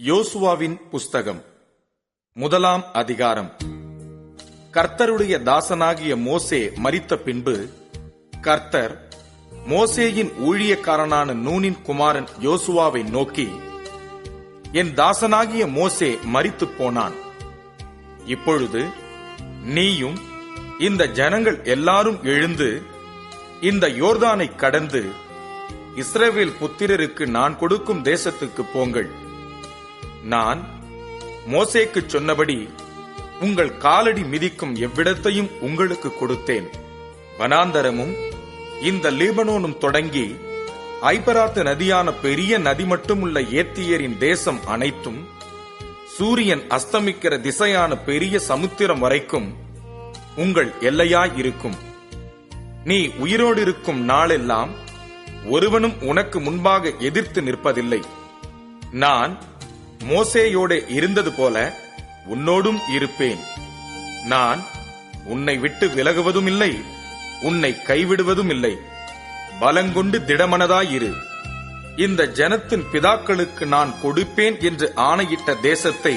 யோசுவாவின் புஸ்தகம் முதலாம் அதிகாரம். கர்த்தருடைய தாசனாகிய மோசே மரித்த பின்பு கர்த்தர் மோசேயின் ஊழியக்காரனான நூனின் குமாரன் யோசுவாவை நோக்கி, என் தாசனாகிய மோசே மரித்துப் போனான். இப்பொழுது நீயும் இந்த ஜனங்கள் எல்லாரும் எழுந்து இந்த யோர்தானை கடந்து இஸ்ரவேல் புத்திரருக்கு நான் கொடுக்கும் தேசத்துக்கு போங்கள். நான் மோசேக்கு சொன்னபடி உங்கள் காலடி மிதிக்கும் எவ்விடத்தையும் உங்களுக்கு கொடுத்தேன். வனாந்தரமும் இந்த லீபனோனும் தொடங்கி ஐபராத்து நதியான பெரிய நதி மட்டுமுள்ள ஏத்தியரின் தேசம் அனைத்தும், சூரியன் அஸ்தமிக்கிற திசையான பெரிய சமுத்திரம் வரைக்கும் உங்கள் எல்லையாயிருக்கும். நீ உயிரோடு இருக்கும் நாளெல்லாம் ஒருவனும் உனக்கு முன்பாக எதிர்த்து நிற்பதில்லை. நான் மோசேயோடு இருந்தது போல உன்னோடும் இருப்பேன். நான் உன்னை விட்டு விலகுவதும் இல்லை, உன்னை கைவிடுவதும் இல்லை. பலங்கொண்டு திடமனதாயிரு. இந்த ஜனத்தின் பிதாக்களுக்கு நான் கொடுப்பேன் என்று ஆணையிட்ட தேசத்தை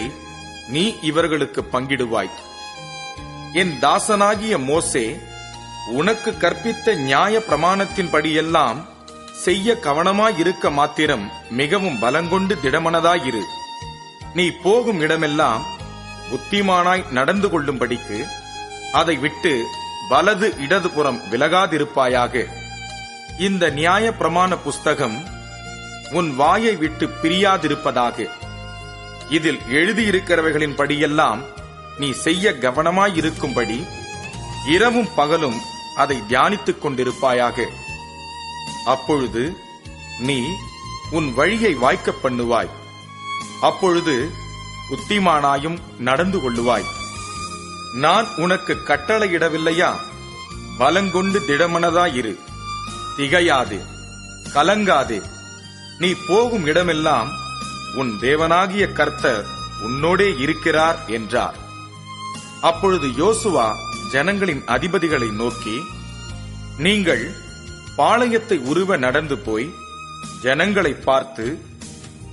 நீ இவர்களுக்கு பங்கிடுவாய். என் தாசனாகிய மோசே உனக்கு கற்பித்த நியாய பிரமாணத்தின்படியெல்லாம் செய்ய கவனமாயிருக்க மாத்திரம் மிகவும் பலங்கொண்டு திடமனதாயிரு. நீ போகும் இடமெல்லாம் புத்திமானாய் நடந்து கொள்ளும்படிக்கு அதை விட்டு வலது இடதுபுறம் விலகாதிருப்பாயாக. இந்த நியாய பிரமாண புஸ்தகம் உன் வாயை விட்டு பிரியாதிருப்பதாக. இதில் எழுதியிருக்கிறவைகளின் படியெல்லாம் நீ செய்ய கவனமாயிருக்கும்படி இரவும் பகலும் அதை தியானித்துக் கொண்டிருப்பாயாக. அப்பொழுது நீ உன் வழியை வாய்க்கப் பண்ணுவாய். அப்பொழுது புத்திமானாயும் நடந்து கொள்ளுவாய். நான் உனக்கு கட்டளையிடவில்லையா? பலங்கொண்டு திடமனதாயிரு, திகையாதே, கலங்காதே. நீ போகும் இடமெல்லாம் உன் தேவனாகிய கர்த்தர் உன்னோடே இருக்கிறார் என்றார். அப்பொழுது யோசுவா ஜனங்களின் அதிபதிகளை நோக்கி, நீங்கள் பாளையத்தை உருவ நடந்து போய் ஜனங்களை பார்த்து,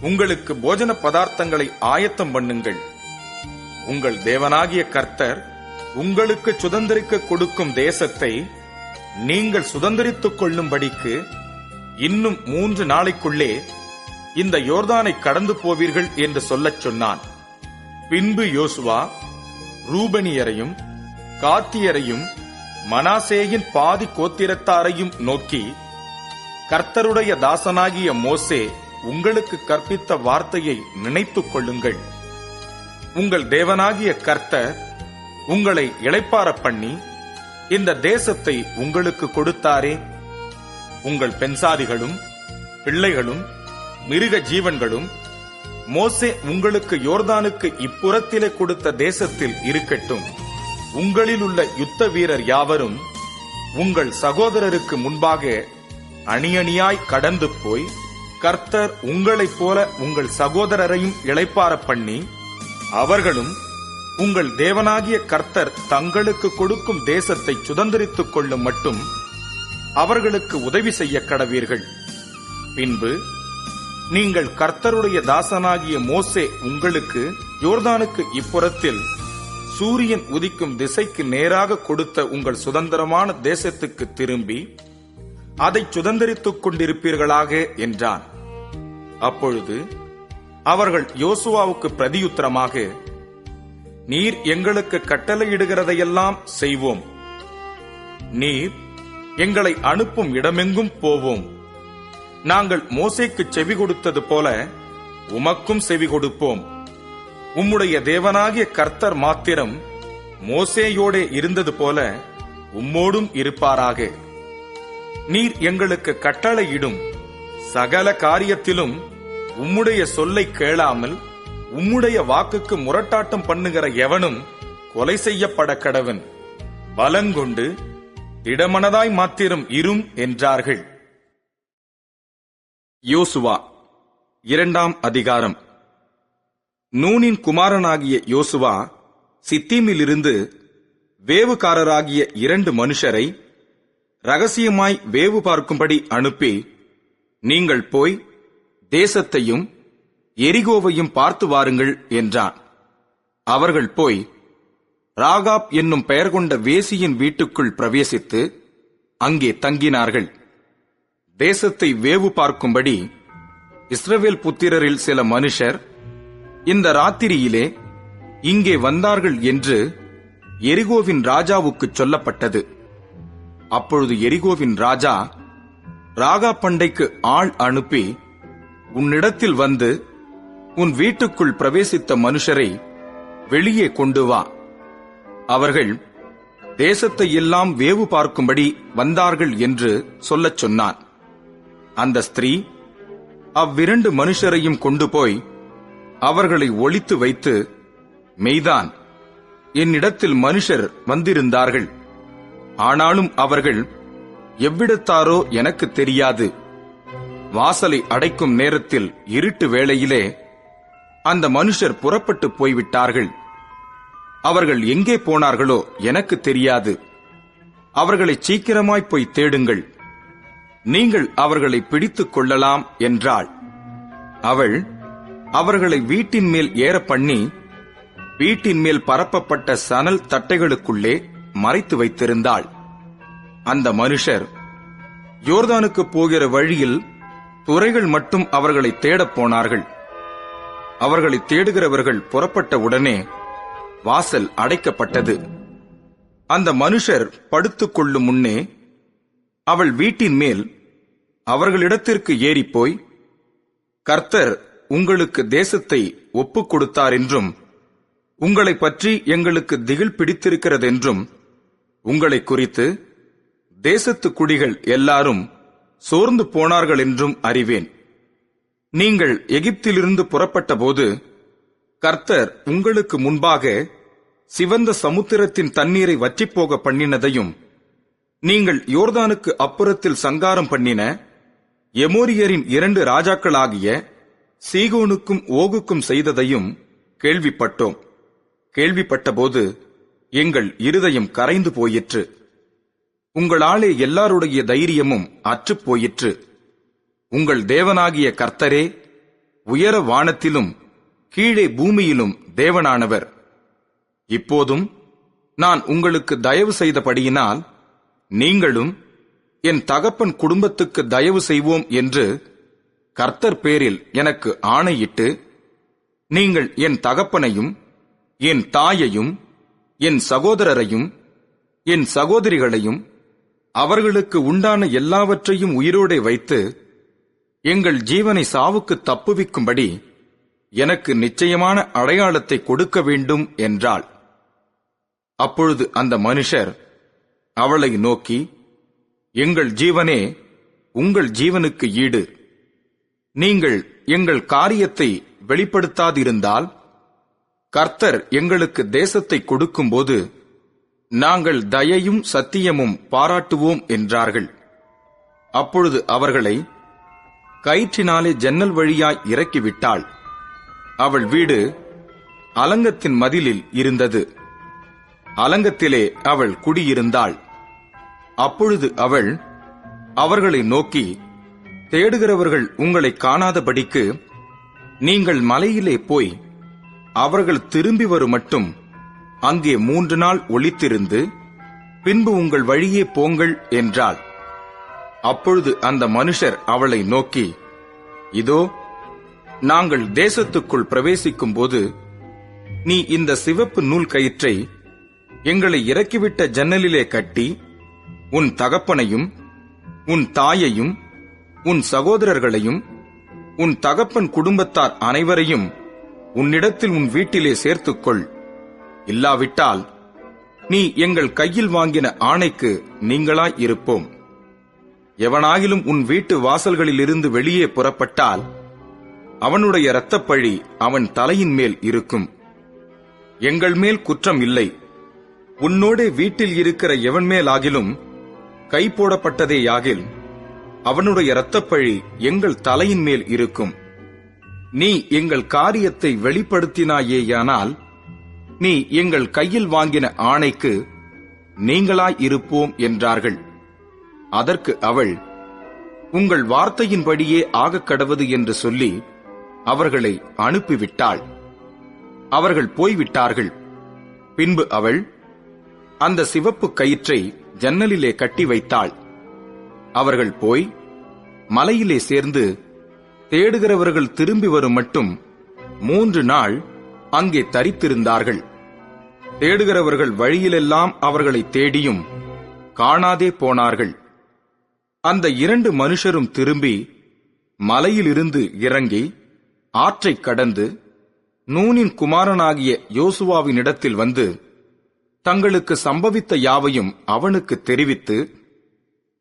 உங்களுக்கு போஜன பதார்த்தங்களை ஆயத்தம் பண்ணுங்கள். உங்கள் தேவனாகிய கர்த்தர் உங்களுக்கு சுதந்திரிக்க கொடுக்கும் தேசத்தை நீங்கள் சுதந்திரித்துக் கொள்ளும்படிக்கு இன்னும் 3 நாளைக்குள்ளே இந்த யோர்தானை கடந்து போவீர்கள் என்று சொல்லச் சொன்னான். பின்பு யோசுவா ரூபனியரையும் காத்தியரையும் மனாசேயின் பாதி கோத்திரத்தாரையும் நோக்கி, கர்த்தருடைய தாசனாகிய மோசே உங்களுக்கு கற்பித்த வார்த்தையை நினைத்துக் கொள்ளுங்கள். உங்கள் தேவனாகிய கர்த்தர் உங்களை இளைப்பாற பண்ணி இந்த தேசத்தை உங்களுக்கு கொடுத்தாரே. உங்கள் பெண்சாதிகளும் பிள்ளைகளும் மிருக ஜீவன்களும் மோசே உங்களுக்கு யோர்தானுக்கு இப்புறத்திலே கொடுத்த தேசத்தில் இருக்கட்டும். உங்களில் உள்ள யுத்த வீரர் யாவரும் உங்கள் சகோதரருக்கு முன்பாக அணியணியாய் கடந்து போய், கர்த்தர் உங்களைப் போல உங்கள் சகோதரரையும் இளைப்பாற பண்ணி, அவர்களும் உங்கள் தேவனாகிய கர்த்தர் தங்களுக்கு கொடுக்கும் தேசத்தை சுதந்திரித்துக் கொள்ளும் மட்டும் அவர்களுக்கு உதவி செய்ய கடவீர்கள். பின்பு நீங்கள் கர்த்தருடைய தாசனாகிய மோசே உங்களுக்கு யோர்தானுக்கு இப்புறத்தில் சூரியன் உதிக்கும் திசைக்கு நேராக கொடுத்த உங்கள் சுதந்திரமான தேசத்துக்கு திரும்பி அதை சுதந்திரித்துக் கொண்டிருப்பீர்களாக என்றான். அப்பொழுது அவர்கள் யோசுவாவுக்கு பிரதியுத்தரமாக, நீர் எங்களுக்கு கட்டளையிடுகிறதையெல்லாம் செய்வோம். நீர் எங்களை அனுப்பும் இடமெங்கும் போவோம். நாங்கள் மோசேக்கு செவி கொடுத்தது போல உமக்கும் செவி கொடுப்போம். உம்முடைய தேவனாகிய கர்த்தர் மாத்திரம் மோசேயோடே இருந்தது போல உம்மோடும் இருப்பாராக. நீர் எங்களுக்கு கட்டளையிடும் சகல காரியத்திலும் உம்முடைய சொல்லை கேளாமல் உம்முடைய வாக்குக்கு முரட்டாட்டம் பண்ணுகிற எவனும் கொலை செய்யப்பட கடவன். பலங்கொண்டு திடமனதாய் மாத்திரம் இரும் என்றார்கள். யோசுவா 2ஆம் அதிகாரம். நூனின் குமாரனாகிய யோசுவா சித்தீமிலிருந்து வேவுகாரராகிய 2 மனுஷரை ரகசியமாய் வேவு பார்க்கும்படி அனுப்பி, நீங்கள் போய் தேசத்தையும் எரிகோவையும் பார்த்து வாருங்கள் என்றான். அவர்கள் போய் ராகாப் என்னும் பெயர் கொண்ட வேசியின் வீட்டுக்குள் பிரவேசித்து அங்கே தங்கினார்கள். தேசத்தை வேவு பார்க்கும்படி இஸ்ரவேல் புத்திரரில் சில மனுஷர் இந்த ராத்திரியிலே இங்கே வந்தார்கள் என்று எரிகோவின் ராஜாவுக்கு சொல்லப்பட்டது. அப்பொழுது எரிகோவின் ராஜா ராகாப் பண்டைக்கு ஆள் அனுப்பி, உன்னிடத்தில் வந்து உன் வீட்டுக்குள் பிரவேசித்த மனுஷரை வெளியே கொண்டு வா, அவர்கள் தேசத்தை எல்லாம் வேவு பார்க்கும்படி வந்தார்கள் என்று சொல்லச் சொன்னான். அந்த ஸ்திரீ அவ்விரண்டு மனுஷரையும் கொண்டு போய் அவர்களை ஒளித்து வைத்து, மெய்தான், என்னிடத்தில் மனுஷர் வந்திருந்தார்கள், ஆனாலும் அவர்கள் எவ்விடத்தாரோ எனக்கு தெரியாது. வாசலை அடைக்கும் நேரத்தில் இருட்டு வேளையிலே அந்த மனுஷர் புறப்பட்டு போய்விட்டார்கள். அவர்கள் எங்கே போனார்களோ எனக்கு தெரியாது. அவர்களை சீக்கிரமாய் போய் தேடுங்கள், நீங்கள் அவர்களை பிடித்துக் கொள்ளலாம் என்றாள். அவள் அவர்களை வீட்டின் மேல் ஏற பண்ணி வீட்டின் மேல் பரப்பப்பட்ட சணல் தட்டைகளுக்குள்ளே மறைத்து வைத்திருந்தாள். அந்த மனுஷர் யோர்தானுக்கு போகிற வழியில் துரைகள் மட்டும் அவர்களை தேடப் போனார்கள். அவர்களை தேடுகிறவர்கள் புறப்பட்ட உடனே வாசல் அடைக்கப்பட்டது. அந்த மனுஷர் படுத்துக் கொள்ளும் முன்னே அவள் வீட்டின் மேல் அவர்களிடத்திற்கு ஏறிப்போய், கர்த்தர் உங்களுக்கு தேசத்தை ஒப்புக் கொடுத்தார் என்றும் உங்களை பற்றி எங்களுக்கு திகில் பிடித்திருக்கிறதென்றும் உங்களை குறித்து தேசத்து குடிகள் எல்லாரும் சோர்ந்து போனார்கள் என்றும் அறிவேன். நீங்கள் எகிப்திலிருந்து புறப்பட்ட போது கர்த்தர் உங்களுக்கு முன்பாக சிவந்த சமுத்திரத்தின் தண்ணீரை வற்றிப்போக பண்ணினதையும், நீங்கள் யோர்தானுக்கு அப்புறத்தில் சங்காரம் பண்ணின எமோரியரின் 2 ராஜாக்களாகிய சீகோனுக்கும் ஓகுக்கும் செய்ததையும் கேள்விப்பட்டோம். கேள்விப்பட்டபோது எங்கள் இருதயம் கரைந்து போயிற்று. உங்களாலே எல்லாருடைய தைரியமும் அற்றுப் போயிற்று. உங்கள் தேவனாகிய கர்த்தரே உயர வானத்திலும் கீழே பூமியிலும் தேவனானவர். இப்போதும் நான் உங்களுக்கு தயவு செய்தபடியினால் நீங்களும் என் தகப்பன் குடும்பத்துக்கு தயவு செய்வோம் என்று கர்த்தர் பேரில் எனக்கு ஆணையிட்டு, நீங்கள் என் தகப்பனையும் என் தாயையும் என் சகோதரரையும் என் சகோதரிகளையும் அவர்களுக்கு உண்டான எல்லாவற்றையும் உயிரோடே வைத்து எங்கள் ஜீவனை சாவுக்கு தப்புவிக்கும்படி எனக்கு நிச்சயமான அடையாளத்தை கொடுக்க வேண்டும் என்றாள். அப்பொழுது அந்த மனுஷர் அவளை நோக்கி, எங்கள் ஜீவனே உங்கள் ஜீவனுக்கு ஈடு. நீங்கள் எங்கள் காரியத்தை வெளிப்படுத்தாதிருந்தால் கர்த்தர் எங்களுக்கு தேசத்தை கொடுக்கும்போது நாங்கள் தயையும் சத்தியமும் பாராட்டுவோம் என்றார்கள். அப்பொழுது அவர்களை கயிற்றினாலே ஜன்னல் வழியாய் இறக்கிவிட்டாள். அவள் வீடு அலங்கத்தின் மதிலில் இருந்தது. அலங்கத்திலே அவள் குடியிருந்தாள். அப்பொழுது அவள் அவர்களை நோக்கி, தேடுகிறவர்கள் உங்களை காணாதபடிக்கு நீங்கள் மலையிலே போய் அவர்கள் திரும்பி வரும் மட்டும் அங்கே 3 நாள் ஒளித்திருந்து பின்பு உங்கள் வழியே போங்கள் என்றாள். அப்பொழுது அந்த மனுஷர் அவளை நோக்கி, இதோ நாங்கள் தேசத்துக்குள் பிரவேசிக்கும் போது நீ இந்த சிவப்பு நூல் கயிற்றை எங்களை இறக்கிவிட்ட ஜன்னலிலே கட்டி உன் தகப்பனையும் உன் தாயையும் உன் சகோதரர்களையும் உன் தகப்பன் குடும்பத்தார் அனைவரையும் உன்னிடத்தில் உன் வீட்டிலே சேர்த்துக்கொள். இல்லாவிட்டால் நீ எங்கள் கையில் வாங்கின ஆணைக்கு நீங்களாய் இருப்போம். எவனாகிலும் உன் வீட்டு வாசல்களிலிருந்து வெளியே புறப்பட்டால் அவனுடைய இரத்தப்பழி அவன் தலையின் மேல் இருக்கும். எங்கள் மேல் குற்றம் இல்லை. உன்னோடே வீட்டில் இருக்கிற எவன் மேலாகிலும் கை போடப்பட்டதேயாகில் அவனுடைய இரத்தப்பழி எங்கள் தலையின் மேல் இருக்கும். நீ எங்கள் காரியத்தை வெளிப்படுத்தினாயேயானால் நீ எங்கள் கையில் வாங்கின ஆணைக்கு நீங்களாய் இருப்போம் என்றார்கள். அதற்கு அவள், உங்கள் வார்த்தையின்படியே ஆகக்கடவது என்று சொல்லி அவர்களை அனுப்பிவிட்டாள். அவர்கள் போய்விட்டார்கள். பின்பு அவள் அந்த சிவப்பு கயிற்றை ஜன்னலிலே கட்டி வைத்தாள். அவர்கள் போய் மலையிலே சேர்ந்து தேடுகிறவர்கள் திரும்பி வரும் மட்டும் 3 நாள் அங்கே தரித்திருந்தார்கள். தேடுகிறவர்கள் வழியிலெல்லாம் அவர்களை தேடியும் காணாதே போனார்கள். அந்த 2 மனுஷரும் திரும்பி மலையிலிருந்து இறங்கி ஆற்றைக் கடந்து நூனின் குமாரனாகிய யோசுவாவினிடத்தில் வந்து தங்களுக்கு சம்பவித்த யாவையும் அவனுக்கு தெரிவித்து,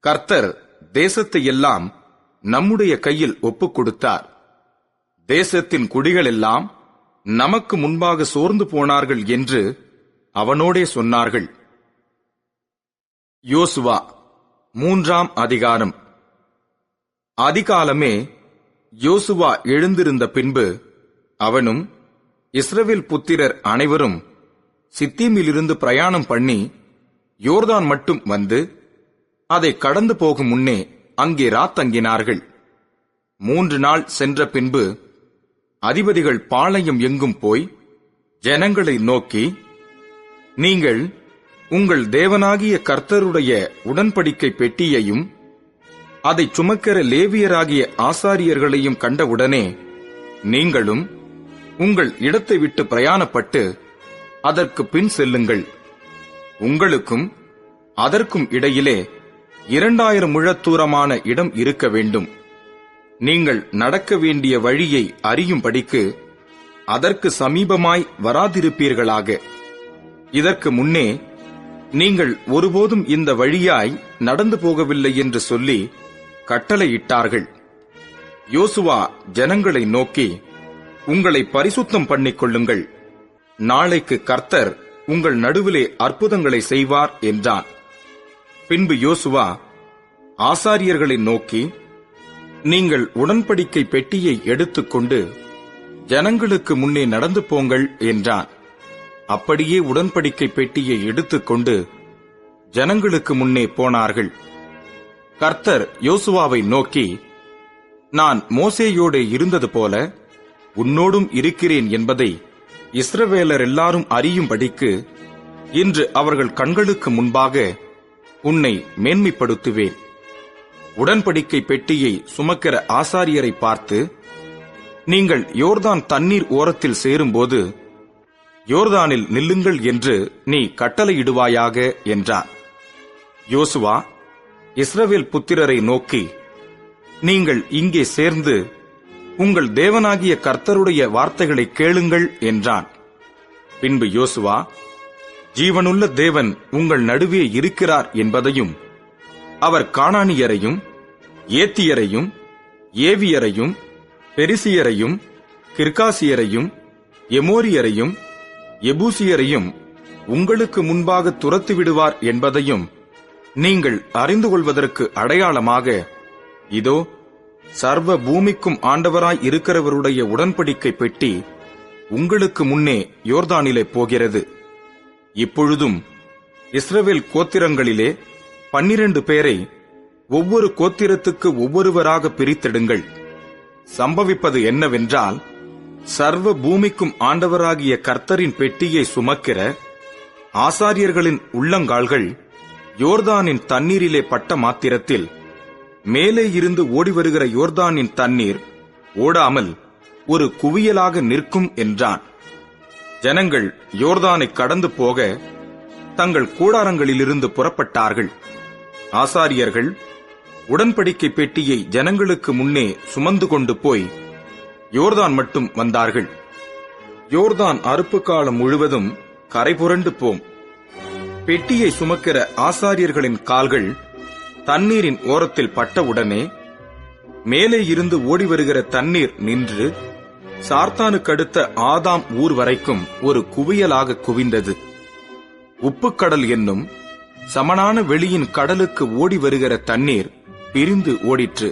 கர்த்தர் தேசத்தை எல்லாம் நம்முடைய கையில் ஒப்புக் கொடுத்தார். தேசத்தின் குடிகளெல்லாம் நமக்கு முன்பாக சோர்ந்து போனார்கள் என்று அவனோடே சொன்னார்கள். யோசுவா 3ஆம் அதிகாரம். அதிகாலமே யோசுவா எழுந்திருந்த பின்பு அவனும் இஸ்ரவேல் புத்திரர் அனைவரும் சித்தீமிலிருந்து பிரயாணம் பண்ணி யோர்தான் மட்டும் வந்து அதை கடந்து போகும் முன்னே அங்கே ராத்தங்கினார்கள். 3 நாள் சென்ற பின்பு அதிபதிகள் பாளையம் எங்கும் போய் ஜனங்களை நோக்கி, நீங்கள் உங்கள் தேவனாகிய கர்த்தருடைய உடன்படிக்கை பெட்டியையும் அதை சுமக்கிற லேவியராகிய ஆசாரியர்களையும் கண்டவுடனே நீங்களும் உங்கள் இடத்தை விட்டு பிரயாணப்பட்டு அதற்கு பின் செல்லுங்கள். உங்களுக்கும் அதற்கும் இடையிலே 2000 முழ தூரமான இடம் இருக்க வேண்டும். நீங்கள் நடக்க வேண்டிய வழியை அறியும்படிக்கு அதற்கு சமீபமாய் வராதிருப்பீர்களாக. இதற்கு முன்னே நீங்கள் ஒருபோதும் இந்த வழியாய் நடந்து போகவில்லை என்று சொல்லி கட்டளையிட்டார்கள். யோசுவா ஜனங்களை நோக்கி, உங்களை பரிசுத்தம் பண்ணிக் கொள்ளுங்கள். நாளைக்கு கர்த்தர் உங்கள் நடுவிலே அற்புதங்களை செய்வார் என்றான். பின்பு யோசுவா ஆசாரியர்களை நோக்கி, நீங்கள் உடன்படிக்கை பெட்டியை எடுத்துக்கொண்டு ஜனங்களுக்கு முன்னே நடந்து போங்கள் என்றான். அப்படியே உடன்படிக்கை பெட்டியை எடுத்துக்கொண்டு ஜனங்களுக்கு முன்னே போனார்கள். கர்த்தர் யோசுவாவை நோக்கி, நான் மோசேயோடு இருந்தது போல உன்னோடும் இருக்கிறேன் என்பதை இஸ்ரவேலர் எல்லாரும் அறியும்படிக்கு இன்று அவர்கள் கண்களுக்கு முன்பாக உன்னை மேன்மைப்படுத்துவேன். உடன்படிக்கை பெட்டியை சுமக்கிற ஆசாரியரை பார்த்து, நீங்கள் யோர்தான் தண்ணீர் ஓரத்தில் சேரும்போது யோர்தானில் நில்லுங்கள் என்று நீ கட்டளையிடுவாயாக என்றார். யோசுவா இஸ்ரவேல் புத்திரரை நோக்கி, நீங்கள் இங்கே சேர்ந்து உங்கள் தேவனாகிய கர்த்தருடைய வார்த்தைகளை கேளுங்கள் என்றான். பின்பு யோசுவா, ஜீவனுள்ள தேவன் உங்கள் நடுவே இருக்கிறார் என்பதையும், அவர் கானானியரையும் ஏத்தியரையும் ஏவியரையும் பெரிசியரையும் கிர்காசியரையும் எமோரியரையும் எபூசியரையும் உங்களுக்கு முன்பாக துரத்திவிடுவார் என்பதையும் நீங்கள் அறிந்து கொள்வதற்கு அடையாளமாக, இதோ சர்வ பூமிக்கும் ஆண்டவராய் இருக்கிறவருடைய உடன்படிக்கை பெட்டி உங்களுக்கு முன்னே யோர்தானிலே போகிறது. இப்பொழுதும் இஸ்ரவேல் கோத்திரங்களிலே 12 பேரை ஒவ்வொரு கோத்திரத்துக்கு ஒவ்வொருவராக பிரித்தெடுங்கள். சம்பவிப்பது என்னவென்றால், சர்வ பூமிக்கும் ஆண்டவராகிய கர்த்தரின் பெட்டியை சுமக்கிற ஆசாரியர்களின் உள்ளங்கால்கள் யோர்தானின் தண்ணீரிலே பட்ட மாத்திரத்தில் மேலே இருந்து ஓடிவருகிற யோர்தானின் தண்ணீர் ஓடாமல் ஒரு குவியலாக நிற்கும் என்றான். ஜனங்கள் யோர்தானை கடந்து போக தங்கள் கூடாரங்களிலிருந்து புறப்பட்டார்கள். ஆசாரியர்கள் உடன்படிக்கை பெட்டியை ஜனங்களுக்கு முன்னே சுமந்து கொண்டு போய் யோர்தான் மட்டும் வந்தார்கள். யோர்தான் அறுப்பு காலம் முழுவதும் கரைபுரண்டு போம். பெட்டியை சுமக்கிற ஆசாரியர்களின் கால்கள் தண்ணீரின் ஓரத்தில் பட்டவுடனே மேலே இருந்து ஓடிவருகிற தண்ணீர் நின்று சார்த்தானுக்கடுத்த ஆதாம் ஊர் வரைக்கும் ஒரு குவியலாக குவிந்தது. உப்புக்கடல் என்னும் சமனான வெளியின் கடலுக்கு ஓடி வருகிற தண்ணீர் பிரிந்து ஓடிற்று.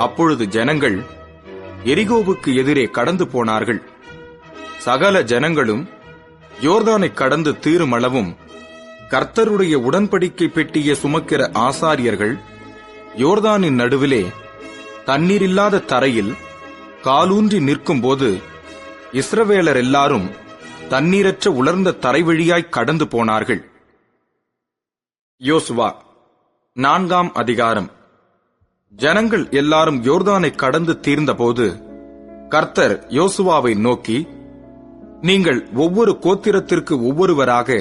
அப்பொழுது ஜனங்கள் எரிகோவுக்கு எதிரே கடந்து போனார்கள். சகல ஜனங்களும் யோர்தானை கடந்து தீருமளவும் கர்த்தருடைய உடன்படிக்கை பெட்டியை சுமக்கிற ஆசாரியர்கள் யோர்தானின் நடுவிலே தண்ணீரில்லாத தரையில் காலூன்றி நிற்கும்போது இஸ்ரவேலர் எல்லாரும் தண்ணீரற்ற உலர்ந்த தரை வழியாய் கடந்து போனார்கள். யோசுவா 4ஆம் அதிகாரம். ஜனங்கள் எல்லாரும் யோர்தானை கடந்து தீர்ந்தபோது கர்த்தர் யோசுவாவை நோக்கி, நீங்கள் ஒவ்வொரு கோத்திரத்திற்கு ஒவ்வொருவராக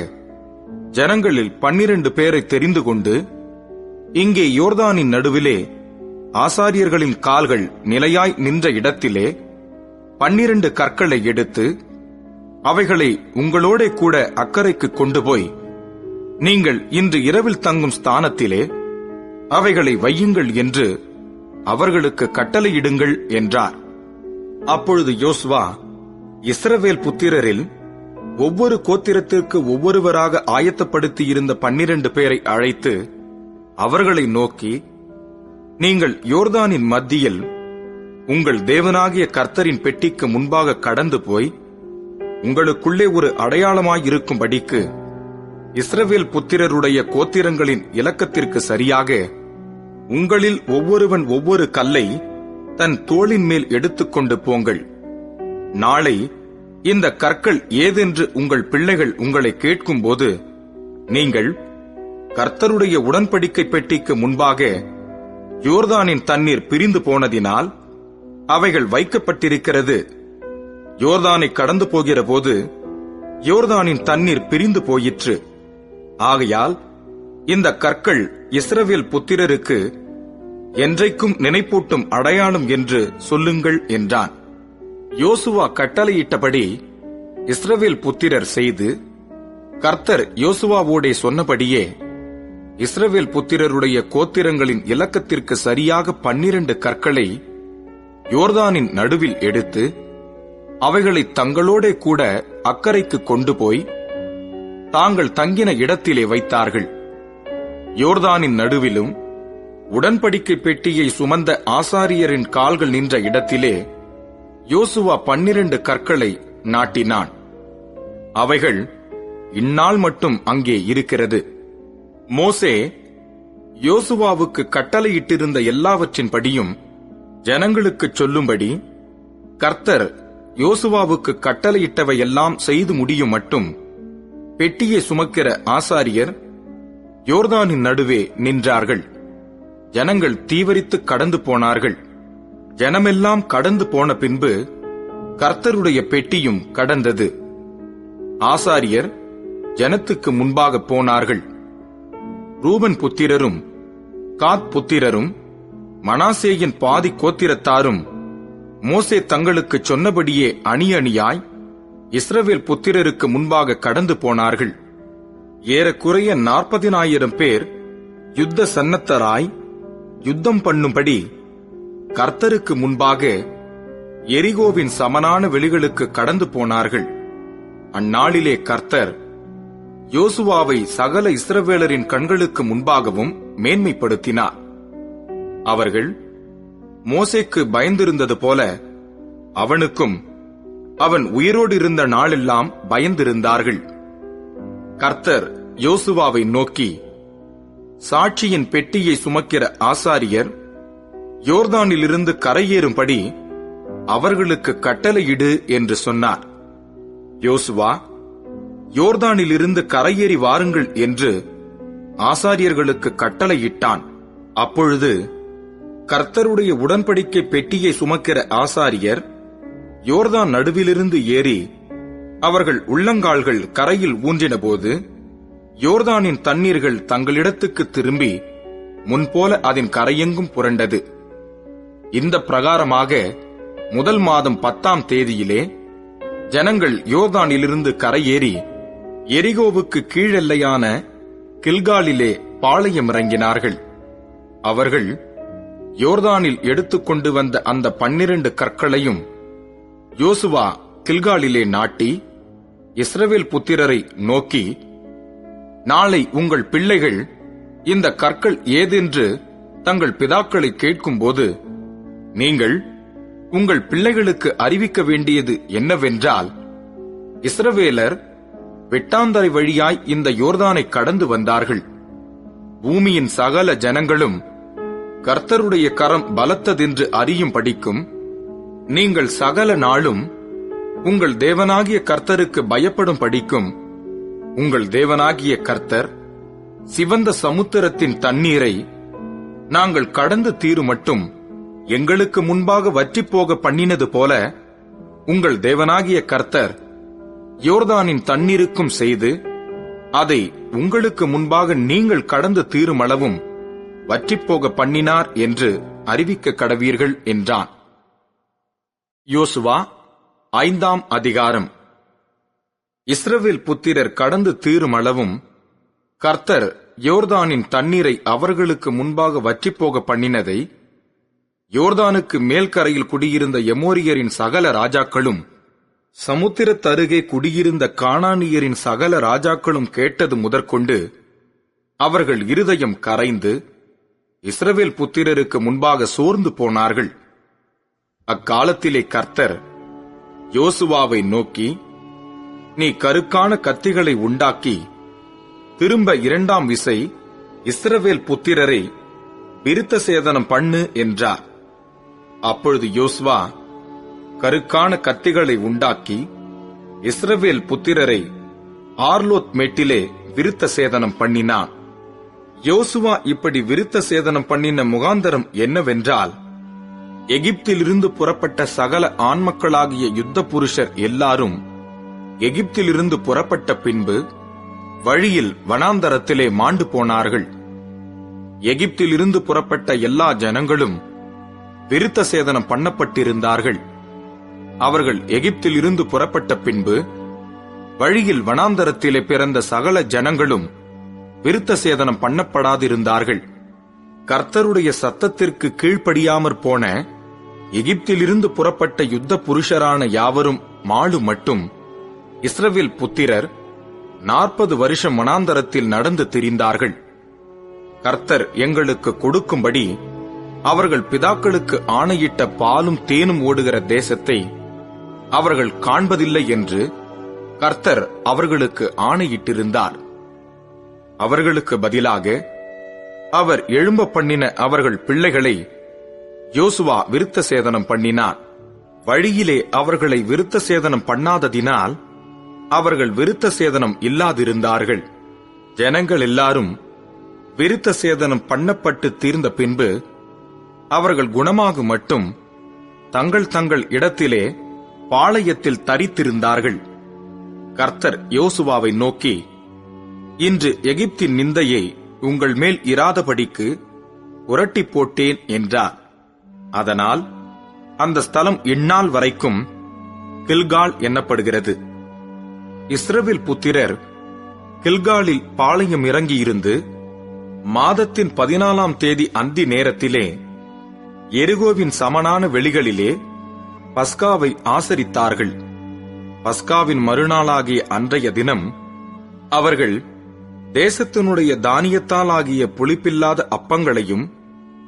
ஜனங்களில் 12 பேரை தெரிந்து கொண்டு, இங்கே யோர்தானின் நடுவிலே ஆசாரியர்களின் கால்கள் நிலையாய் நின்ற இடத்திலே 12 கற்களை எடுத்து அவைகளை உங்களோடே கூட அக்கரைக்கு கொண்டு போய், நீங்கள் இன்று இரவில் தங்கும் ஸ்தானத்திலே அவைகளை வையுங்கள் என்று அவர்களுக்கு கட்டளையிடுங்கள் என்றார். அப்பொழுது யோசுவா இஸ்ரவேல் புத்திரரில் ஒவ்வொரு கோத்திரத்திற்கு ஒவ்வொருவராக ஆயத்தப்படுத்தியிருந்த 12 பேரை அழைத்து அவர்களை நோக்கி, நீங்கள் யோர்தானின் மத்தியில் உங்கள் தேவனாகிய கர்த்தரின் பெட்டிக்கு முன்பாக கடந்து போய் உங்களுக்குள்ளே ஒரு அடையாளமாயிருக்கும்படிக்கு இஸ்ரவேல் புத்திரருடைய கோத்திரங்களின் இலக்கத்திற்கு சரியாக உங்களில் ஒவ்வொருவன் ஒவ்வொரு கல்லை தன் தோளின் மேல் எடுத்துக்கொண்டு போங்கள். நாளை இந்த கற்கள் ஏதென்று உங்கள் பிள்ளைகள் உங்களை கேட்கும்போது நீங்கள் கர்த்தருடைய உடன்படிக்கை பெட்டிக்கு முன்பாக யோர்தானின் தண்ணீர் பிரிந்து போனதினால் அவைகள் வைக்கப்பட்டிருக்கிறது, யோர்தானை கடந்து போகிற போது யோர்தானின் தண்ணீர் பிரிந்து போயிற்று, ஆகையால் இந்த கற்கள் இஸ்ரவேல் புத்திரருக்கு என்றைக்கும் நினைப்பூட்டும் அடையாளம் என்று சொல்லுங்கள் என்றான். யோசுவா கட்டளையிட்டபடி இஸ்ரவேல் புத்திரர் செய்து, கர்த்தர் யோசுவாவோடே சொன்னபடியே இஸ்ரவேல் புத்திரருடைய கோத்திரங்களின் இலக்கத்திற்கு சரியாக 12 கற்களை யோர்தானின் நடுவில் எடுத்து அவைகளை தங்களோடே கூட அக்கரைக்கு கொண்டு போய் தாங்கள் தங்கின இடத்திலே வைத்தார்கள். யோர்தானின் நடுவிலும் உடன்படிக்கை பெட்டியை சுமந்த ஆசாரியரின் கால்கள் நின்ற இடத்திலே யோசுவா 12 கற்களை நாட்டினான். அவைகள் இந்நாள் மட்டும் அங்கே இருக்கிறது. மோசே யோசுவாவுக்கு கட்டளையிட்டிருந்த எல்லாவற்றின்படியும் ஜனங்களுக்குச் சொல்லும்படி கர்த்தர் யோசுவாவுக்கு கட்டளையிட்டவையெல்லாம் செய்து முடியும் மட்டும் பெட்டியை சுமக்கிற ஆசாரியர் யோர்தானின் நடுவே நின்றார்கள். ஜனங்கள் தீவரித்து கடந்து போனார்கள். ஜனமெல்லாம் கடந்து போன பின்பு கர்த்தருடைய பெட்டியும் கடந்தது. ஆசாரியர் ஜனத்துக்கு முன்பாக போனார்கள். ரூபன் புத்திரரும் காத் புத்திரரும் மனாசேயின் பாதி கோத்திரத்தாரும் மோசே தங்களுக்கு சொன்னபடியே அணி அணியாய் இஸ்ரவேல் புத்திரருக்கு முன்பாக கடந்து போனார்கள். ஏறக்குறைய 40,000 பேர் யுத்த சன்னத்தராய் யுத்தம் பண்ணும்படி கர்த்தருக்கு முன்பாக எரிகோவின் சமனான வெளிகளுக்கு கடந்து போனார்கள். அந்நாளிலே கர்த்தர் யோசுவாவை சகல இஸ்ரவேலரின் கண்களுக்கு முன்பாகவும் மேன்மைப்படுத்தினார். அவர்கள் மோசேக்கு பயந்திருந்தது போல அவனுக்கும் அவன் உயிரோடு இருந்த நாளெல்லாம் பயந்திருந்தார்கள். கர்த்தர் யோசுவாவை நோக்கி, சாட்சியின் பெட்டியை சுமக்கிற ஆசாரியர் யோர்தானிலிருந்து கரையேறும்படி அவர்களுக்கு கட்டளையிடு என்று சொன்னார். யோசுவா, யோர்தானிலிருந்து கரையேறி வாருங்கள் என்று ஆசாரியர்களுக்கு கட்டளையிட்டான். அப்பொழுது கர்த்தருடைய உடன்படிக்கை பெட்டியை சுமக்கிற ஆசாரியர் யோர்தான் நடுவிலிருந்து ஏறி அவர்கள் உள்ளங்கால்கள் கரையில் ஊன்றினபோது யோர்தானின் தண்ணீர்கள் தங்களிடத்துக்கு திரும்பி முன்போல அதன் கரையெங்கும் புரண்டது. இந்த பிரகாரமாக முதல் மாதம் 10ஆம் தேதியிலே ஜனங்கள் யோர்தானிலிருந்து கரையேறி எரிகோவுக்கு கீழெல்லையான கில்காலிலே பாளையம் இறங்கினார்கள். அவர்கள் யோர்தானில் எடுத்துக்கொண்டு வந்த அந்த 12 கற்களையும் யோசுவா கில்காலிலே நாட்டி இஸ்ரவேல் புத்திரரை நோக்கி, நாளை உங்கள் பிள்ளைகள் இந்த கற்கள் ஏதென்று தங்கள் பிதாக்களை கேட்கும்போது நீங்கள் உங்கள் பிள்ளைகளுக்கு அறிவிக்க வேண்டியது என்னவென்றால், இஸ்ரவேலர் வெட்டாந்தரை வழியாய் இந்த யோர்தானை கடந்து வந்தார்கள். பூமியின் சகல ஜனங்களும் கர்த்தருடைய கரம் பலத்ததென்று அறியும் படிக்கும் நீங்கள் சகல நாளும் உங்கள் தேவனாகிய கர்த்தருக்கு பயப்படும் படிக்கும் உங்கள் தேவனாகிய கர்த்தர் சிவந்த சமுத்திரத்தின் தண்ணீரை நாங்கள் கடந்து தீருமட்டும் எங்களுக்கு முன்பாக வற்றிப்போக பண்ணினது போல உங்கள் தேவனாகிய கர்த்தர் யோர்தானின் தண்ணீருக்கும் செய்து அதை உங்களுக்கு முன்பாக நீங்கள் கடந்து தீருமளவும் வற்றிப்போக பண்ணினார் என்று அறிவிக்க கடவீர்கள் என்றான். யோசுவா 5ஆம் அதிகாரம். இஸ்ரவேல் புத்திரர் கடந்து தீருமளவும் கர்த்தர் யோர்தானின் தண்ணீரை அவர்களுக்கு முன்பாக வற்றிப்போக பண்ணினதை யோர்தானுக்கு மேல்கரையில் குடியிருந்த எமோரியரின் சகல ராஜாக்களும் சமுத்திரத்தருகே குடியிருந்த கானானியரின் சகல ராஜாக்களும் கேட்டது முதற்கொண்டு அவர்கள் இருதயம் கரைந்து இஸ்ரவேல் புத்திரருக்கு முன்பாக சோர்ந்து போனார்கள். அக்காலத்திலே கர்த்தர் யோசுவாவை நோக்கி, நீ கருக்கான கத்திகளை உண்டாக்கி திரும்ப 2ஆம் விசை இஸ்ரவேல் புத்திரரை விருத்த சேதனம் பண்ணு என்றார். அப்பொழுது யோசுவா கருக்கான கத்திகளை உண்டாக்கி இஸ்ரவேல் புத்திரரை ஆர்லோத் மேட்டிலே விருத்த சேதனம் பண்ணினான். யோசுவா இப்படி விருத்த சேதனம் பண்ணின முகாந்தரம் என்னவென்றால், எகிப்திலிருந்து புறப்பட்ட சகல ஆண்மக்களாகிய யுத்த புருஷர் எல்லாரும் எகிப்திலிருந்து புறப்பட்ட பின்பு வழியில் வனாந்தரத்திலே மாண்டு போனார்கள். எகிப்திலிருந்து புறப்பட்ட எல்லா ஜனங்களும் விருத்த சேதனம் பண்ணப்பட்டிருந்தார்கள். அவர்கள் எகிப்திலிருந்து புறப்பட்ட பின்பு வழியில் வனாந்தரத்திலே பிறந்த சகல ஜனங்களும் விருத்த சேதனம் பண்ணப்படாதிருந்தார்கள். கர்த்தருடைய சத்தத்திற்கு கீழ்ப்படியாமற் போன எகிப்திலிருந்து புறப்பட்ட யுத்த புருஷரான யாவரும் மாடு மட்டும் இஸ்ரவேல் புத்திரர் 40 வருஷம் வனாந்தரத்தில் நடந்து திரிந்தார்கள். கர்த்தர் எங்களுக்கு கொடுக்கும்படி அவர்கள் பிதாக்களுக்கு ஆணையிட்ட பாலும் தேனும் ஓடுகிற தேசத்தை அவர்கள் காண்பதில்லை என்று கர்த்தர் அவர்களுக்கு ஆணையிட்டிருந்தார். அவர்களுக்கு பதிலாக அவர் எழும்ப பண்ணின அவர்கள் பிள்ளைகளை யோசுவா விருத்த சேதனம் பண்ணினார். வழியிலே அவர்களை விருத்த சேதனம் பண்ணாததினால் அவர்கள் விருத்த சேதனம் இல்லாதிருந்தார்கள். ஜனங்கள் எல்லாரும் விருத்த சேதனம் பண்ணப்பட்டு தீர்ந்த பின்பு அவர்கள் குணமாக மட்டும் தங்கள் தங்கள் இடத்திலே பாளையத்தில் தரித்திருந்தார்கள். கர்த்தர் யோசுவாவை நோக்கி, இன்று எகிப்தின் நிந்தையை உங்கள் மேல் இராதபடிக்கு புரட்டி போட்டேன் என்றார். அதனால் அந்த ஸ்தலம் இந்நாள் வரைக்கும் கில்கால் என்னப்படுகிறது. இஸ்ரவேல் புத்திரர் கில்காலில் பாளையம் இறங்கியிருந்து மாதத்தின் 14ஆம் தேதி அந்தி நேரத்திலே எரிகோவின் சமனான வெளிகளிலே பஸ்காவை ஆசரித்தார்கள். பஸ்காவின் மறுநாளாகிய அன்றைய தினம் அவர்கள் தேசத்தினுடைய தானியத்தால் ஆகிய புளிப்பில்லாத அப்பங்களையும்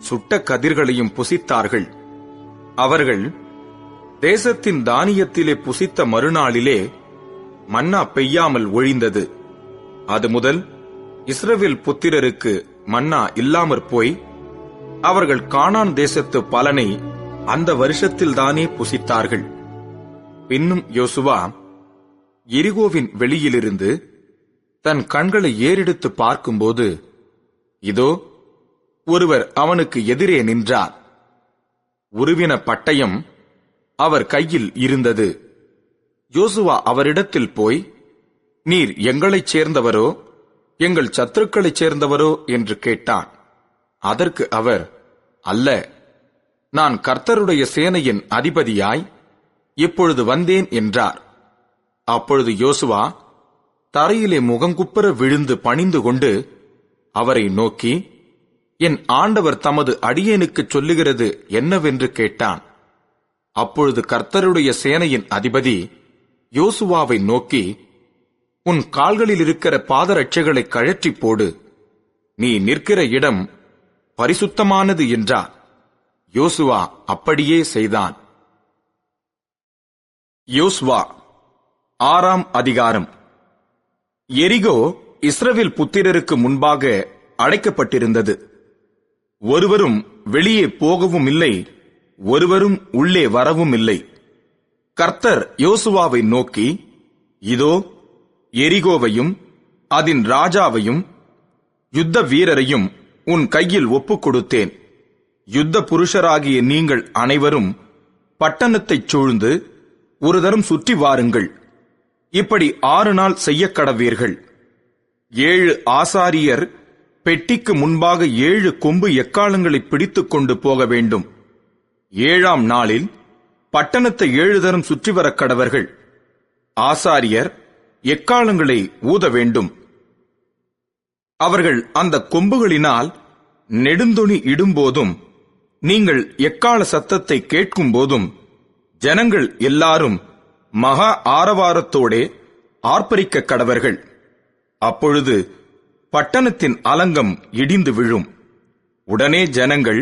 சுட்ட கதிர்களையும் புசித்தார்கள். அவர்கள் தேசத்தின் தானியத்திலே புசித்த மறுநாளிலே மன்னா பெய்யாமல் ஒழிந்தது. அது முதல் இஸ்ரவேல் புத்திரருக்கு மன்னா இல்லாமற் போய் அவர்கள் கானான் தேசத்து பலனை அந்த வருஷத்தில்தானே புசித்தார்கள். பின்னும் யோசுவா எரிகோவின் வெளியிலிருந்து தன் கண்களை ஏறெடுத்து பார்க்கும்போது, இதோ ஒருவர் அவனுக்கு எதிரே நின்றார். உருவின பட்டயம் அவர் கையில் இருந்தது. யோசுவா அவரிடத்தில் போய், நீர் எங்களைச் சேர்ந்தவரோ எங்கள் சத்துருக்களைச் சேர்ந்தவரோ என்று கேட்டான். அதற்கு அவர், அல்ல, நான் கர்த்தருடைய சேனையின் அதிபதியாய் இப்பொழுது வந்தேன் என்றார். அப்பொழுது யோசுவா தரையிலே முகங்குப்புற விழுந்து பணிந்து கொண்டு அவரை நோக்கி, என் ஆண்டவர் தமது அடியேனுக்குச் சொல்லுகிறது என்னவென்று கேட்டான். அப்பொழுது கர்த்தருடைய சேனையின் அதிபதி யோசுவாவை நோக்கி, உன் கால்களில் இருக்கிற பாதரட்சைகளை கழற்றி போடு, நீ நிற்கிற இடம் பரிசுத்தமானது என்றார். யோசுவா அப்படியே செய்தான். யோசுவா 6ஆம் அதிகாரம். எரிகோ இஸ்ரவேல் புத்திரருக்கு முன்பாக அடைக்கப்பட்டிருந்தது. ஒருவரும் வெளியே போகவும் இல்லை, ஒருவரும் உள்ளே வரவும் இல்லை. கர்த்தர் யோசுவாவை நோக்கி, இதோ எரிகோவையும் அதன் ராஜாவையும் யுத்த வீரரையும் உன் கையில் ஒப்புக் கொடுத்தேன். யுத்த புருஷராகிய நீங்கள் அனைவரும் பட்டணத்தைச் சூழ்ந்து ஒரு தரம் சுற்றி வாருங்கள். இப்படி 6 நாள் செய்ய கடவீர்கள். 7 ஆசாரியர் பெட்டிக்கு முன்பாக 7 கொம்பு எக்காளங்களை பிடித்துக் கொண்டு போக வேண்டும். 7ஆம் நாளில் பட்டணத்தை 7 தரம் சுற்றி வர கடவர்கள். ஆசாரியர் எக்காளங்களை ஊத வேண்டும். அவர்கள் அந்த கொம்புகளினால் நெடுந்தொணி இடும்போதும் நீங்கள் எக்காள சத்தத்தை கேட்கும் போதும் ஜனங்கள் எல்லாரும் மகா ஆரவாரத்தோடே ஆர்ப்பரிக்க கடவர்கள். அப்பொழுது பட்டணத்தின் அலங்கம் இடிந்து விழும். உடனே ஜனங்கள்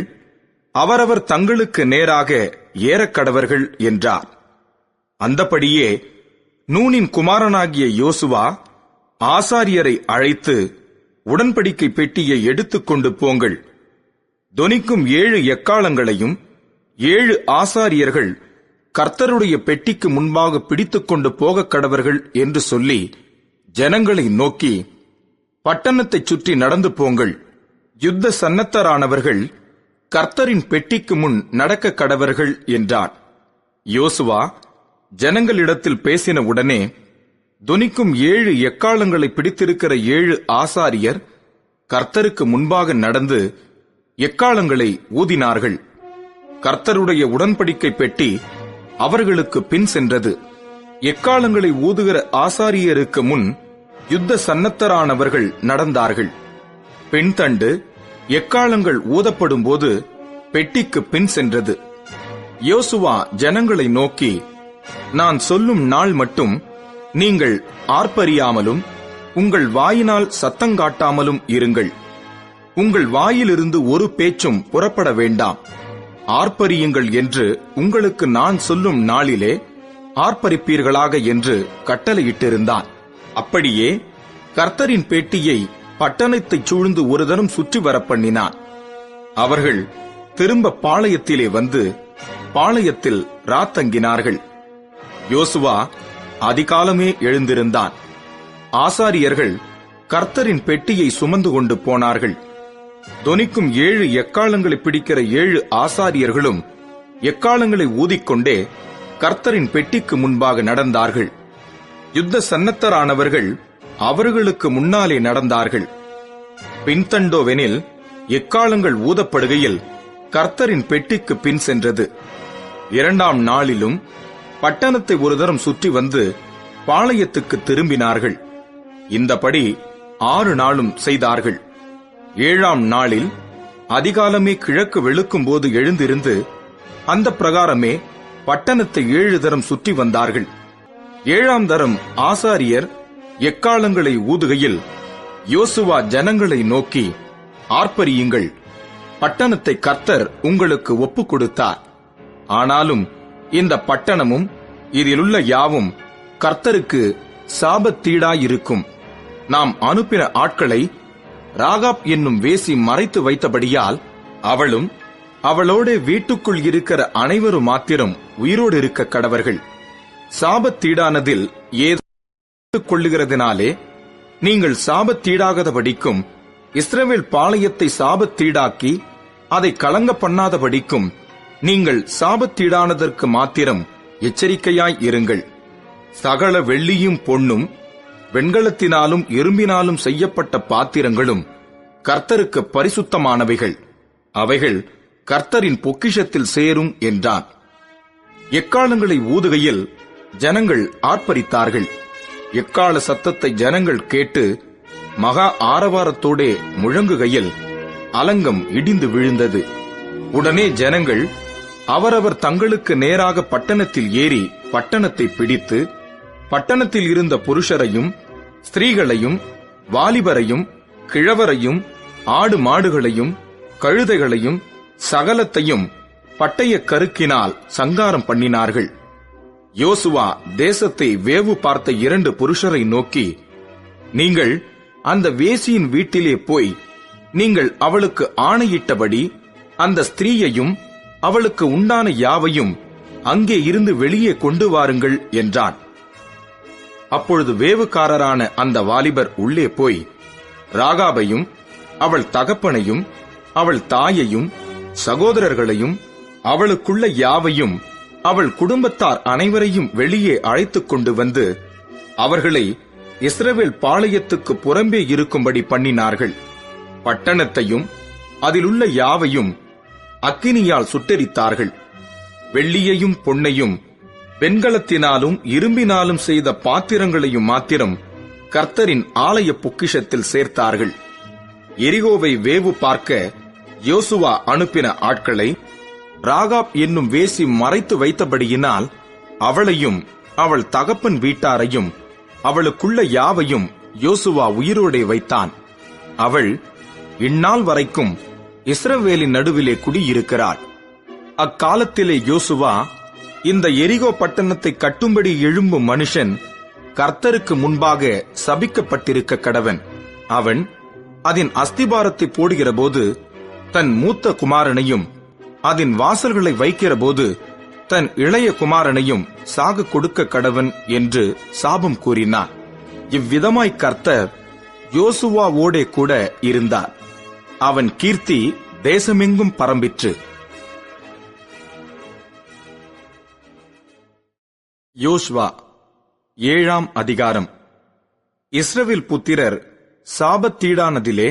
அவரவர் தங்களுக்கு நேராக ஏறக்கடவர்கள் என்றார். அந்தபடியே நூனின் குமாரனாகிய யோசுவா ஆசாரியரை அழைத்து, உடன்படிக்கை பெட்டியை எடுத்துக்கொண்டு போங்கள். தொனிக்கும் 7 எக்காளங்களையும் 7 ஆசாரியர்கள் கர்த்தருடைய பெட்டிக்கு முன்பாக பிடித்துக் கொண்டு போக கடவர்கள் என்று சொல்லி ஜனங்களை நோக்கி, பட்டணத்தைச் சுற்றி நடந்து போங்கள். யுத்த சன்னத்தரானவர்கள் கர்த்தரின் பெட்டிக்கு முன் நடக்க கடவர்கள் என்றார். யோசுவா ஜனங்களிடத்தில் பேசின உடனே தொனிக்கும் 7 எக்காளங்களை பிடித்திருக்கிற 7 ஆசாரியர் கர்த்தருக்கு முன்பாக நடந்து எக்காளங்களை ஊதினார்கள். கர்த்தருடைய உடன்படிக்கை பெட்டி அவர்களுக்கு பின் சென்றது. எக்காளங்களை ஊதுகிற ஆசாரியருக்கு முன் யுத்த சன்னத்தரானவர்கள் நடந்தார்கள். பின்தண்டு எக்காளங்கள் ஊதப்படும் போது பெட்டிக்கு பின் சென்றது. யோசுவா ஜனங்களை நோக்கி, நான் சொல்லும் நாள் மட்டும் நீங்கள் ஆர்ப்பரியாமலும் உங்கள் வாயினால் சத்தங்காட்டாமலும் இருங்கள். உங்கள் வாயிலிருந்து ஒரு பேச்சும் புறப்பட வேண்டாம். ஆர்ப்பரியுங்கள் என்று உங்களுக்கு நான் சொல்லும் நாளிலே ஆர்ப்பரிப்பீர்களாக என்று கட்டளையிட்டிருந்தான். அப்படியே கர்த்தரின் பெட்டியை பட்டணத்தைச் சூழ்ந்து ஒரு தரம் சுற்றி வரப்பண்ணினான். அவர்கள் திரும்ப பாளையத்திலே வந்து பாளையத்தில் ராத்தங்கினார்கள். யோசுவா அதிகாலமே எழுந்திருந்தான். ஆசாரியர்கள் கர்த்தரின் பெட்டியை சுமந்து கொண்டு போனார்கள். தொனிக்கும் 7 எக்காளங்களை பிடிக்கிற 7 ஆசாரியர்களும் எக்காளங்களை ஊதிக்கொண்டே கர்த்தரின் பெட்டிக்கு முன்பாக நடந்தார்கள். யுத்த சன்னத்தரானவர்கள் அவர்களுக்கு முன்னாலே நடந்தார்கள். பின்தண்டோவெனில் எக்காளங்கள் ஊதப்படுகையில் கர்த்தரின் பெட்டிக்கு பின் சென்றது. 2ஆம் நாளிலும் பட்டணத்தை ஒரு தரம் சுற்றி வந்து பாளையத்துக்கு திரும்பினார்கள். இந்தபடி 6 நாளும் செய்தார்கள். 7ஆம் நாளில் அதிகாலமே கிழக்கு வெளுக்கும் போது எழுந்திருந்து அந்த பிரகாரமே பட்டணத்தை 7 தரம் சுற்றி வந்தார்கள். 7ஆம் தரம் ஆசாரியர் எக்காளங்களை ஊதுகையில் யோசுவா ஜனங்களை நோக்கி, ஆர்ப்பரியுங்கள், பட்டணத்தை கர்த்தர் உங்களுக்கு ஒப்புக் கொடுத்தார். ஆனாலும் இந்த பட்டணமும் இதிலுள்ள யாவும் கர்த்தருக்கு சாபத்தீடாயிருக்கும். நாம் அனுப்பின ஆட்களை ராகாப் என்னும் வேசி மறைத்து வைத்தபடியால் அவளும் அவளோட வீட்டுக்குள் இருக்கிற அனைவரும் மாத்திரம் உயிரோடு இருக்க கடவர்கள். சாபத்தீடானதில் ஏதோ கொள்ளுகிறதினாலே நீங்கள் சாபத்தீடாகாதபடிக்கும் இஸ்ரவேல் பாளையத்தை சாபத்தீடாக்கி அதை கலங்க பண்ணாதபடிக்கும் நீங்கள் சாபத்தீடானதற்கு மாத்திரம் எச்சரிக்கையாய் இருங்கள். சகல வெள்ளியும் பொன்னும் வெண்கலத்தினாலும் இரும்பினாலும் செய்யப்பட்ட பாத்திரங்களும் கர்த்தருக்கு பரிசுத்தமானவைகள். அவைகள் கர்த்தரின் பொக்கிஷத்தில் சேரும் என்றான். எக்காளங்களை ஊதுகையில் ஜனங்கள் ஆர்ப்பரித்தார்கள். எக்காள சத்தத்தை ஜனங்கள் கேட்டு மகா ஆரவாரத்தோடே முழங்குகையில் அலங்கம் இடிந்து விழுந்தது. உடனே ஜனங்கள் அவரவர் தங்களுக்கு நேராக பட்டணத்தில் ஏறி பட்டணத்தை பிடித்து பட்டணத்தில் இருந்த புருஷரையும் ஸ்திரீகளையும் வாலிபரையும் கிழவரையும் ஆடு மாடுகளையும் கழுதைகளையும் சகலத்தையும் பட்டய கருக்கினால் சங்காரம் பண்ணினார்கள். யோசுவா தேசத்தை வேவு பார்த்த 2 புருஷரை நோக்கி, நீங்கள் அந்த வேசியின் வீட்டிலே போய் நீங்கள் அவளுக்கு ஆணையிட்டபடி அந்த ஸ்திரீயையும் அவளுக்கு உண்டான யாவையும் அங்கே இருந்து வெளியே கொண்டு வாருங்கள் என்றான். அப்பொழுது வேவுக்காரரான அந்த வாலிபர் உள்ளே போய் ராகாபையும் அவள் தகப்பனையும் அவள் தாயையும் சகோதரர்களையும் அவளுக்குள்ள யாவையும் அவள் குடும்பத்தார் அனைவரையும் வெளியே அழைத்துக் கொண்டு வந்து அவர்களை இஸ்ரவேல் பாளையத்துக்கு புறம்பே இருக்கும்படி பண்ணினார்கள். பட்டணத்தையும் அதிலுள்ள யாவையும் அக்கினியால் சுட்டெரித்தார்கள். வெள்ளியையும் பொன்னையும் வெண்கலத்தினாலும் இரும்பினாலும் செய்த பாத்திரங்களையும் மாத்திரம் கர்த்தரின் ஆலய பொக்கிஷத்தில் சேர்த்தார்கள். எரிகோவை வேவு பார்க்க யோசுவா அனுப்பின ஆட்களை ராகாப் என்னும் வேசி மறைத்து வைத்தபடியினால் அவளையும் அவள் தகப்பன் வீட்டாரையும் அவளுக்குள்ள யாவையும் யோசுவா உயிரோடே வைத்தான். அவள் இந்நாள் வரைக்கும் இஸ்ரவேலின் நடுவிலே குடியிருக்கிறாள். அக்காலத்திலே யோசுவா, இந்த எரிகோ பட்டணத்தை கட்டும்படி எழும்பும் மனுஷன் கர்த்தருக்கு முன்பாக சபிக்கப்பட்டிருக்க கடவன். அவன் அதன் அஸ்திபாரத்தை போடுகிற போது தன் மூத்த குமாரனையும் அதன் வாசல்களை வைக்கிற போது தன் இளைய குமாரனையும் சாக கொடுக்க கடவன் என்று சாபம் கூறினார். இவ்விதமாய் கர்த்தர் யோசுவாவோடே கூட இருந்தார். அவன் கீர்த்தி தேசமெங்கும் பரம்பிற்று. யோசுவா 7ஆம் அதிகாரம். இஸ்ரவேல் புத்திரர் சாபத்தீடானதிலே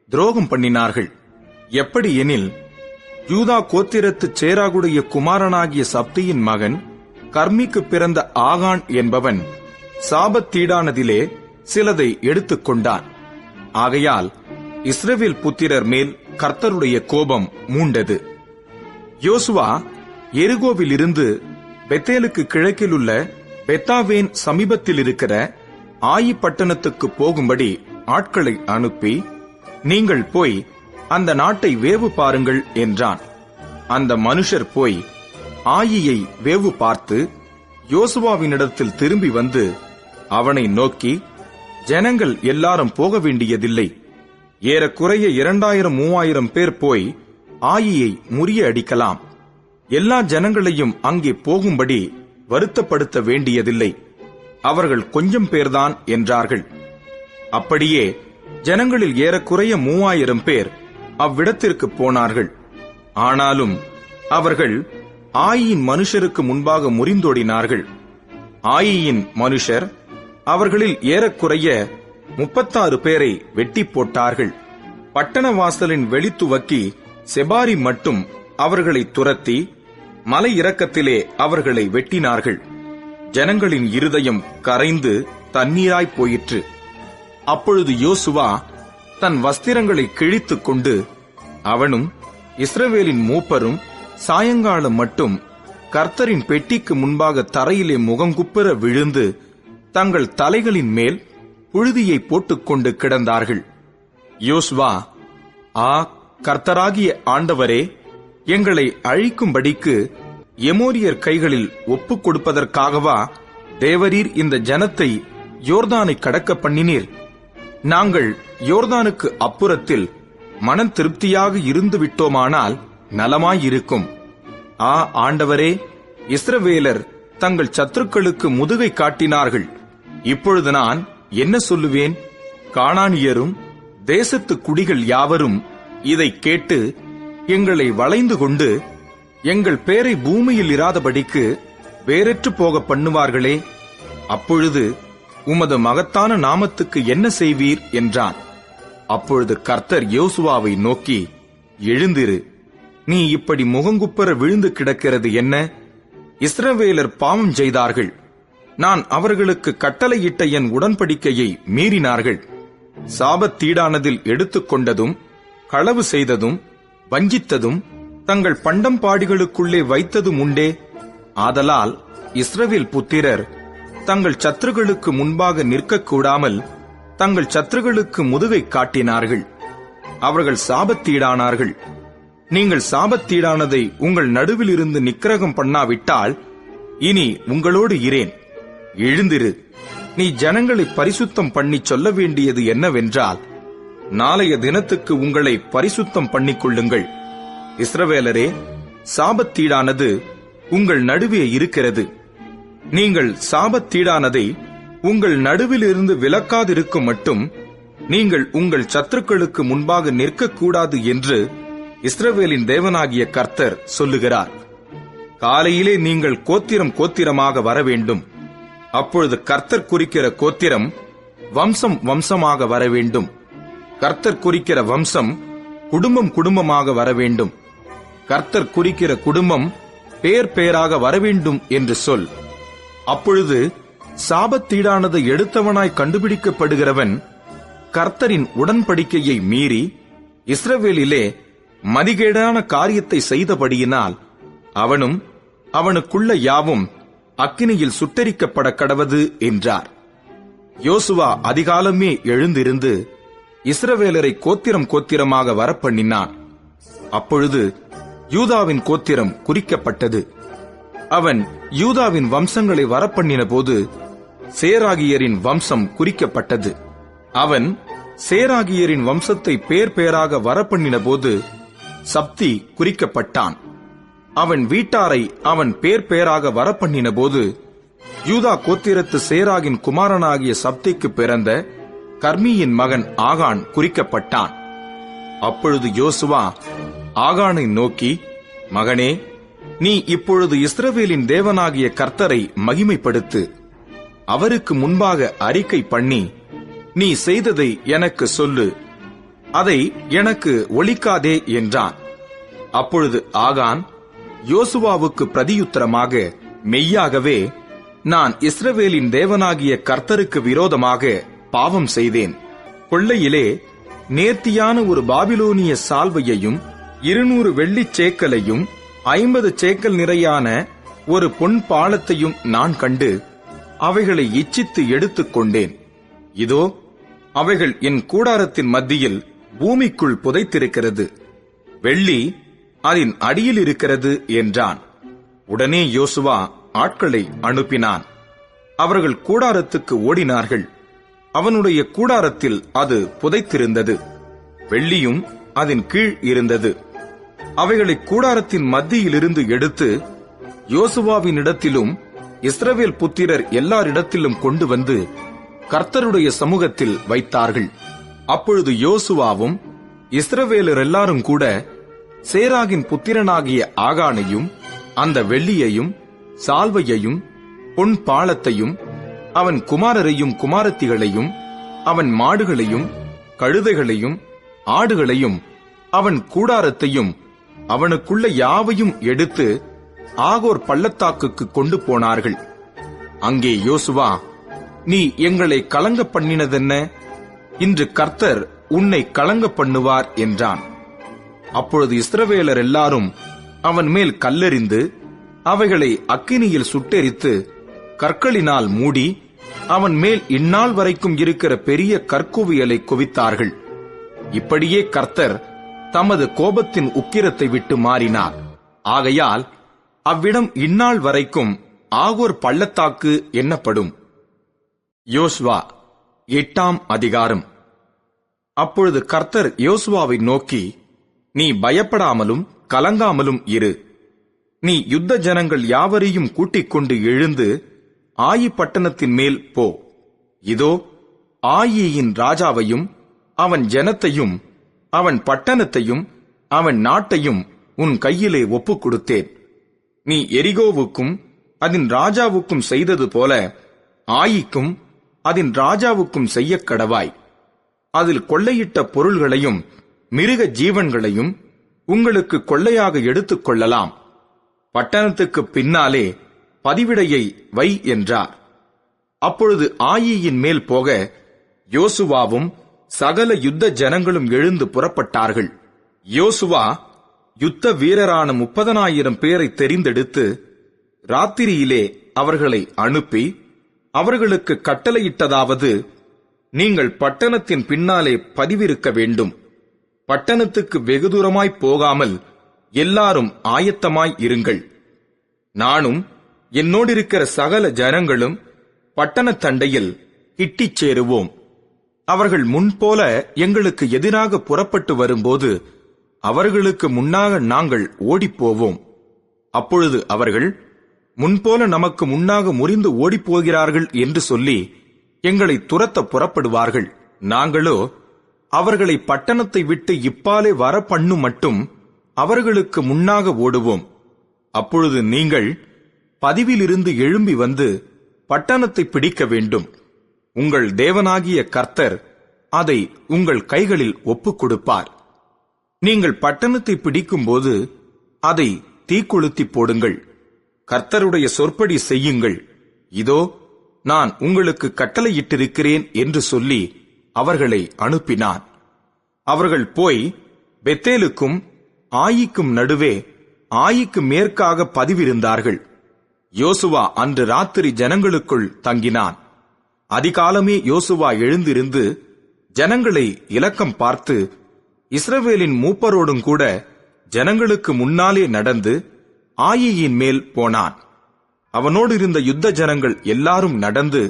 துரோகம் பண்ணினார்கள். எப்படி எனில், யூதா கோத்திரத்து சேராகுடைய குமாரனாகிய சப்தியின் மகன் கர்மிக்கு பிறந்த ஆகான் என்பவன் சாபத்தீடானதிலே சிலதை எடுத்துக்கொண்டான். ஆகையால் இஸ்ரவேல் புத்திரர் மேல் கர்த்தருடைய கோபம் மூண்டது. யோசுவா எரிகோவிலிருந்து பெத்தேலுக்கு கிழக்கிலுள்ள பெத்தாவேன் சமீபத்தில் இருக்கிற ஆயி பட்டணத்துக்கு போகும்படி ஆட்களை அனுப்பி, நீங்கள் போய் அந்த நாட்டை வேவு பாருங்கள் என்றான். அந்த மனுஷர் போய் ஆயியை வேவு பார்த்து யோசுவாவினிடத்தில் திரும்பி வந்து அவனை நோக்கி, ஜனங்கள் எல்லாரும் போக வேண்டியதில்லை, ஏறக்குறைய 2000-3000 பேர் போய் ஆயியை முறிய அடிக்கலாம், எல்லா ஜனங்களையும் அங்கே போகும்படி வருத்தப்படுத்த வேண்டியதில்லை, அவர்கள் கொஞ்சம் பேர்தான் என்றார்கள். அப்படியே ஜனங்களில் ஏறக்குறைய 3000 பேர் அவ்விடத்திற்கு போனார்கள். ஆனாலும் அவர்கள் ஆயியின் மனுஷருக்கு முன்பாக முறிந்தோடினார்கள். ஆயியின் மனுஷர் அவர்களில் ஏறக்குறைய 36 பேரை வெட்டி போட்டார்கள். பட்டண வாசலின் வெளித்துவக்கி செபாரி மட்டும் அவர்களை துரத்தி மலை இறக்கத்திலே அவர்களை வெட்டினார்கள். ஜனங்களின் இருதயம் கரைந்து தண்ணீராய் போயிற்று. அப்பொழுது யோசுவா தன் வஸ்திரங்களை கிழித்துக் கொண்டு அவனும் இஸ்ரவேலின் மூப்பரும் சாயங்காலம் மட்டும் கர்த்தரின் பெட்டிக்கு முன்பாக தரையிலே முகங்குப்புற விழுந்து தங்கள் தலைகளின் மேல் புழுதியை போட்டுக்கொண்டு கிடந்தார்கள். யோசுவா, ஆ கர்த்தராகிய ஆண்டவரே, எங்களை அழிக்கும்படிக்கு எமோரியர் கைகளில் ஒப்புக் கொடுப்பதற்காகவா தேவரீர் இந்த ஜனத்தை யோர்தானை கடக்க பண்ணினீர்? நாங்கள் யோர்தானுக்கு அப்புறத்தில் மனம் திருப்தியாக இருந்து விட்டோமானால் நலமாயிருக்கும். ஆ ஆண்டவரே, இஸ்ரவேலர் தங்கள் சத்துருக்களுக்கு முதுகை காட்டினார்கள். இப்பொழுது நான் என்ன சொல்லுவேன்? கானானியரும் தேசத்து குடிகள் யாவரும் இதை கேட்டு எங்களை வளைந்து கொண்டு எங்கள் பேரை பூமியில் இராதபடிக்கு வேறற்று போக பண்ணுவார்களே, அப்பொழுது உமது மகத்தான நாமத்துக்கு என்ன செய்வீர் என்றான். அப்பொழுது கர்த்தர் யோசுவாவை நோக்கி, எழுந்திரு, நீ இப்படி முகங்குப்புற விழுந்து கிடக்கிறது என்ன? இஸ்ரவேலர் பாவம் செய்தார்கள். நான் அவர்களுக்கு கட்டளையிட்ட என் உடன்படிக்கையை மீறினார்கள். சாபத்தீடானதில் எடுத்துக்கொண்டதும் களவு செய்ததும் வஞ்சித்ததும் தங்கள் பண்டம்பாடிகளுக்குள்ளே வைத்ததும் உண்டே. ஆதலால் இஸ்ரவேல் புத்திரர் தங்கள் சத்துருகளுக்கு முன்பாக நிற்கக்கூடாமல் தங்கள் சத்துருகளுக்கு முதுகை காட்டினார்கள். அவர்கள் சாபத்தீடானார்கள். நீங்கள் சாபத்தீடானதை உங்கள் நடுவில் இருந்து நிக்கிரகம் பண்ணாவிட்டால் இனி உங்களோடு இரேன். எழுந்திரு, நீ ஜனங்களை பரிசுத்தம் பண்ணி சொல்ல வேண்டியது என்னவென்றால், நாளைய தினத்துக்கு உங்களை பரிசுத்தம் பண்ணிக் கொள்ளுங்கள். இஸ்ரவேலரே, சாபத்தீடானது உங்கள் நடுவே இருக்கிறது. நீங்கள் சாபத்தீடானதை உங்கள் நடுவிலிருந்து விலக்காதிருக்கும் மட்டும் நீங்கள் உங்கள் சத்துருக்களுக்கு முன்பாக நிற்கக்கூடாது என்று இஸ்ரவேலின் தேவனாகிய கர்த்தர் சொல்லுகிறார். காலையிலே நீங்கள் கோத்திரம் கோத்திரமாக வர வேண்டும். அப்பொழுது கர்த்தர் குறிக்கிற கோத்திரம் வம்சம் வம்சமாக வர வேண்டும். கர்த்தர் குறிக்கிற வம்சம் குடும்பம் குடும்பமாக வர வேண்டும். கர்த்தர் குறிக்கிற குடும்பம் பேர் பேராக வரவேண்டும் என்று சொல். அப்பொழுது சாபத்தீடானதை எடுத்தவனாய் கண்டுபிடிக்கப்படுகிறவன் கர்த்தரின் உடன்படிக்கையை மீறி இஸ்ரவேலிலே மதிகேடான காரியத்தை செய்தபடியினால் அவனும் அவனுக்குள்ள யாவும் அக்கினியில் சுட்டெரிக்கப்பட கடவது என்றார். யோசுவா அதிகாலமே எழுந்திருந்து இஸ்ரவேலரை கோத்திரம் கோத்திரமாக வரப்பண்ணினான். அப்பொழுது யூதாவின் கோத்திரம் குறிக்கப்பட்டது. அவன் யூதாவின் வம்சங்களை வரப்பண்ணின போது சேராகியரின் வம்சம் குறிக்கப்பட்டது. அவன் சேராகியரின் வம்சத்தை பேர் பேராக வரப்பண்ணின போது சப்தி குறிக்கப்பட்டான். அவன் வீட்டாரை அவன் பேர் பேராக வரப்பண்ணின போது யூதா கோத்திரத்து சேராகின் குமாரனாகிய சப்திக்கு பிறந்த கர்மியின் மகன் ஆகான் குறிக்கப்பட்டான். அப்பொழுது யோசுவா ஆகானை நோக்கி, மகனே, நீ இப்பொழுது இஸ்ரவேலின் தேவனாகிய கர்த்தரை மகிமைப்படுத்து. அவருக்கு முன்பாக அறிக்கை பண்ணி நீ செய்ததை எனக்கு சொல்லு, அதை எனக்கு ஒளிக்காதே என்றான். அப்பொழுது ஆகான் யோசுவாவுக்கு பிரதியுத்தரமாக, மெய்யாகவே நான் இஸ்ரவேலின் தேவனாகிய கர்த்தருக்கு விரோதமாக பாவம் செய்தேன். கொள்ளையிலே நேர்த்தியான ஒரு பாபிலோனிய சால்வையையும் 200 வெள்ளிச் சேக்கலையும் 50 சேக்கல் நிறையான ஒரு பொன் பாலத்தையும் நான் கண்டு அவைகளை இச்சித்து எடுத்துக் கொண்டேன். இதோ அவைகள் என் கூடாரத்தின் மத்தியில் பூமிக்குள் புதைத்திருக்கிறது. வெள்ளி அதன் அடியில் இருக்கிறது என்றான். உடனே யோசுவா ஆட்களை அனுப்பினான். அவர்கள் கூடாரத்துக்கு ஓடினார்கள். அவனுடைய கூடாரத்தில் அது புதைத்திருந்தது. வெள்ளியும் அதன் கீழ் இருந்தது. அவைகளை கூடாரத்தின் மத்தியிலிருந்து எடுத்து யோசுவாவினிடத்திலும் இஸ்ரவேல் புத்திரர் எல்லாரிடத்திலும் கொண்டு வந்து கர்த்தருடைய சமூகத்தில் வைத்தார்கள். அப்பொழுது யோசுவாவும் இஸ்ரவேலர் எல்லாரும் கூட சேராகின் புத்திரனாகிய ஆகானையும் அந்த வெள்ளியையும் சால்வையையும் பொன் பாலத்தையும் அவன் குமாரரையும் குமாரத்திகளையும் அவன் மாடுகளையும் கழுதைகளையும் ஆடுகளையும் அவன் கூடாரத்தையும் அவனுக்குள்ள யாவையும் எடுத்து ஆகோர் பள்ளத்தாக்குக்கு கொண்டு போனார்கள். அங்கே யோசுவா, நீ எங்களை கலங்க பண்ணினதென்ன? இன்று கர்த்தர் உன்னை கலங்க பண்ணுவார் என்றான். அப்பொழுது இஸ்ரவேலர் எல்லாரும் அவன் மேல் கல்லெறிந்து அவைகளை அக்கினியில் சுட்டெரித்து கற்களினால் மூடி அவன் மேல் இந்நாள் வரைக்கும் இருக்கிற பெரிய கற்குவியலை குவித்தார்கள். இப்படியே கர்த்தர் தமது கோபத்தின் உக்கிரத்தை விட்டு மாறினார். ஆகையால் அவ்விடம் இந்நாள் வரைக்கும் ஆகோர் பள்ளத்தாக்கு என்னப்படும். யோசுவா 8ஆம் அதிகாரம். அப்பொழுது கர்த்தர் யோசுவாவை நோக்கி, நீ பயப்படாமலும் கலங்காமலும் இரு. நீ யுத்த ஜனங்கள் யாவரையும் கூட்டிக் கொண்டு எழுந்து ஆயி பட்டணத்தின் மேல் போ. இதோ ஆயியின் ராஜாவையும் அவன் ஜனத்தையும் அவன் பட்டணத்தையும் அவன் நாட்டையும் உன் கையிலே ஒப்புக் கொடுத்தேன். நீ எரிகோவுக்கும் அதன் ராஜாவுக்கும் செய்தது போல ஆயிக்கும் அதன் ராஜாவுக்கும் செய்யக் கடவாய். அதில் கொள்ளையிட்ட பொருள்களையும் மிருக ஜீவன்களையும் உங்களுக்கு கொள்ளையாக எடுத்துக் கொள்ளலாம். பட்டணத்துக்கு பின்னாலே பதிவிடையை வை என்றார். அப்பொழுது ஆயியின் மேல் போக யோசுவாவும் சகல யுத்த ஜனங்களும் எழுந்து புறப்பட்டார்கள். யோசுவா யுத்த வீரரான 30,000 பேரை தெரிந்தெடுத்து ராத்திரியிலே அவர்களை அனுப்பி அவர்களுக்கு கட்டளையிட்டதாவது, நீங்கள் பட்டணத்தின் பின்னாலே பதிவிருக்க வேண்டும். பட்டணத்துக்கு வெகு தூரமாய் போகாமல் எல்லாரும் ஆயத்தமாய் இருங்கள். நானும் என்னோடிருக்கிற சகல ஜனங்களும் பட்டணத் தண்டையில் கிட்டிச் சேருவோம். அவர்கள் முன்போல எங்களுக்கு எதிராக புறப்பட்டு வரும்போது அவர்களுக்கு முன்னாக நாங்கள் ஓடிப்போவோம். அப்பொழுது அவர்கள், முன்போல நமக்கு முன்னாக முறிந்து ஓடிப்போகிறார்கள் என்று சொல்லி எங்களை துரத்த புறப்படுவார்கள். நாங்களோ அவர்களை பட்டணத்தை விட்டு இப்பாலே வர பண்ணும் மட்டும் அவர்களுக்கு முன்னாக ஓடுவோம். அப்பொழுது நீங்கள் பதிவிலிருந்து எழும்பி வந்து பட்டணத்தை பிடிக்க வேண்டும். உங்கள் தேவனாகிய கர்த்தர் அதை உங்கள் கைகளில் ஒப்புக் கொடுப்பார். நீங்கள் பட்டணத்தை பிடிக்கும்போது அதை தீக்கொளுத்தி போடுங்கள். கர்த்தருடைய சொற்படி செய்யுங்கள். இதோ நான் உங்களுக்கு கட்டளையிட்டிருக்கிறேன் என்று சொல்லி அவர்களை அனுப்பினான். அவர்கள் போய் பெத்தேலுக்கும் ஆயிக்கும் நடுவே ஆயிக்கு மேற்காக பதிவிருந்தார்கள். யோசுவா அன்று ராத்திரி ஜனங்களுக்குள் தங்கினான். அதிகாலமே யோசுவா எழுந்திருந்து ஜனங்களை இலக்கம் பார்த்து இஸ்ரவேலின் மூப்பரோடும் கூட ஜனங்களுக்கு முன்னாலே நடந்து ஆயியின் மேல் போனான். அவனோடு இருந்த யுத்த ஜனங்கள் எல்லாரும் நடந்து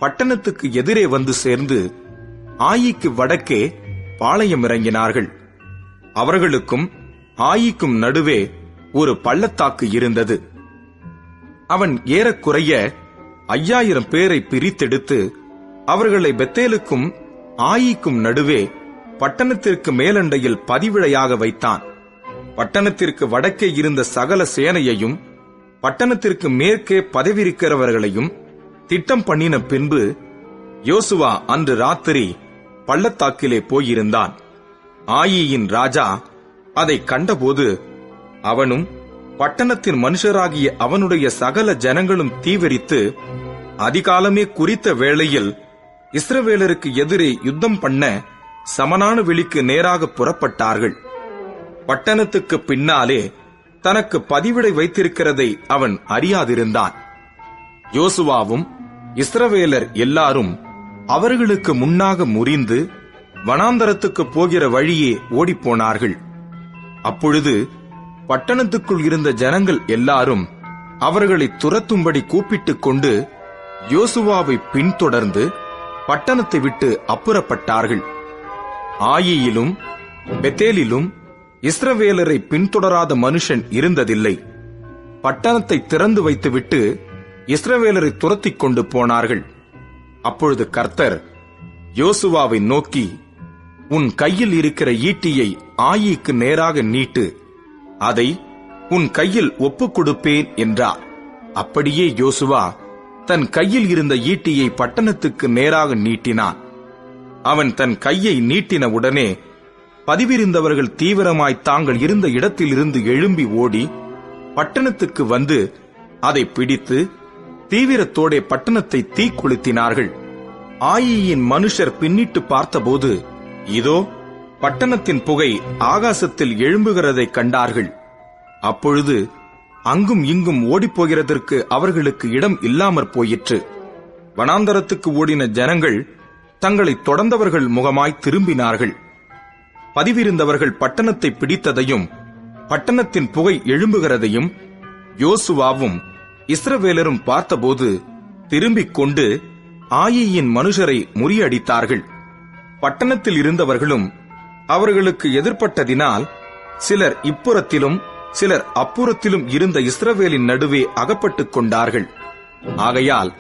பட்டணத்துக்கு எதிரே வந்து சேர்ந்து ஆயிக்கு வடக்கே பாளையம் இறங்கினார்கள். அவர்களுக்கும் ஆயிக்கும் நடுவே ஒரு பள்ளத்தாக்கு இருந்தது. அவன் ஏறக்குறைய 5000 பேரை பிரித்தெடுத்து அவர்களை பெத்தேலுக்கும் ஆயிக்கும் நடுவே பட்டணத்திற்கு மேலண்டையில் பதிவிழையாக வைத்தான். பட்டணத்திற்கு வடக்கே இருந்த சகல சேனையையும் பட்டணத்திற்கு மேற்கே பதவியிருக்கிறவர்களையும் திட்டம் பண்ணின பின்பு யோசுவா அன்று ராத்திரி பள்ளத்தாக்கிலே போயிருந்தான். ஆயியின் ராஜா அதை கண்டபோது அவனும் பட்டணத்தின் மனுஷராகிய அவனுடைய சகல ஜனங்களும் தீவிரித்து அதிகாலமே குறித்த வேளையில் இஸ்ரவேலருக்கு எதிரே யுத்தம் பண்ண சமனான வெளிக்கு நேராக புறப்பட்டார்கள். பட்டணத்துக்கு பின்னாலே தனக்கு பதிவிடை வைத்திருக்கிறதை அவன் அறியாதிருந்தான். யோசுவாவும் இஸ்ரவேலர் எல்லாரும் அவர்களுக்கு முன்னாக முறிந்து வனாந்தரத்துக்கு போகிற வழியே ஓடிப்போனார்கள். அப்பொழுது பட்டணத்துக்குள் இருந்த ஜனங்கள் எல்லாரும் அவர்களை துரத்தும்படி கூப்பிட்டுக் கொண்டு யோசுவாவை பின்தொடர்ந்து பட்டணத்தை விட்டு அப்புறப்பட்டார்கள். ஆயியிலும் பெத்தேலிலும் இஸ்ரவேலரை பின்தொடராத மனுஷன் இருந்ததில்லை. பட்டணத்தை திறந்து வைத்துவிட்டு இஸ்ரவேலரை துரத்திக் கொண்டு போனார்கள். அப்பொழுது கர்த்தர் யோசுவாவை நோக்கி, உன் கையில் இருக்கிற ஈட்டியை ஆயிக்கு நேராக நீட்டு, அதை உன் கையில் ஒப்புக் கொடுப்பேன் என்றார். அப்படியே யோசுவா தன் கையில் இருந்த ஈட்டியை பட்டணத்துக்கு நேராக நீட்டினான். அவன் தன் கையை நீட்டின உடனே பதிவிருந்தவர்கள் தீவிரமாய் தாங்கள் இருந்த இடத்திலிருந்து எழும்பி ஓடி பட்டணத்துக்கு வந்து அதை பிடித்து தீவிரத்தோடே பட்டணத்தை தீக்குளுத்தினார்கள். ஆயியின் மனுஷர் பின்னிட்டு பார்த்தபோது இதோ பட்டணத்தின் புகை ஆகாசத்தில் எழும்புகிறதை கண்டார்கள். அப்பொழுது அங்கும் இங்கும் ஓடிப்போகிறதற்கு அவர்களுக்கு இடம் இல்லாமற் போயிற்று. வனாந்தரத்துக்கு ஓடின ஜனங்கள் தங்களை தொடர்ந்தவர்கள் முகமாய் திரும்பினார்கள். பதிவிருந்தவர்கள் பட்டணத்தை பிடித்ததையும் பட்டணத்தின் புகை எழும்புகிறதையும் யோசுவாவும் இஸ்ரவேலரும் பார்த்தபோது திரும்பிக் கொண்டு ஆயியின் மனுஷரை முறியடித்தார்கள். பட்டணத்தில் இருந்தவர்களும் அவர்களுக்கு எதிர்ப்பட்டதினால் சிலர் இப்புறத்திலும் சிலர் அப்புறத்திலும் இருந்த இஸ்ரவேலின் நடுவே அகப்பட்டுக் கொண்டார்கள். ஆகையால்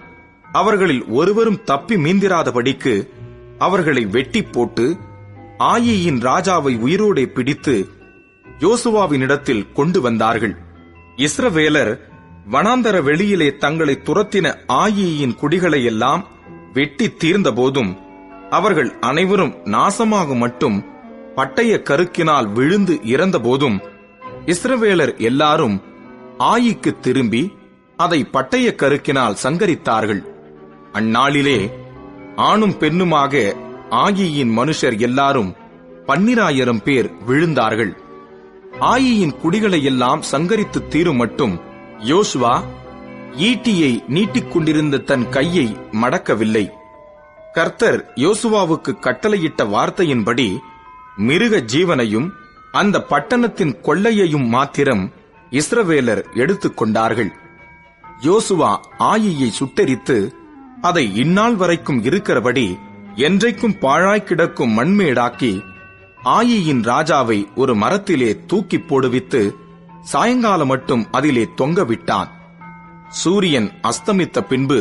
அவர்களில் ஒருவரும் தப்பி மீந்திராதபடிக்கு அவர்களை வெட்டி போட்டு ஆயியின் ராஜாவை உயிரோடே பிடித்து யோசுவாவினிடத்தில் கொண்டு வந்தார்கள். இஸ்ரவேலர் வனாந்தர வெளியிலே தங்களை துரத்தின ஆயியின் குடிகளை எல்லாம் வெட்டி தீர்ந்த போதும் அவர்கள் அனைவரும் நாசமாக மட்டும் பட்டய கருக்கினால் விழுந்து இறந்த போதும் இஸ்ரவேலர் எல்லாரும் ஆயிக்கு திரும்பி அதை பட்டய கருக்கினால் சங்கரித்தார்கள். அந்நாளிலே ஆணும் பெண்ணுமாக ஆயியின் மனுஷர் எல்லாரும் 12000 பேர் விழுந்தார்கள். ஆயியின் குடிகளை எல்லாம் சங்கரித்து தீரும் மட்டும் யோசுவா ஈட்டியை நீட்டிக் கொண்டிருந்த தன் கையை மடக்கவில்லை. கர்த்தர் யோசுவாவுக்கு கட்டளையிட்ட வார்த்தையின்படி மிருக ஜீவனையும் அந்த பட்டணத்தின் கொள்ளையையும் மாத்திரம் இஸ்ரவேலர் எடுத்துக் கொண்டார்கள். யோசுவா ஆயியை சுட்டெரித்து அதை இந்நாள் வரைக்கும் இருக்கிறபடி என்றைக்கும் பாழாய் கிடக்கும் மண்மேடாக்கி ஆயியின் ராஜாவை ஒரு மரத்திலே தூக்கி போடுவித்து சாயங்காலம் மட்டும் அதிலே தொங்கவிட்டான். சூரியன் அஸ்தமித்த பின்பு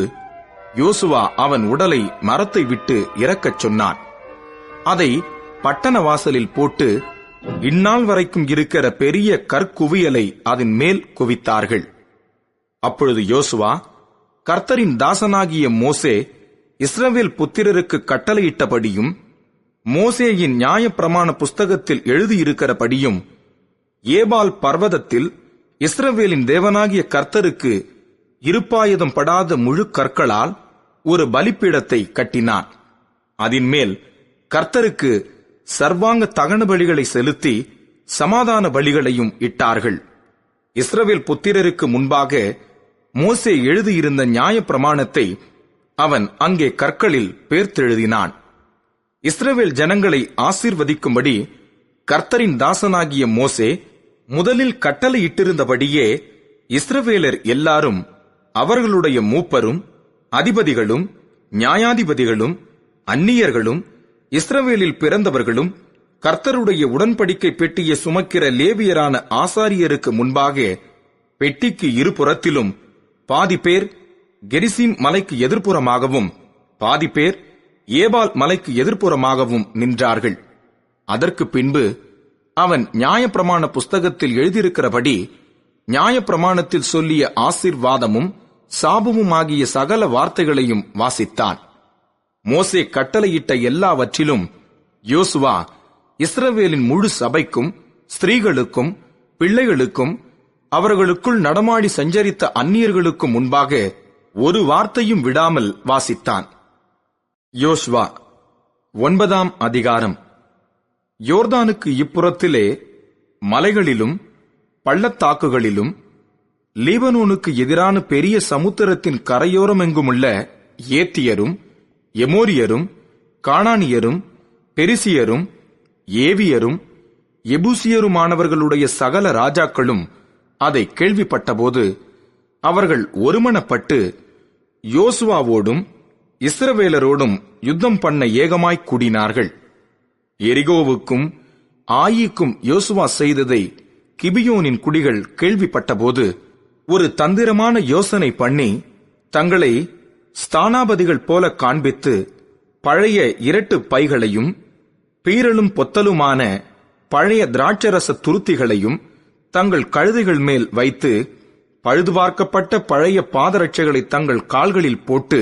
யோசுவா அவன் உடலை மரத்தை விட்டு இறக்கச் சொன்னான். அதை பட்டண வாசலில் போட்டு இந்நாள் வரைக்கும் இருக்கிற பெரிய கற்குவியலை அதன் மேல் குவித்தார்கள். அப்பொழுது யோசுவா, கர்த்தரின் தாசனாகிய மோசே இஸ்ரவேல் புத்திரருக்கு கட்டளையிட்டபடியும் மோசேயின் நியாயப்பிரமாண புஸ்தகத்தில் எழுதியிருக்கிறபடியும் ஏபால் பர்வதத்தில் இஸ்ரவேலின் தேவனாகிய கர்த்தருக்கு இருப்பாயுதம் படாத முழு கற்களால் ஒரு பலிப்பீடத்தை கட்டினான். அதின்மேல் கர்த்தருக்கு சர்வாங்க தகன பலிகளை செலுத்தி சமாதான பலிகளையும் இட்டார்கள். இஸ்ரவேல் புத்திரருக்கு முன்பாக மோசே எழுதியிருந்த நியாயப்பிரமாணத்தை அவன் அங்கே கற்களில் பேர்த்தெழுதினான். இஸ்ரவேல் ஜனங்களை ஆசீர்வதிக்கும்படி கர்த்தரின் தாசனாகிய மோசே முதலில் கட்டளையிட்டிருந்தபடியே இஸ்ரவேலர் எல்லாரும் அவர்களுடைய மூப்பரும் அதிபதிகளும் நியாயாதிபதிகளும் அந்நியர்களும் இஸ்ரவேலில் பிறந்தவர்களும் கர்த்தருடைய உடன்படிக்கை பெட்டியை சுமக்கிற லேவியரான ஆசாரியருக்கு முன்பாக பெட்டிக்கு இருபுறத்திலும் பாதி பேர் கெரிசீம் மலைக்கு எதிர்ப்புறமாகவும் பாதி பேர் ஏபால் மலைக்கு எதிர்ப்புறமாகவும் நின்றார்கள். அதற்கு பின்பு அவன் நியாயப்பிரமாண புஸ்தகத்தில் எழுதியிருக்கிறபடி நியாயப்பிரமாணத்தில் சொல்லிய ஆசீர்வாதமும் சாபமுமாகிய சகல வார்த்தைகளையும் வாசித்தான். மோசே கட்டளையிட்ட எல்லாவற்றிலும் யோசுவா இஸ்ரவேலின் முழு சபைக்கும் ஸ்திரீகளுக்கும் பிள்ளைகளுக்கும் அவர்களுக்குள் நடமாடி சஞ்சரித்த அந்நியர்களுக்கும் முன்பாக ஒரு வார்த்தையும் விடாமல் வாசித்தான். யோசுவா 9ஆம் அதிகாரம். யோர்தானுக்கு இப்புறத்திலே மலைகளிலும் பள்ளத்தாக்குகளிலும் லீபனோனுக்கு எதிரான பெரிய சமுத்திரத்தின் கரையோரமெங்குமுள்ள ஏத்தியரும் எமோரியரும் கானானியரும் பெரிசியரும் ஏவியரும் எபூசியருமானவர்களுடைய சகல ராஜாக்களும் அதை கேள்விப்பட்டபோது அவர்கள் ஒருமனப்பட்டு யோசுவாவோடும் இஸ்ரவேலரோடும் யுத்தம் பண்ண ஏகமாய் கூடினார்கள். எரிகோவுக்கும் ஆயீக்கும் யோசுவா செய்ததை கிபியோனின் குடிகள் கேள்விப்பட்டபோது ஒரு தந்திரமான யோசனை பண்ணி தங்களை ஸ்தானாபதிகள் போல காண்பித்து பழைய இரட்டு பைகளையும் பீரலும் பொத்தலுமான பழைய திராட்சரச துருத்திகளையும் தங்கள் கழுதைகள் மேல் வைத்து பழுதுபார்க்கப்பட்ட பழைய பாதரட்சைகளை தங்கள் கால்களில் போட்டு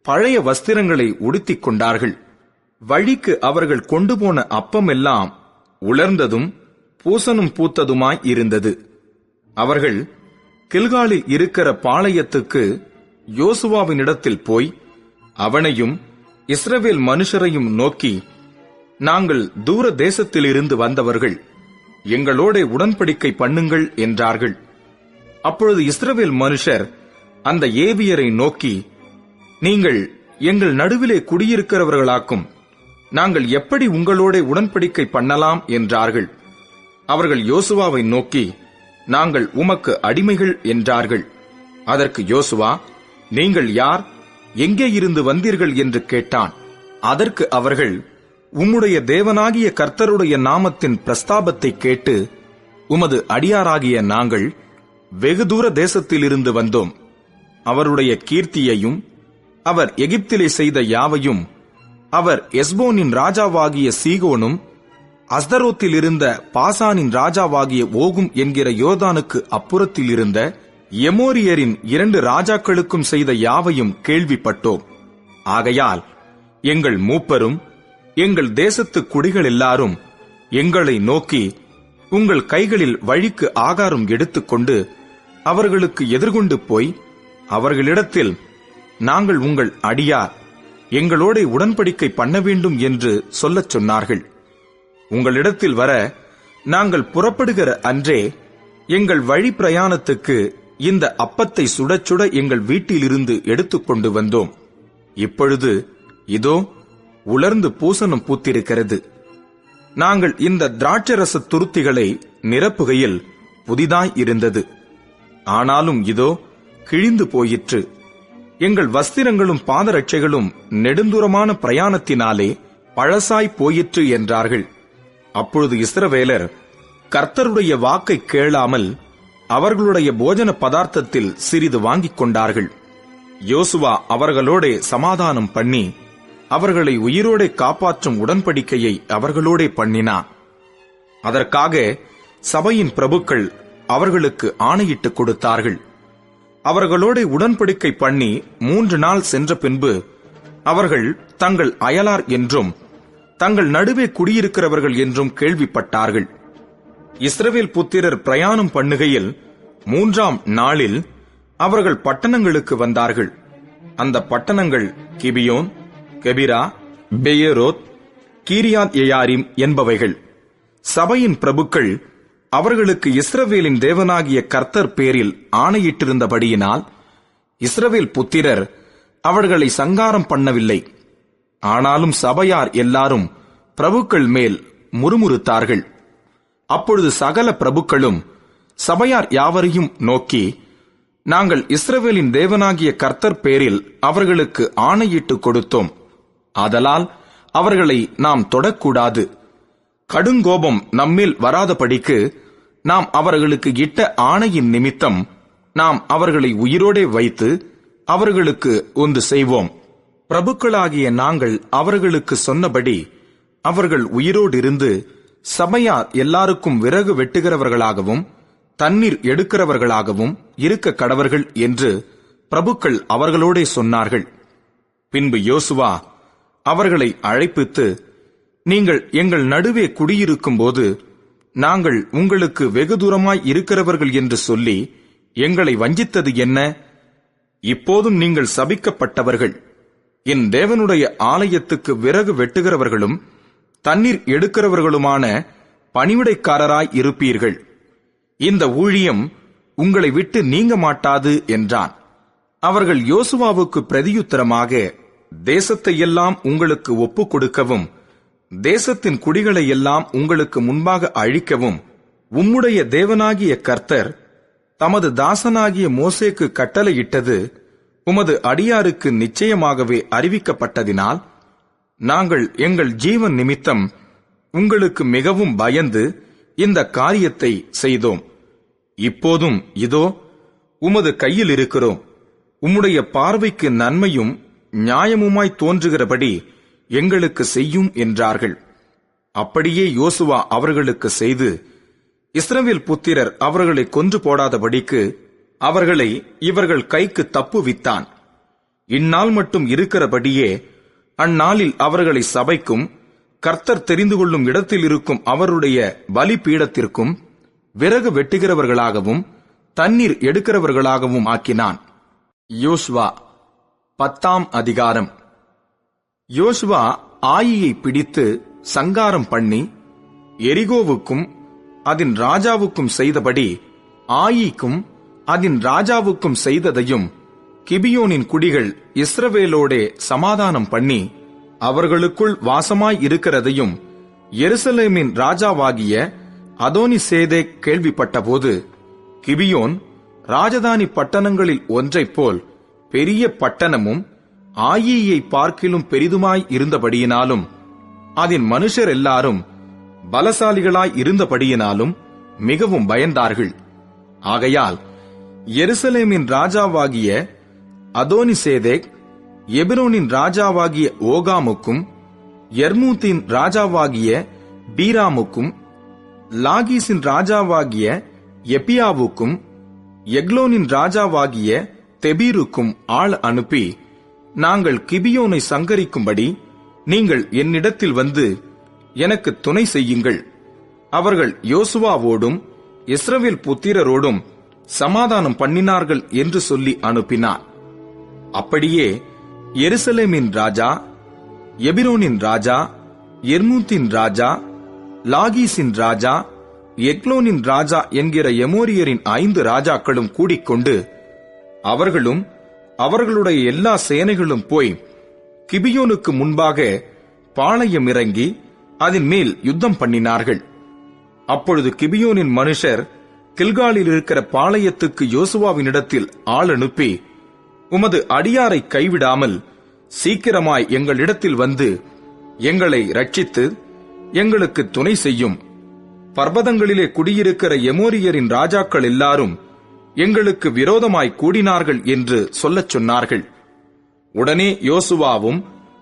பழைய வஸ்திரங்களை உடுத்திக் கொண்டார்கள். வழிக்கு அவர்கள் கொண்டு போன அப்பமெல்லாம் உலர்ந்ததும் பூசணும் பூத்ததுமாய் இருந்தது. அவர்கள் கில்காலில் இருக்கிற பாளையத்துக்கு யோசுவாவினிடத்தில் போய் அவனையும் இஸ்ரவேல் மனுஷரையும் நோக்கி, நாங்கள் தூர தேசத்திலிருந்து வந்தவர்கள், எங்களோட உடன்படிக்கை பண்ணுங்கள் என்றார்கள். அப்பொழுது இஸ்ரவேல் மனுஷர் அந்த ஏவியரை நோக்கி, நீங்கள் எங்கள் நடுவிலே குடியிருக்கிறவர்களாக்கும், நாங்கள் எப்படி உங்களோட உடன்படிக்கை பண்ணலாம் என்றார்கள். அவர்கள் யோசுவாவை நோக்கி, நாங்கள் உமக்கு அடிமைகள் என்றார்கள். அதற்கு யோசுவா, நீங்கள் யார், எங்கே இருந்து வந்தீர்கள் என்று கேட்டான். அதற்கு அவர்கள், உம்முடைய தேவனாகிய கர்த்தருடைய நாமத்தின் பிரஸ்தாபத்தை கேட்டு உமது அடியாராகிய நாங்கள் வெகு தூர தேசத்திலிருந்து வந்தோம். அவருடைய கீர்த்தியையும் அவர் எகிப்திலே செய்த யாவையும் அவர் எஸ்போனின் ராஜாவாகிய சீகோனும் அஸ்தரோத்தில் இருந்த பாசானின் ராஜாவாகிய ஓகும் என்கிற யோர்தானுக்கு அப்புறத்தில் இருந்த எமோரியரின் 2 ராஜாக்களுக்கும் செய்த யாவையும் கேள்விப்பட்டோம். ஆகையால் எங்கள் மூப்பரும் எங்கள் தேசத்து குடிகள் எல்லாரும் எங்களை நோக்கி, உங்கள் கைகளில் வழிக்கு ஆகாரம் எடுத்துக்கொண்டு அவர்களுக்கு எதிர்கொண்டு போய் அவர்களிடத்தில், நாங்கள் உங்கள் அடியார், எங்களோட உடன்படிக்கை பண்ண வேண்டும் என்று சொல்லச் சொன்னார்கள். உங்களிடத்தில் வர நாங்கள் புறப்படுகிற அன்றே எங்கள் வழி பிரயாணத்துக்கு இந்த அப்பத்தை சுடச் சுட எங்கள் வீட்டிலிருந்து எடுத்துக்கொண்டு வந்தோம். இப்பொழுது இதோ உலர்ந்து பூசணம் பூத்திருக்கிறது. நாங்கள் இந்த திராட்சரச துருத்திகளை நிரப்புகையில் புதிதாய் இருந்தது. ஆனாலும் இதோ கிழிந்து போயிற்று. எங்கள் வஸ்திரங்களும் பாதரட்சைகளும் நெடுந்தூரமான பிரயாணத்தினாலே பழசாய் போயிற்று என்றார்கள். அப்பொழுது இஸ்ரவேலர், கர்த்தருடைய வாக்கை கேளாமல் அவர்களுடைய போஜன பதார்த்தத்தில் சிறிது வாங்கிக் கொண்டார்கள். யோசுவா அவர்களோடே சமாதானம் பண்ணி அவர்களை உயிரோடே காப்பாற்றும் உடன்படிக்கையை அவர்களோடே பண்ணினான். அதற்காக சபையின் பிரபுக்கள் அவர்களுக்கு ஆணையிட்டு கொடுத்தார்கள். அவர்களோடே உடன்படிக்கை பண்ணி 3 நாள் சென்ற பின்பு அவர்கள் தங்கள் அயலார் என்றும் தங்கள் நடுவே குடியிருக்கிறவர்கள் என்றும் கேள்விப்பட்டார்கள். இஸ்ரவேல் புத்திரர் பிரயாணம் பண்ணுகையில் 3ஆம் நாளில் அவர்கள் பட்டணங்களுக்கு வந்தார்கள். அந்த பட்டணங்கள் கிபியோன், கெபிரா, பெயரோத், கீரியாத் எயாரிம் என்பவைகள். சபையின் பிரபுக்கள் அவர்களுக்கு இஸ்ரவேலின் தேவனாகிய கர்த்தர் பேரில் ஆணையிட்டிருந்தபடியினால் இஸ்ரவேல் புத்திரர் அவர்களை சங்காரம் பண்ணவில்லை. ஆனாலும் சபையார் எல்லாரும் பிரபுக்கள் மேல் முறுமுறுத்தார்கள். அப்பொழுது சகல பிரபுக்களும் சபையார் யாவரையும் நோக்கி, நாங்கள் இஸ்ரவேலின் தேவனாகிய கர்த்தர் பேரில் அவர்களுக்கு ஆணையிட்டு கொடுத்தோம். ஆதலால் அவர்களை நாம் தொடக்கூடாது. கடுங்கோபம் நம்மேல் வராதபடிக்கு நாம் அவர்களுக்கு இட்ட ஆணையின் நிமித்தம் நாம் அவர்களை உயிரோடே வைத்து அவர்களுக்கு ஒன்று செய்வோம். பிரபுக்களாகிய நாங்கள் அவர்களுக்கு சொன்னபடி அவர்கள் உயிரோடு இருந்து சபையார் எல்லாருக்கும் விறகு வெட்டுகிறவர்களாகவும் தண்ணீர் எடுக்கிறவர்களாகவும் இருக்க கடவர்கள் என்று பிரபுக்கள் அவர்களோடே சொன்னார்கள். பின்பு யோசுவா அவர்களை அழைப்பித்து, நீங்கள் எங்கள் நடுவே குடியிருக்கும் போது நாங்கள் உங்களுக்கு வெகு தூரமாய் இருக்கிறவர்கள் என்று சொல்லி எங்களை வஞ்சித்தது என்ன? இப்போதும் நீங்கள் சபிக்கப்பட்டவர்கள். என் தேவனுடைய ஆலயத்துக்கு விறகு வெட்டுகிறவர்களும் தண்ணீர் எடுக்கிறவர்களுமான பணிவிடைக்காரராய் இருப்பீர்கள். இந்த ஊழியம் உங்களை விட்டு நீங்க மாட்டாது என்றான். அவர்கள் யோசுவாவுக்கு பிரதியுத்தரமாக, தேசத்தை எல்லாம் உங்களுக்கு ஒப்புக் கொடுக்கவும் தேசத்தின் குடிகளை எல்லாம் உங்களுக்கு முன்பாக அழிக்கவும் உம்முடைய தேவனாகிய கர்த்தர் தமது தாசனாகிய மோசேக்கு கட்டளையிட்டது உமது அடியாருக்கு நிச்சயமாகவே அறிவிக்கப்பட்டதினால் நாங்கள் எங்கள் ஜீவன் நிமித்தம் உங்களுக்கு மிகவும் பயந்து இந்த காரியத்தை செய்தோம். இப்போதும் இதோ உமது கையில் இருக்கிறோம். உம்முடைய பார்வைக்கு நன்மையும் நியாயமுமாய் தோன்றுகிறபடி எங்களுக்கு செய்யும் என்றார்கள். அப்படியே யோசுவா அவர்களுக்கு செய்து இஸ்ரவேல் புத்திரர் அவர்களை கொன்று போடாதபடிக்கு அவர்களை இவர்கள் கைக்கு தப்புவித்தான். இந்நாள் மட்டும் இருக்கிறபடியே அந்நாளில் அவர்களை சபைக்கும் கர்த்தர் தெரிந்து கொள்ளும் இடத்தில் இருக்கும் அவருடைய பலிபீடத்திற்கும் விறகு வெட்டுகிறவர்களாகவும் தண்ணீர் எடுக்கிறவர்களாகவும் ஆக்கினான். யோசுவா 10ஆம் அதிகாரம். யோசுவா ஆயியை பிடித்து சங்காரம் பண்ணி எரிகோவுக்கும் அதன் ராஜாவுக்கும் செய்தபடி ஆயிக்கும் அதன் ராஜாவுக்கும் செய்ததையும் கிபியோனின் குடிகள் இஸ்ரவேலோடே சமாதானம் பண்ணி அவர்களுக்குள் வாசமாய் இருக்கிறதையும் எருசலேமின் ராஜாவாகிய அதோனிசேதேக் கேள்விப்பட்டபோது, கிபியோன் ராஜதானி பட்டணங்களில் ஒன்றைப் போல் பெரிய பட்டணமும் ஆயியை பார்க்கிலும் பெரிதுமாய் இருந்தபடியினாலும் அதன் மனுஷர் எல்லாரும் பலசாலிகளாய் இருந்தபடியினாலும் மிகவும் பயந்தார்கள். ஆகையால் எருசலேமின் ராஜாவாகிய அதோனிசேதேக் எபிரோனின் ராஜாவாகிய ஓகாமுக்கும் யர்மூத்தின் ராஜாவாகிய பீராமுக்கும் லாகீசின் ராஜாவாகிய எப்பியாவுக்கும் எக்லோனின் ராஜாவாகிய தெபீருக்கும் ஆள் அனுப்பி, நாங்கள் கிபியோனை சங்கரிக்கும்படி நீங்கள் என்னிடத்தில் வந்து எனக்கு துணை செய்யுங்கள். அவர்கள் யோசுவாவோடும் இஸ்ரவேல் புத்திரரோடும் சமாதானம் பண்ணினார்கள் என்று சொல்லி அனுப்பினார். அப்படியே எருசலேமின் ராஜா, எபிரோனின் ராஜா, எர்மூத்தின் ராஜா, லாகீசின் ராஜா, எக்லோனின் ராஜா என்கிற எமோரியரின் 5 ராஜாக்களும் கூடிக்கொண்டு அவர்களும் அவர்களுடைய எல்லா சேனைகளும் போய் கிபியோனுக்கு முன்பாக பாளையம் இறங்கி அதன் மேல் யுத்தம் பண்ணினார்கள். அப்பொழுது கிபியோனின் மனுஷர் கில்காலில் இருக்கிற பாளையத்துக்கு யோசுவாவினிடத்தில் ஆள் அனுப்பி, உமது அடியாரை கைவிடாமல் சீக்கிரமாய் எங்களிடத்தில் வந்து எங்களை ரட்சித்து எங்களுக்கு துணை செய்யும். பர்வதங்களிலே குடியிருக்கிற எமோரியரின் ராஜாக்கள் எல்லாரும் எங்களுக்கு விரோதமாய் கூடினார்கள் என்று சொல்லச் சொன்னார்கள். உடனே யோசுவாவும்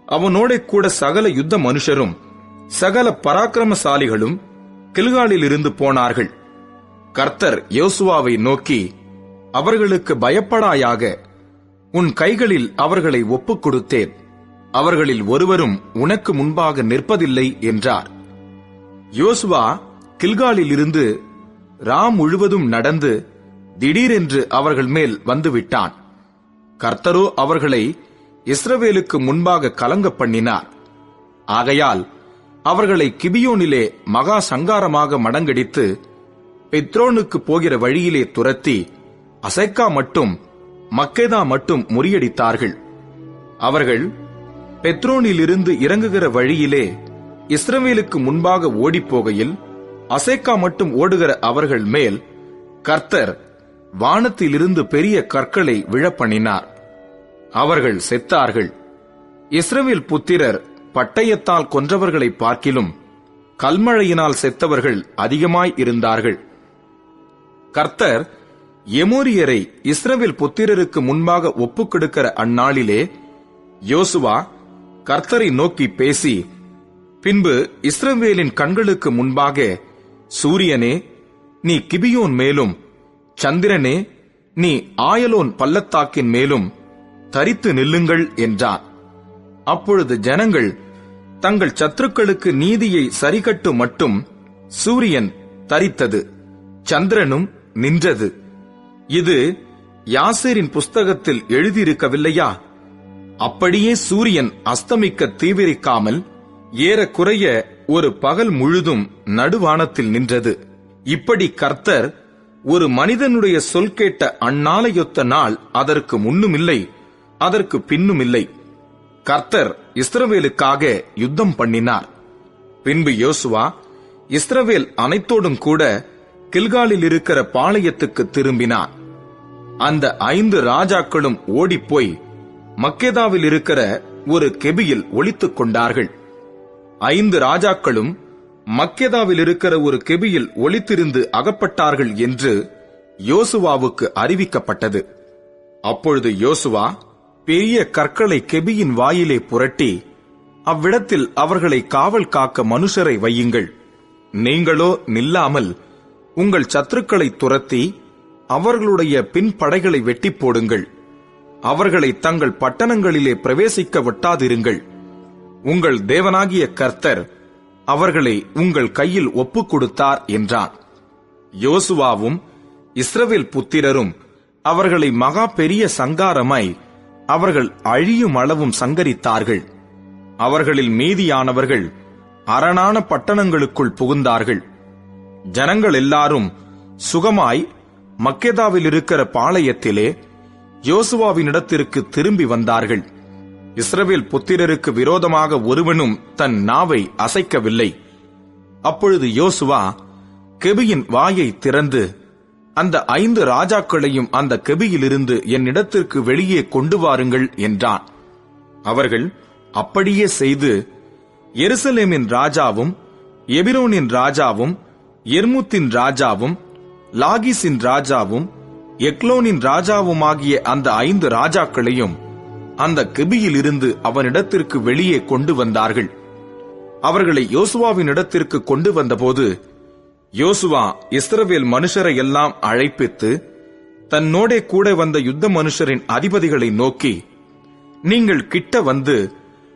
அவனோட கூட சகல யுத்த மனுஷரும் சகல பராக்கிரமசாலிகளும் கில்காலில் இருந்து போனார்கள். கர்த்தர் யோசுவாவை நோக்கி, அவர்களுக்கு பயப்படாயாக, உன் கைகளில் அவர்களை ஒப்புக் கொடுத்தேன், அவர்களில் ஒருவரும் உனக்கு முன்பாக நிற்பதில்லை என்றார். யோசுவா கில்காலில் இருந்து முழுவதும் நடந்து திடீரென்று அவர்கள் மேல் வந்துவிட்டான். கர்த்தரோ அவர்களை இஸ்ரவேலுக்கு முன்பாக கலங்க பண்ணினார். ஆகையால் அவர்களை கிபியோனிலே மகா சங்காரமாக மடங்கடித்து பெத்ரோனுக்கு போகிற வழியிலே துரத்தி அசெக்கா மட்டும் மக்கேதா மட்டும் முறியடித்தார்கள். அவர்கள் பெத்ரோனிலிருந்து இறங்குகிற வழியிலே இஸ்ரவேலுக்கு முன்பாக ஓடிப்போகையில் அசெக்கா மட்டும் ஓடுகிற அவர்கள் மேல் கர்த்தர் வானத்திலிருந்து பெரிய கற்களை விழப்பண்ணினார். அவர்கள் செத்தார்கள். இஸ்ரவேல் புத்திரர் பட்டயத்தால் கொன்றவர்களை பார்க்கிலும் கல்மழையினால் செத்தவர்கள் அதிகமாய் இருந்தார்கள். கர்த்தர் எமோரியரை இஸ்ரவேல் புத்திரருக்கு முன்பாக ஒப்புக் கொடுக்கிற அந்நாளிலே யோசுவா கர்த்தரை நோக்கி பேசி, பின்பு இஸ்ரவேலின் கண்களுக்கு முன்பாக, சூரியனே நீ கிபியோன் மேலும், சந்திரனே நீ ஆயலோன் பள்ளத்தாக்கின் மேலும் தரித்து நில்லுங்கள் என்றார். அப்பொழுது ஜனங்கள் தங்கள் சத்துருக்களுக்கு நீதியை சரிகட்டு மட்டும் சூரியன் தரித்தது, சந்திரனும் நின்றது. இது யாசேரின் புஸ்தகத்தில் எழுதியிருக்கவில்லையா? அப்படியே சூரியன் அஸ்தமிக்க தீவிரிக்காமல் ஏறக்குறைய ஒரு பகல் முழுதும் நடுவானத்தில் நின்றது. இப்படி கர்த்தர் ஒரு மனிதனுடைய சொல் கேட்ட அந்நாளையொத்த நாள் அதற்கு முன்னுமில்லை, அதற்கு பின்னுமில்லை. கர்த்தர் இஸ்ரவேலுக்காக யுத்தம் பண்ணினார். பின்பு யோசுவா இஸ்ரவேல் அனைத்தோடும் கூட கில்காலில் இருக்கிற பாளையத்துக்கு திரும்பினார். அந்த 5 ராஜாக்களும் ஓடிப்போய் மக்கேதாவில் இருக்கிற ஒரு கெபியில் ஒளித்துக் கொண்டார்கள். 5 ராஜாக்களும் மக்கேதாவில் இருக்கிற ஒரு கெபியில் ஒளித்திருந்து அகப்பட்டார்கள் என்று யோசுவாவுக்கு அறிவிக்கப்பட்டது. அப்பொழுது யோசுவா பெரிய கற்களை கெபியின் வாயிலே புரட்டி, அவ்விடத்தில் அவர்களை காவல் காக்க மனுஷரை வையுங்கள், நீங்களோ நில்லாமல் உங்கள் சத்துருக்களை துரத்தி அவர்களுடைய பின்படைகளை வெட்டி போடுங்கள், அவர்களை தங்கள் பட்டணங்களிலே பிரவேசிக்க விட்டாதிருங்கள், உங்கள் தேவனாகிய கர்த்தர் அவர்களை உங்கள் கையில் ஒப்புக் கொடுத்தார் என்றான். யோசுவாவும் இஸ்ரவேல் புத்திரரும் அவர்களை மகா பெரிய சங்காரமாய் அவர்கள் அழியும் அளவும் சங்கரித்தார்கள். அவர்களில் மீதியானவர்கள் அரணான பட்டணங்களுக்குள் புகுந்தார்கள். ஜனங்கள் எல்லாரும் சுகமாய் மக்கேதாவில் இருக்கிற பாளையத்திலே யோசுவாவினிடத்திற்கு திரும்பி வந்தார்கள். இஸ்ரவேல் புத்திரருக்கு விரோதமாக ஒருவனும் தன் நாவை அசைக்கவில்லை. அப்பொழுது யோசுவா கெபியின் வாயை திறந்து, அந்த 5 ராஜாக்களையும் அந்த கெபியிலிருந்து என்னிடத்திற்கு வெளியே கொண்டு வாருங்கள் என்றான். அவர்கள் அப்படியே செய்து எருசலேமின் ராஜாவும் எபிரோனின் ராஜாவும் எர்முத்தின் ராஜாவும் லாகிசின் ராஜாவும் எக்லோனின் ராஜாவுமாகிய அந்த 5 ராஜாக்களையும் அந்த கெபியில் இருந்து அவனிடத்திற்கு வெளியே கொண்டு வந்தார்கள். அவர்களை யோசுவாவின் இடத்திற்கு கொண்டு வந்தபோது யோசுவா இஸ்ரவேல் மனுஷரை எல்லாம் அழைப்பித்து தன்னோடே கூட வந்த யுத்த மனுஷரின் அதிபதிகளை நோக்கி, நீங்கள் கிட்ட வந்து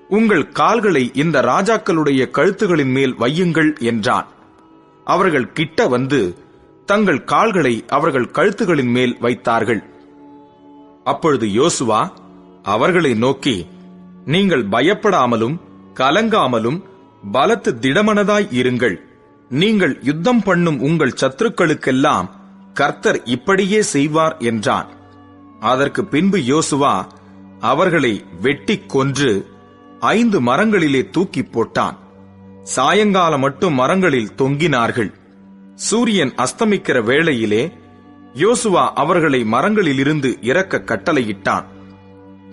உங்கள் கால்களை இந்த ராஜாக்களுடைய கழுத்துகளின் மேல் வையுங்கள் என்றான். அவர்கள் கிட்ட வந்து தங்கள் கால்களை அவர்கள் கழுத்துகளின் மேல் வைத்தார்கள். அப்பொழுது யோசுவா அவர்களை நோக்கி, நீங்கள் பயப்படாமலும் கலங்காமலும் பலத்து திடமனதாய் இருங்கள், நீங்கள் யுத்தம் பண்ணும் உங்கள் சத்துருக்களுக்கெல்லாம் கர்த்தர் இப்படியே செய்வார் என்றான். அதற்கு பின்பு யோசுவா அவர்களை வெட்டி கொன்று 5 மரங்களிலே தூக்கி போட்டான். சாயங்காலம் மட்டும் மரங்களில் தொங்கினார்கள். சூரியன் அஸ்தமிக்கிற வேளையிலே யோசுவா அவர்களை மரங்களிலிருந்து இறக்க கட்டளையிட்டான்.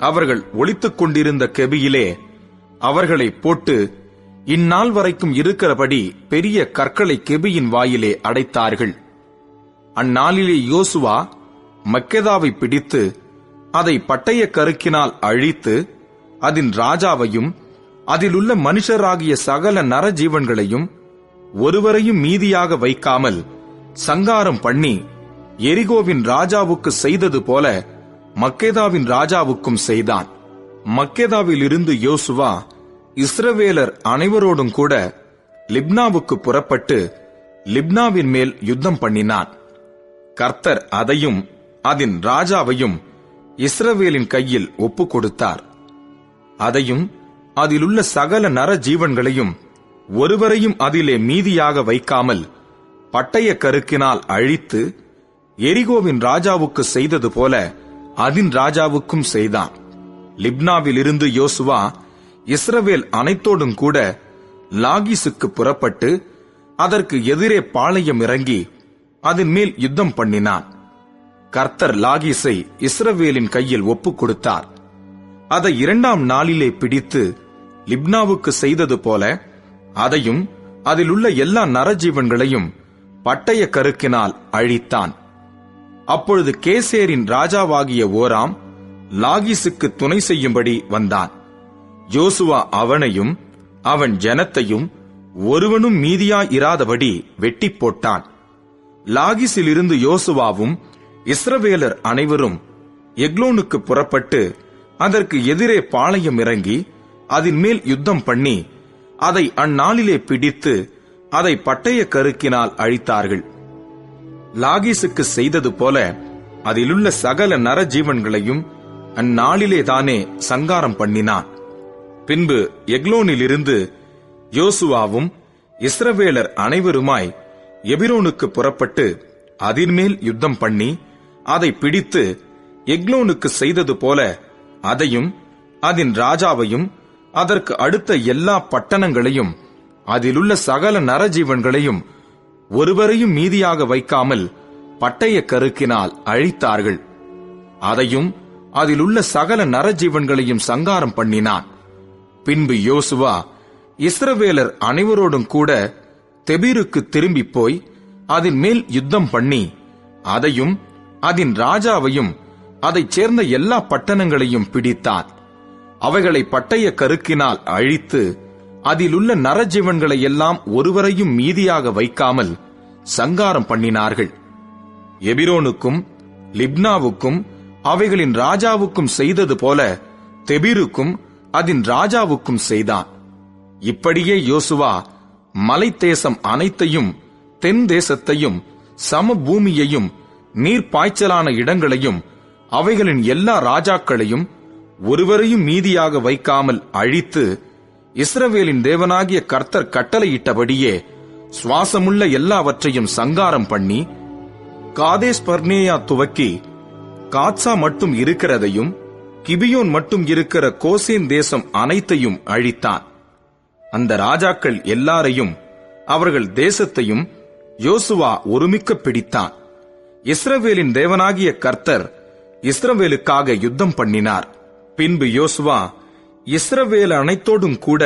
அவர்கள் ஒளித்துக் கொண்டிருந்த கெபியிலே அவர்களை போட்டு இந்நாள் வரைக்கும் இருக்கிறபடி பெரிய கற்களை கெபியின் வாயிலே அடைத்தார்கள். அந்நாளிலே யோசுவா மக்கெதாவை பிடித்து அதை பட்டய கருக்கினால் அழித்து அதன் ராஜாவையும் அதிலுள்ள மனுஷராகிய சகல நரஜீவன்களையும் ஒருவரையும் மீதியாக வைக்காமல் சங்காரம் பண்ணி எரிகோவின் ராஜாவுக்கு செய்தது போல மக்கெதாவின் ராஜாவுக்கும் செய்தான். மக்கெதாவில் இருந்து யோசுவா இஸ்ரவேலர் அனைவரோடும் கூட லிப்னாவுக்கு புறப்பட்டு லிப்னாவின் மேல் யுத்தம் பண்ணினான். கர்த்தர் அதையும் அதன் ராஜாவையும் இஸ்ரவேலின் கையில் ஒப்பு கொடுத்தார். அதையும் அதிலுள்ள சகல நரஜீவன்களையும் ஒருவரையும் அதிலே மீதியாக வைக்காமல் பட்டய கருக்கினால் அழித்து எரிகோவின் ராஜாவுக்கு செய்தது போல அதின் ராஜாவுக்கும் செய்தான். லிப்னாவில் இருந்து யோசுவா இஸ்ரவேல் அனைத்தோடும் கூட லாகீசுக்கு புறப்பட்டு அதற்கு எதிரே பாளையம் இறங்கி அதன் மேல் யுத்தம் பண்ணினான். கர்த்தர் லாகீசை இஸ்ரவேலின் கையில் ஒப்புக் கொடுத்தார். அதை 2ஆம் நாளிலே பிடித்து லிப்னாவுக்கு செய்தது போல அதையும் அதிலுள்ள எல்லா நரஜீவன்களையும் பட்டய கருக்கினால் அழித்தான். அப்பொழுது கேசேரின் ராஜாவாகிய ஓராம் லாகீசுக்கு துணை செய்யும்படி வந்தான். யோசுவா அவனையும் அவன் ஜனத்தையும் ஒருவனும் மீதியாயிராதபடி வெட்டி போட்டான். லாகீசிலிருந்து யோசுவாவும் இஸ்ரவேலர் அனைவரும் எக்லோனுக்கு புறப்பட்டு அதற்கு எதிரே பாளையம் இறங்கி அதன் மேல் யுத்தம் பண்ணி அதை அந்நாளிலே பிடித்து அதை பட்டய கருக்கினால் அழித்தார்கள். லாகீசுக்கு செய்தது போல அதிலுள்ள சகல நரஜீவன்களையும் அந்நாளிலே தானே சங்காரம் பண்ணினான். பின்பு எக்லோனிலிருந்து யோசுவாவும் இஸ்ரவேலர் அனைவருமாய் எபிரோனுக்கு புறப்பட்டு அதின்மேல் யுத்தம் பண்ணி அதை பிடித்து எக்லோனுக்கு செய்தது போல அதையும் அதன் ராஜாவையும் அதற்கு அடுத்த எல்லா பட்டணங்களையும் அதிலுள்ள சகல நரஜீவன்களையும் ஒருவரையும் மீதியாக வைக்காமல் பட்டய கருக்கினால் அழித்தார்கள். அதையும் அதிலுள்ள சகல நரஜீவன்களையும் சங்காரம் பண்ணினான். பின்பு யோசுவா இஸ்ரவேலர் அனைவரோடும் கூட தெபீருக்கு திரும்பி போய் அதன் மேல் யுத்தம் பண்ணி அதையும் அதன் ராஜாவையும் அதைச் சேர்ந்த எல்லா பட்டணங்களையும் பிடித்தான். அவைகளை பட்டய கருக்கினால் அழித்து அதிலுள்ள நரஜீவன்களை எல்லாம் ஒருவரையும் மீதியாக வைக்காமல் சங்காரம் பண்ணினார்கள். எபிரோனுக்கும் லிப்னாவுக்கும் அவைகளின் ராஜாவுக்கும் செய்தது போல தெபீருக்கும் அதன் ராஜாவுக்கும் செய்தான். இப்படியே யோசுவா மலைத்தேசம் அனைத்தையும் தென் தேசத்தையும் சமபூமியையும் நீர்ப்பாய்ச்சலான இடங்களையும் அவைகளின் எல்லா ராஜாக்களையும் ஒருவரையும் மீதியாக வைக்காமல் அழித்து இஸ்ரவேலின் தேவனாகிய கர்த்தர் கட்டளையிட்டபடியே சுவாசமுள்ள எல்லாவற்றையும் சங்காரம் பண்ணி காதேஸ் பர்னேயா துவக்கி காத்சா மட்டும் இருக்கிறதையும் கிபியோன் மட்டும் இருக்கிற கோசேன் தேசம் அனைத்தையும் அழித்தான். அந்த ராஜாக்கள் எல்லாரையும் அவர்கள் தேசத்தையும் யோசுவா ஒருமிக்க பிடித்தான். இஸ்ரவேலின் தேவனாகிய கர்த்தர் இஸ்ரவேலுக்காக யுத்தம் பண்ணினார். பின்பு யோசுவா இஸ்ரவேல் அனைத்தோடும் கூட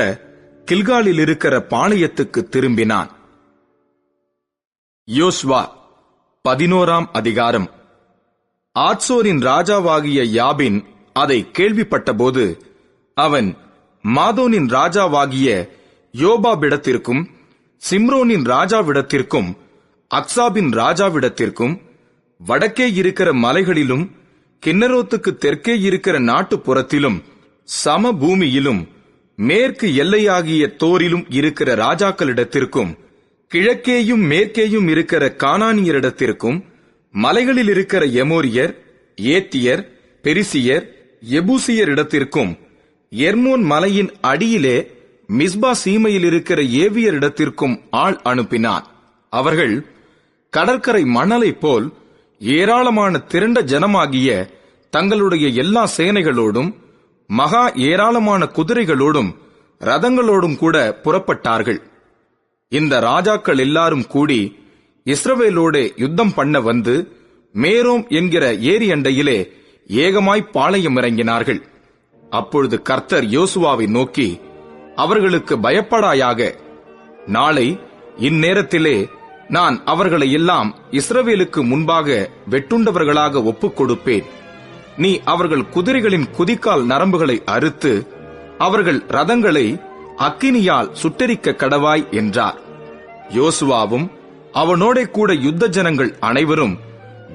கில்காலில் இருக்கிற பாளையத்துக்கு திரும்பினான். யோசுவா 11ஆம் அதிகாரம். ஆத்சோரின் ராஜாவாகிய யாபின் அதை கேள்விப்பட்டபோது அவன் மாதோனின் ராஜாவாகிய யோபாபிடத்திற்கும் சிம்ரோனின் ராஜாவிடத்திற்கும் அக்சாபின் ராஜாவிடத்திற்கும் வடக்கே இருக்கிற மலைகளிலும் கின்னரோத்துக்கு தெற்கே இருக்கிற நாட்டுப்புறத்திலும் சமபூமியிலும் மேற்கு எல்லையாகிய தோரிலும் இருக்கிற ராஜாக்களிடத்திற்கும் கிழக்கேயும் மேற்கேயும் இருக்கிற கானானியரிடத்திற்கும் மலைகளில் இருக்கிற எமோரியர், ஏத்தியர், பெரிசியர், எபூசியரிடத்திற்கும் எர்மோன் மலையின் அடியிலே மிஸ்பா சீமையில் இருக்கிற ஏவியரிடத்திற்கும் ஆள் அனுப்பினான். அவர்கள் கடற்கரை மணலை போல் ஏராளமான திரண்ட ஜனமாகிய தங்களுடைய எல்லா சேனைகளோடும் மகா ஏராளமான குதிரைகளோடும் ரதங்களோடும் கூட புறப்பட்டார்கள். இந்த ராஜாக்கள் எல்லாரும் கூடி இஸ்ரவேலோடு யுத்தம் பண்ண வந்து மேரோம் என்கிற ஏரி அண்டையிலே ஏகமாய் பாளையம் இறங்கினார்கள். அப்பொழுது கர்த்தர் யோசுவாவை நோக்கி, அவர்களுக்கு பயப்படாயாக. நாளை இந்நேரத்திலே நான் அவர்களை எல்லாம் இஸ்ரவேலுக்கு முன்பாக வெட்டுண்டவர்களாக ஒப்புக் கொடுப்பேன். நீ அவர்கள் குதிரைகளின் குதிக்கால் நரம்புகளை அறுத்து அவர்கள் ரதங்களை அக்கினியால் சுட்டெரிக்க கடவாய் என்றார். யோசுவாவும் அவனோட கூட யுத்த ஜனங்கள் அனைவரும்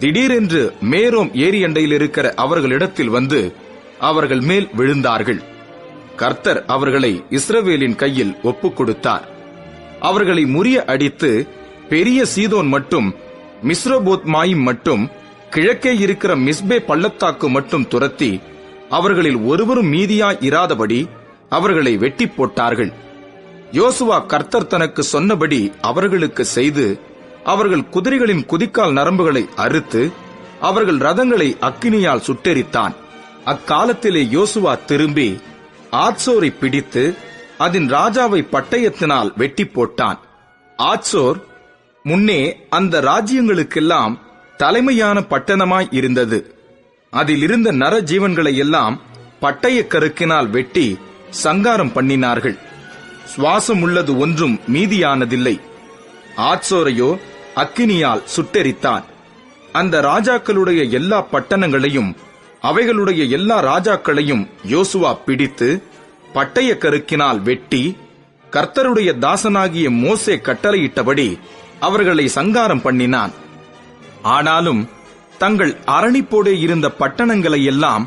திடீரென்று மேரோம் ஏரியண்டையில் இருக்கிற அவர்களிடத்தில் வந்து அவர்கள் மேல் விழுந்தார்கள். கர்த்தர் அவர்களை இஸ்ரவேலின் கையில் ஒப்புக் கொடுத்தார். அவர்களை முறிய அடித்து பெரிய சீதோன் மட்டும் மிஸ்ரபோத் மாயிம் மட்டும் கிழக்கே இருக்கிற மிஸ்பே பள்ளத்தாக்கு மட்டும் துரத்தி அவர்களில் ஒருவரும் மீதியாய் இராதபடி அவர்களை வெட்டி போட்டார்கள். யோசுவா கர்த்தர் தனக்கு சொன்னபடி அவர்களுக்கு செய்து அவர்கள் குதிரைகளின் குதிக்கால் நரம்புகளை அறுத்து அவர்கள் ரதங்களை அக்கினியால் சுட்டெரித்தான். அக்காலத்திலே யோசுவா திரும்பி ஆத்சோரை பிடித்து அதன் ராஜாவை பட்டயத்தினால் வெட்டி போட்டான். ஆத்சோர் முன்னே அந்த ராஜ்யங்களுக்கெல்லாம் தலைமையான பட்டணமாய் இருந்தது. அதில் இருந்த நர ஜீவன்களை எல்லாம் பட்டய கருக்கினால் வெட்டி சங்காரம் பண்ணினார்கள். சுவாசம் உள்ளது ஒன்றும் மீதியானதில்லை. ஆத்சோரையோ அக்கினியால் சுட்டெரித்தான். அந்த ராஜாக்களுடைய எல்லா பட்டணங்களையும் அவைகளுடைய எல்லா ராஜாக்களையும் யோசுவா பிடித்து பட்டய கருக்கினால் வெட்டி கர்த்தருடைய தாசனாகிய மோசே கட்டளையிட்டபடி அவர்களை சங்காரம் பண்ணினான். ஆனாலும் தங்கள் அரணிப்போடே இருந்த பட்டணங்களை எல்லாம்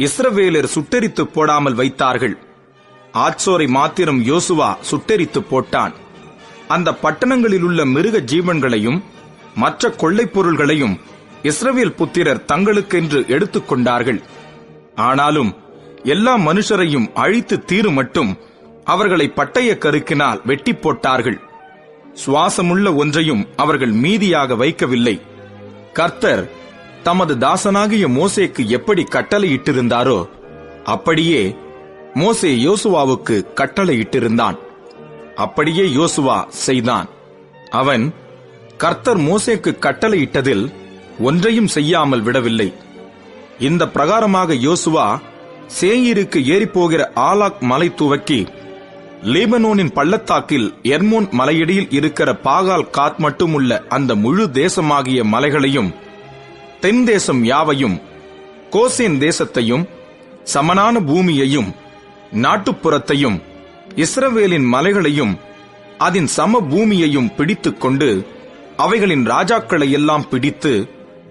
இஸ்ரவேலர் சுட்டெரித்து போடாமல் வைத்தார்கள். ஆத்சோரை மாத்திரம் யோசுவா சுட்டெரித்து போட்டான். அந்த பட்டணங்களில் உள்ள மிருக ஜீவன்களையும் மற்ற கொள்ளைப் பொருள்களையும் இஸ்ரவேல் புத்திரர் தங்களுக்கென்று எடுத்துக்கொண்டார்கள். ஆனாலும் எல்லா மனுஷரையும் அழித்து தீரு மட்டும் அவர்களை பட்டய கருக்கினால் வெட்டி போட்டார்கள். சுவாசமுள்ள ஒன்றையும் அவர்கள் மீதியாக வைக்கவில்லை. கர்த்தர் தமது தாசனாகிய மோசேக்கு எப்படி கட்டளையிட்டிருந்தாரோ அப்படியே மோசே யோசுவாவுக்கு கட்டளையிட்டிருந்தான். அப்படியே யோசுவா செய்தான். அவன் கர்த்தர் மோசேக்கு கட்டளையிட்டதில் ஒன்றையும் செய்யாமல் விடவில்லை. இந்த பிரகாரமாக யோசுவா சேயீருக்கு ஏறிப்போகிற ஆலாக் மலை துவக்கி லீபனோனின் பள்ளத்தாக்கில் எர்மோன் மலையடியில் இருக்கிற பாகால் காத் மட்டுமுள்ள அந்த முழு தேசமாகிய மலைகளையும் தென் தேசம் யாவையும் கோசேன் தேசத்தையும் சமனான பூமியையும் நாட்டுப்புறத்தையும் இஸ்ரவேலின் மலைகளையும் அதன் சம பூமியையும் பிடித்துக் கொண்டு அவைகளின் ராஜாக்களை எல்லாம் பிடித்து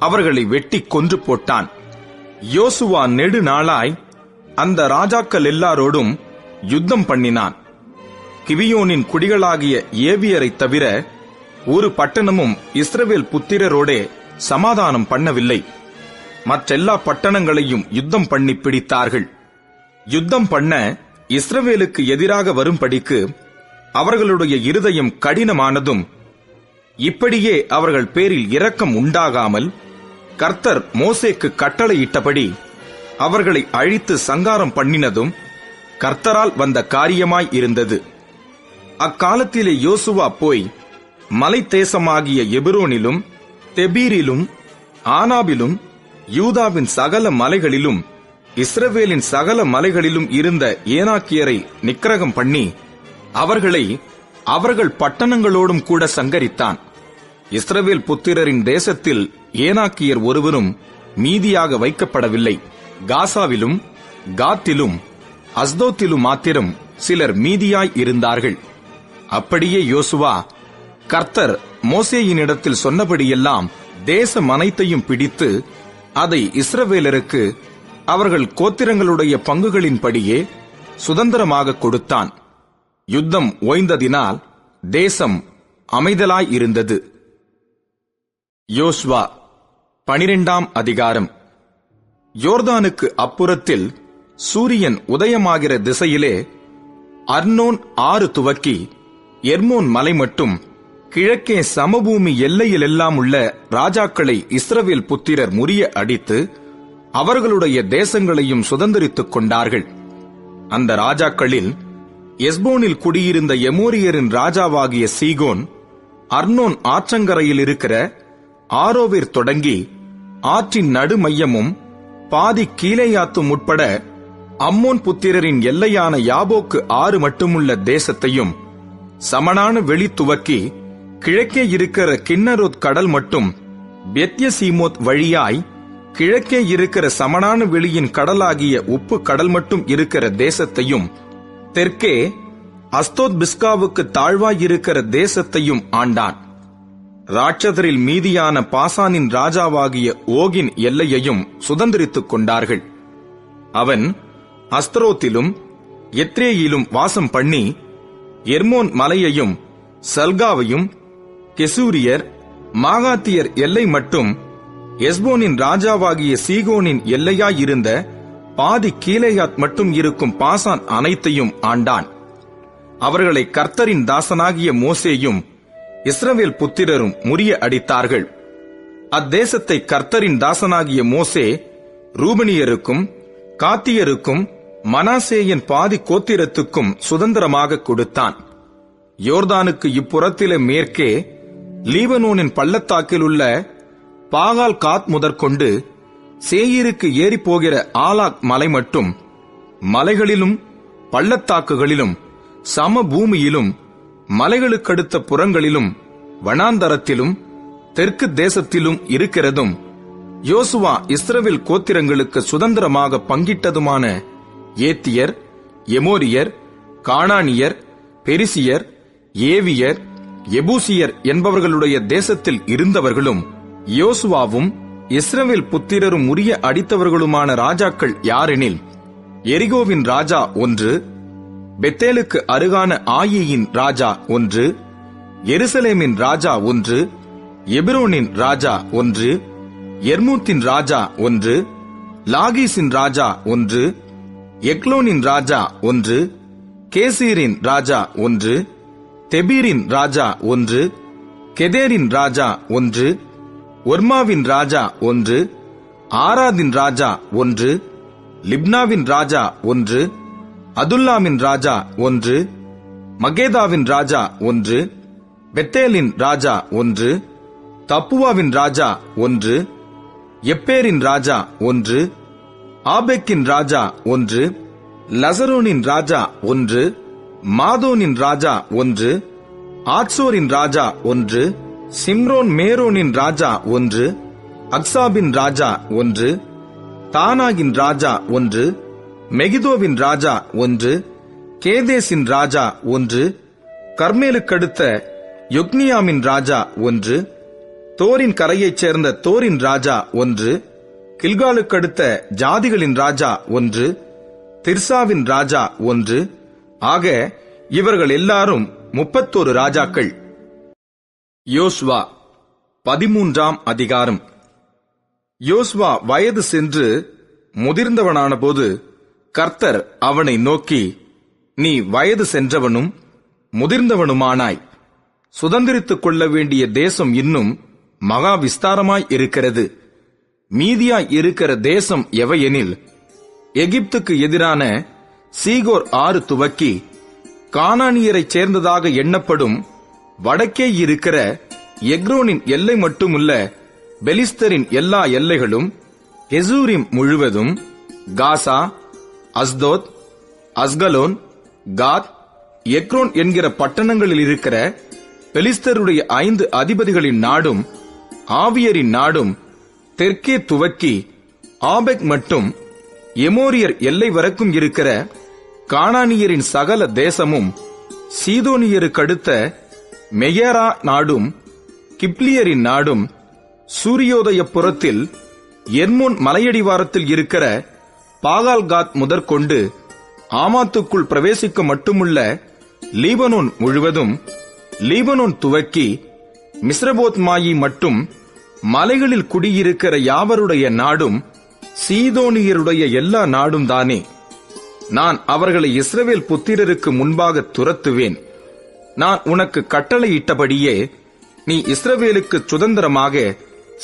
அவர்களை வெட்டி கொன்று போட்டான். யோசுவா நெடுநாளாய் அந்த ராஜாக்கள் எல்லாரோடும் யுத்தம் பண்ணினான். கிபியோனின் குடிகளாகிய ஏவியரை தவிர ஒரு பட்டணமும் இஸ்ரவேல் புத்திரரோடே சமாதானம் பண்ணவில்லை. மற்றெல்லா பட்டணங்களையும் யுத்தம் பண்ணி பிடித்தார்கள். யுத்தம் பண்ண இஸ்ரவேலுக்கு எதிராக வரும்படிக்கு அவர்களுடைய இருதயம் கடினமானதும், இப்படியே அவர்கள் பேரில் இரக்கம் உண்டாகாமல் கர்த்தர் மோசேக்கு கட்டளையிட்டபடி அவர்களை அழித்து சங்காரம் பண்ணினதும் கர்த்தரால் வந்த காரியமாய் இருந்தது. அக்காலத்திலே யோசுவா போய் மலை தேசமாகிய எபிரோனிலும் தெபீரிலும் ஆனாபிலும் யூதாவின் சகல மலைகளிலும் இஸ்ரவேலின் சகல மலைகளிலும் இருந்த ஏனாக்கியரை நிக்கிரகம் பண்ணி அவர்களை அவர்கள் பட்டணங்களோடும் கூட சங்கரித்தான். இஸ்ரவேல் புத்திரரின் தேசத்தில் ஏனாக்கியர் ஒருவரும் மீதியாக வைக்கப்படவில்லை. காசாவிலும் காத்திலும் அஸ்தோத்திலும் மாத்திரம் சிலர் மீதியாய் இருந்தார்கள். அப்படியே யோசுவா கர்த்தர் மோசேயினிடத்தில் சொன்னபடியெல்லாம் தேசம் அனைத்தையும் பிடித்து அதை இஸ்ரவேலருக்கு அவர்கள் கோத்திரங்களுடைய பங்குகளின்படியே சுதந்திரமாக கொடுத்தான். யுத்தம் ஓய்ந்ததினால் தேசம் அமைதலாய் இருந்தது. யோசுவா 12ஆம் அதிகாரம். யோர்தானுக்கு அப்புறத்தில் சூரியன் உதயமாகிற திசையிலே அர்னோன் ஆறு துவக்கி எர்மோன் மலை மட்டும் கிழக்கே சமபூமி எல்லையிலெல்லாம் உள்ள ராஜாக்களை இஸ்ரவேல் புத்திரர் முறிய அடித்து அவர்களுடைய தேசங்களையும் சுதந்திரித்துக் கொண்டார்கள். அந்த ராஜாக்களில் எஸ்போனில் குடியிருந்த எமோரியரின் ராஜாவாகிய சீகோன் அர்னோன் ஆற்றங்கரையில் இருக்கிற ஆரோவேர் தொடங்கி ஆற்றின் நடுமையமும் பாதி கீலேயாத்தும் உட்பட அம்மோன் புத்திரரின் எல்லையான யாபோக்கு ஆறு மட்டுமுள்ள தேசத்தையும், சமனான வெளி துவக்கி கிழக்கே இருக்கிற கின்னரோத் கடல் மட்டும், பெத்யசீமோத் வழியாய் கிழக்கே இருக்கிற சமனான வெளியின் கடலாகிய உப்பு கடல் மட்டும் இருக்கிற தேசத்தையும், தெற்கே அஸ்தோத் பிஸ்காவுக்கு தாழ்வாய் இருக்கிற தேசத்தையும் ஆண்டான். ராட்சதரில் மீதியான பாசானின் ராஜாவாகிய ஓகின் எல்லையையும் சுதந்திரித்துக் கொண்டார்கள். அவன் அஸ்தரோத்திலும் எத்ரேயிலும் வாசம் பண்ணி எர்மோன் மலையையும் சல்காவையும் கெசூரியர் மாகாத்தியர் எல்லை மட்டும் எஸ்போனின் ராஜாவாகிய சீகோனின் எல்லையாயிருந்த பாதி கீலேயாத் மட்டும் இருக்கும் பாசான் அனைத்தையும் ஆண்டான். அவர்களை கர்த்தரின் தாசனாகிய மோசேயும் இஸ்ரவேல் புத்திரரும் முறிய அடித்தார்கள். அத்தேசத்தை கர்த்தரின் தாசனாகிய மோசே ரூபனியருக்கும் காத்தியருக்கும் மனாசேயின் பாதி கோத்திரத்துக்கும் சுதந்திரமாக கொடுத்தான். யோர்தானுக்கு இப்புறத்திலே மேற்கே லீபனோனின் பள்ளத்தாக்கில் உள்ள பாகால் காத் முதற்கொண்டு சேயீருக்கு ஏறி போகிற ஆலாக் மலை மட்டும், மலைகளிலும் பள்ளத்தாக்குகளிலும் சம பூமியிலும் மலைகளுக்கடுத்த புறங்களிலும் வனாந்தரத்திலும் தெற்கு தேசத்திலும் இருக்கிறதும், யோசுவா இஸ்ரவேல் கோத்திரங்களுக்கு சுதந்திரமாக பங்கிட்டதுமான ஏத்தியர், எமோரியர், கானானியர், பெரிசியர், ஏவியர், எபூசியர் என்பவர்களுடைய தேசத்தில் இருந்தவர்களும், யோசுவாவும் இஸ்ரவேல் புத்திரரும் முறிய அடித்தவர்களுமான ராஜாக்கள் யாரெனில், எரிகோவின் ராஜா ஒன்று, பெத்தேலுக்கு அருகான ஆயியின் ராஜா ஒன்று, எருசலேமின் ராஜா ஒன்று, எபிரோனின் ராஜா ஒன்று, எர்மூத்தின் ராஜா ஒன்று, லாகீசின் ராஜா ஒன்று, எக்லோனின் ராஜா ஒன்று, கேசீரின் ராஜா ஒன்று, தெபீரின் ராஜா ஒன்று, கெதேரின் ராஜா ஒன்று, ஒர்மாவின் ராஜா ஒன்று, ஆராதின் ராஜா ஒன்று, லிப்னாவின் ராஜா ஒன்று, அதுல்லாமின் ராஜா ஒன்று, மகேதாவின் ராஜா ஒன்று, பெத்தேலின் ராஜா ஒன்று, தப்புவாவின் ராஜா ஒன்று, எப்பேரின் ராஜா ஒன்று, ஆபெக்கின் ராஜா ஒன்று, லசரோனின் ராஜா ஒன்று, மாதோனின் ராஜா ஒன்று, ஆத்சோரின் ராஜா ஒன்று, சிம்ரோன் மேரோனின் ராஜா ஒன்று, அக்சாபின் ராஜா ஒன்று, தானாகின் ராஜா ஒன்று, மெகிதோவின் ராஜா ஒன்று, கேதேசின் ராஜா ஒன்று, கர்மேலுக்கடுத்த யொக்னியாமின் ராஜா ஒன்று, தோரின் கரையைச் சேர்ந்த தோரின் ராஜா ஒன்று, கில்காலுக்கடுத்த ஜாதிகளின் ராஜா ஒன்று, திர்சாவின் ராஜா ஒன்று. ஆக இவர்கள் எல்லாரும் 31 ராஜாக்கள். யோசுவா 13ஆம் அதிகாரம். யோசுவா வயது சென்று முதிர்ந்தவனான போது கர்த்தர் அவனை நோக்கி, நீ வயது சென்றவனும் முதிர்ந்தவனுமானாய். சுதந்திரித்துக் கொள்ள வேண்டிய தேசம் இன்னும் மகா விஸ்தாரமாய் இருக்கிறது. மீதியாய் இருக்கிற தேசம் எவையெனில், எகிப்துக்கு எதிரான சீகோர் ஆறு துவக்கி கானானியரைச் சேர்ந்ததாக எண்ணப்படும் வடக்கே இருக்கிற எக்ரோனின் எல்லை மட்டுமுள்ள பெலிஸ்தரின் எல்லா எல்லைகளும், கெசூரிம் முழுவதும், காசா, அஸ்தோத், அஸ்கலோன், காத், எக்ரோன் என்கிற பட்டணங்களில் இருக்கிற பெலிஸ்தருடைய 5 அதிபதிகளின் நாடும், ஆவியரின் நாடும், தெற்கே துவக்கி ஆபெக் மட்டும் எமோரியர் எல்லை வரைக்கும் இருக்கிற கானானியரின் சகல தேசமும், சீதோனியருக்கடுத்த மெயரா நாடும், கிப்லியரின் நாடும், சூரியோதய புறத்தில் எர்மோன் மலையடிவாரத்தில் இருக்கிற பாகால்காத் முதற்கொண்டு ஆமாத்துக்குள் பிரவேசிக்க மட்டுமுள்ள லீபனோன் முழுவதும், லீபனோன் துவக்கி மிஸ்ரபோத்மாயி மட்டும் மலைகளில் குடியிருக்கிற யாவருடைய நாடும், சீதோனியருடைய எல்லா நாடும் தானே. நான் அவர்களை இஸ்ரவேல் புத்திரருக்கு முன்பாக துரத்துவேன். நான் உனக்கு கட்டளையிட்டபடியே நீ இஸ்ரவேலுக்கு சுதந்திரமாக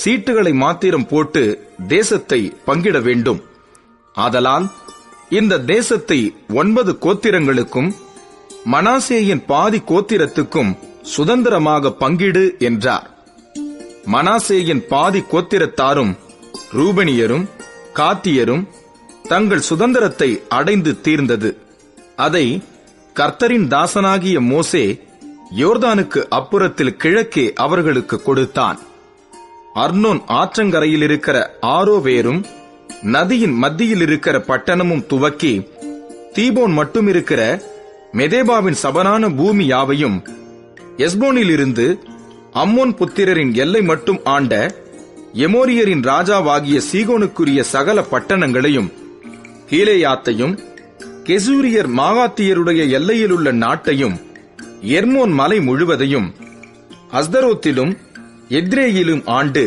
சீட்டுகளை மாத்திரம் போட்டு தேசத்தை பங்கிட வேண்டும். ஆதலால் இந்த தேசத்தை 9 கோத்திரங்களுக்கும் மனாசேயின் பாதி கோத்திரத்துக்கும் சுதந்திரமாக பங்கிடு என்றார். மனாசேயின் பாதி கோத்திரத்தாரும் ரூபனியரும் காத்தியரும் தங்கள் சுதந்திரத்தை அடைந்து தீர்ந்தது. அதை கர்த்தரின் தாசனாகிய மோசே யோர்தானுக்கு அப்புறத்தில் கிழக்கே அவர்களுக்கு கொடுத்தான். அர்னோன் ஆற்றங்கரையில் இருக்கிற ஆரோவேரும் நதியின் மத்தியில் இருக்கிற பட்டணமும் துவக்கி தீபோன் மட்டும் இருக்கிற மெதேபாவின் சபனான பூமி யாவையும், எஸ்போனிலிருந்து அம்மோன் புத்திரரின் எல்லை மட்டும் ஆண்ட எமோரியரின் ராஜாவாகிய சீகோனுக்குரிய சகல பட்டணங்களையும், கீலேயாத்தையும், கெசூரியர் மாகாத்தியருடைய எல்லையிலுள்ள நாட்டையும், எர்மோன் மலை முழுவதையும், அஸ்தரோத்திலும் எத்ரேயிலும் ஆண்டு,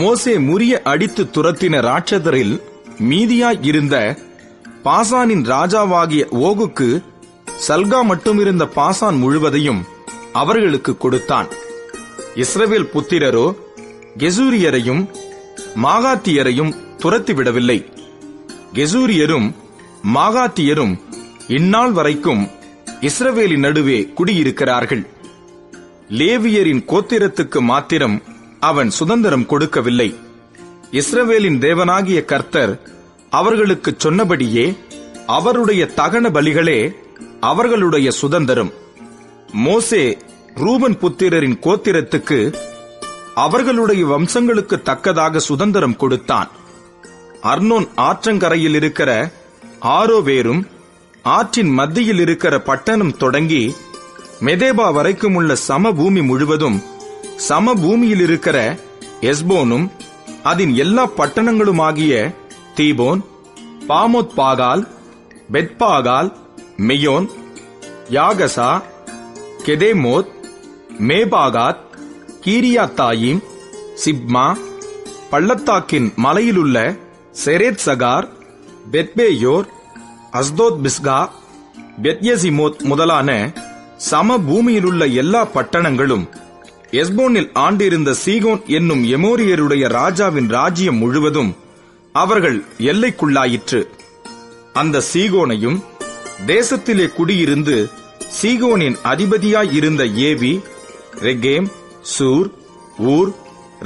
மோசே முறிய அடித்து துரத்தின ராட்சதரில் மீதியாய் இருந்த பாசானின் ராஜாவாகிய ஓகுக்கு சல்கா மட்டுமிருந்த பாசான் முழுவதையும் அவர்களுக்கு கொடுத்தான். இஸ்ரவேல் புத்திரரோ கெசூரியரையும் மாகாத்தியரையும் துரத்திவிடவில்லை. கெசூரியரும் மாகாத்தியரும் இந்நாள் வரைக்கும் இஸ்ரவேலின் நடுவே குடியிருக்கிறார்கள். லேவியரின் கோத்திரத்துக்கு மாத்திரம் அவன் சுதந்திரம் கொடுக்கவில்லை. இஸ்ரவேலின் தேவனாகிய கர்த்தர் அவர்களுக்கு சொன்னபடியே அவருடைய தகன பலிகளே அவர்களுடைய சுதந்திரம். மோசே ரூபன் புத்திரரின் கோத்திரத்துக்கு அவர்களுடைய வம்சங்களுக்கு தக்கதாக சுதந்திரம் கொடுத்தான். அர்னோன் ஆற்றங்கரையில் இருக்கிற ஆரோவேரும் ஆற்றின் மத்தியில் இருக்கிற பட்டணம் தொடங்கி மெதேபா வரைக்கும் உள்ள சமபூமி முழுவதும், சமபூமியில் இருக்கிற எஸ்போனும் அதன் எல்லா பட்டணங்களுமாகிய தீபோன், பாமோத் பாகால், பெத்பாகால், மெயோன், யாகசா, கெதேமோத், மேபாகாத், கீரியாத்தாயிம், சிப்மா, பள்ளத்தாக்கின் மலையிலுள்ள செரேத் சகார், பெத்பேயோர், அஸ்தோத் பிஸ்கா, பெத்யசிமோத் முதலான சமபூமியிலுள்ள எல்லா பட்டணங்களும், எஸ்போனில் ஆண்டிருந்த சீகோன் என்னும் எமோரியருடைய ராஜாவின் ராஜ்யம் முழுவதும் அவர்கள் எல்லைக்குள்ளாயிற்று. அந்த சீகோனையும் தேசத்திலே குடியிருந்து சீகோனின் அதிபதியாய் இருந்த ஏவி, ரெகேம், சூர், ஊர்,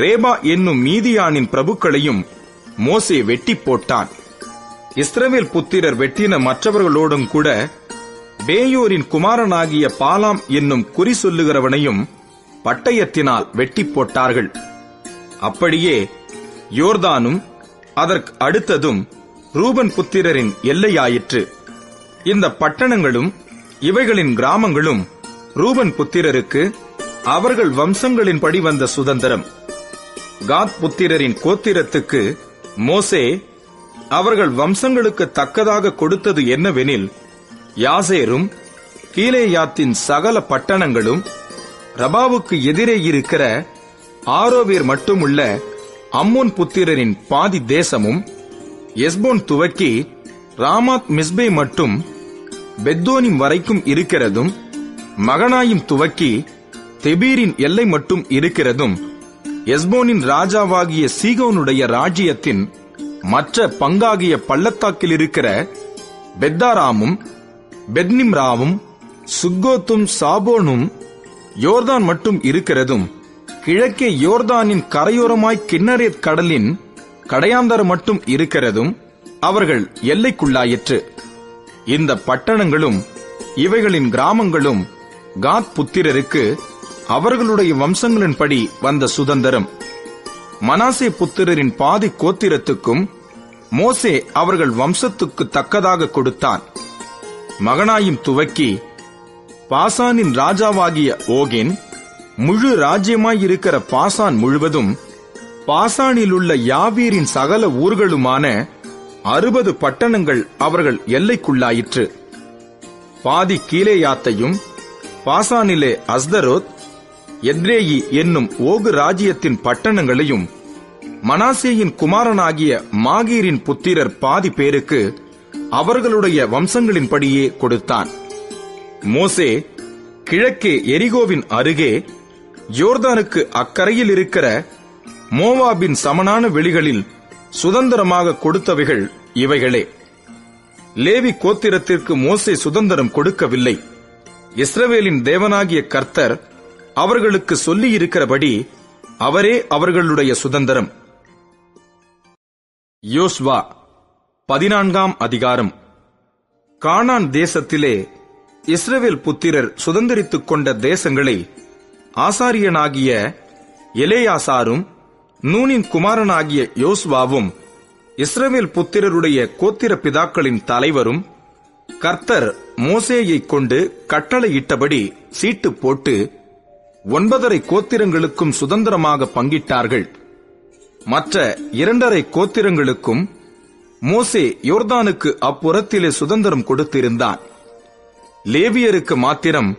ரேபா என்னும் மீதியானின் பிரபுக்களையும் மோசே வெட்டி போட்டான். இஸ்ரவேல் புத்திரர் வெட்டின மற்றவர்களோடும் கூட பேயோரின் குமாரனாகிய பாலாம் என்னும் குறி சொல்லுகிறவனையும் பட்டயத்தினால் வெட்டி போட்டார்கள். அப்படியே யோர்தானும் அதற்கு அடுத்ததும் ரூபன் புத்திரரின் எல்லையாயிற்று. இந்த பட்டணங்களும் இவைகளின் கிராமங்களும் ரூபன் புத்திரருக்கு அவர்கள் வம்சங்களின்படி வந்த சுதந்திரம். காத் புத்திரரின் கோத்திரத்துக்கு மோசே அவர்கள் வம்சங்களுக்கு தக்கதாக கொடுத்தது என்னவெனில், யாசேரும் கீலேயாத்தின் சகல பட்டணங்களும், ரபாவுக்கு எதிரே இருக்கிற ஆரோவேர் மட்டுமுள்ள அம்மோன் புத்திரரின் பாதி தேசமும், எஸ்போன் துவக்கி ராமாத் மிஸ்பே மட்டும் பெத்தோனிம் வரைக்கும் இருக்கிறதும், மகனாயும் துவக்கி தெபீரின் எல்லை மட்டும் இருக்கிறதும், எஸ்போனின் ராஜாவாகிய சீகோனுடைய ராஜ்யத்தின் மற்ற பங்காகிய பள்ளத்தாக்கில் இருக்கிற பெத்தாராமும் பெத்னிம்ராவும் சுக்கோத்தும் சாபோனும் யோர்தான் மட்டும் இருக்கிறதும், கிழக்கே யோர்தானின் கரையோரமாய் கின்னரேத் கடலின் கடையாந்தர மட்டும் இருக்கிறதும் அவர்கள் எல்லைக்குள்ளாயிற்று. இந்த பட்டணங்களும் இவைகளின் கிராமங்களும் காத் புத்திரருக்கு அவர்களுடைய வம்சங்களின்படி வந்த சுதந்திரம். மனாசே புத்திரரின் பாதி கோத்திரத்துக்கும் மோசே அவர்கள் வம்சத்துக்கு தக்கதாக கொடுத்தான். மகனாயும் துவக்கி பாசானின் ராஜாவாகிய ஓகேன், முழு ராஜ்யமாயிருக்கிற பாசான் முழுவதும், பாசானிலுள்ள யாவீரின் சகல ஊர்களுமான 60 பட்டணங்கள் அவர்கள் எல்லைக்குள்ளாயிற்று. பாதி கீலேயாத்தையும், பாசானிலே அஸ்தரோத், எத்ரேயி என்னும் ஓகு ராஜ்யத்தின் பட்டணங்களையும் மனாசேயின் குமாரனாகிய மாகீரின் புத்திரர் பாதி பேருக்கு அவர்களுடைய வம்சங்களின்படியே கொடுத்தான். மோசே கிழக்கே எரிகோவின் அருகே யோர்தானுக்கு அக்கரையில் இருக்கிற மோவாபின் சமனான வெளிகளில் சுதந்திரமாக கொடுத்தவைகள் இவைகளே. லேவி கோத்திரத்திற்கு மோசே சுதந்திரம் கொடுக்கவில்லை. இஸ்ரவேலின் தேவனாகிய கர்த்தர் அவர்களுக்கு சொல்லியிருக்கிறபடி அவரே அவர்களுடைய சுதந்திரம். யோசுவா 14ஆம் அதிகாரம். கானான் தேசத்திலே இஸ்ரவேல் புத்திரர் சுதந்தரித்துக் கொண்ட தேசங்களை ஆசாரியனாகிய எலேயாசாரும் நூனின் குமாரனாகிய யோசுவாவும் இஸ்ரவேல் புத்திரருடைய கோத்திர பிதாக்களின் தலைவரும் கர்த்தர் மோசேயைக் கொண்டு கட்டளையிட்டபடி சீட்டு போட்டு 9.5 கோத்திரங்களுக்கும் சுதந்திரமாக பங்கிட்டார்கள். மற்ற 2.5 கோத்திரங்களுக்கும் மோசே யோர்தானுக்கு அப்புறத்திலே சுதந்திரம் கொடுத்திருந்தான். லேவியருக்கு மாத்திரம்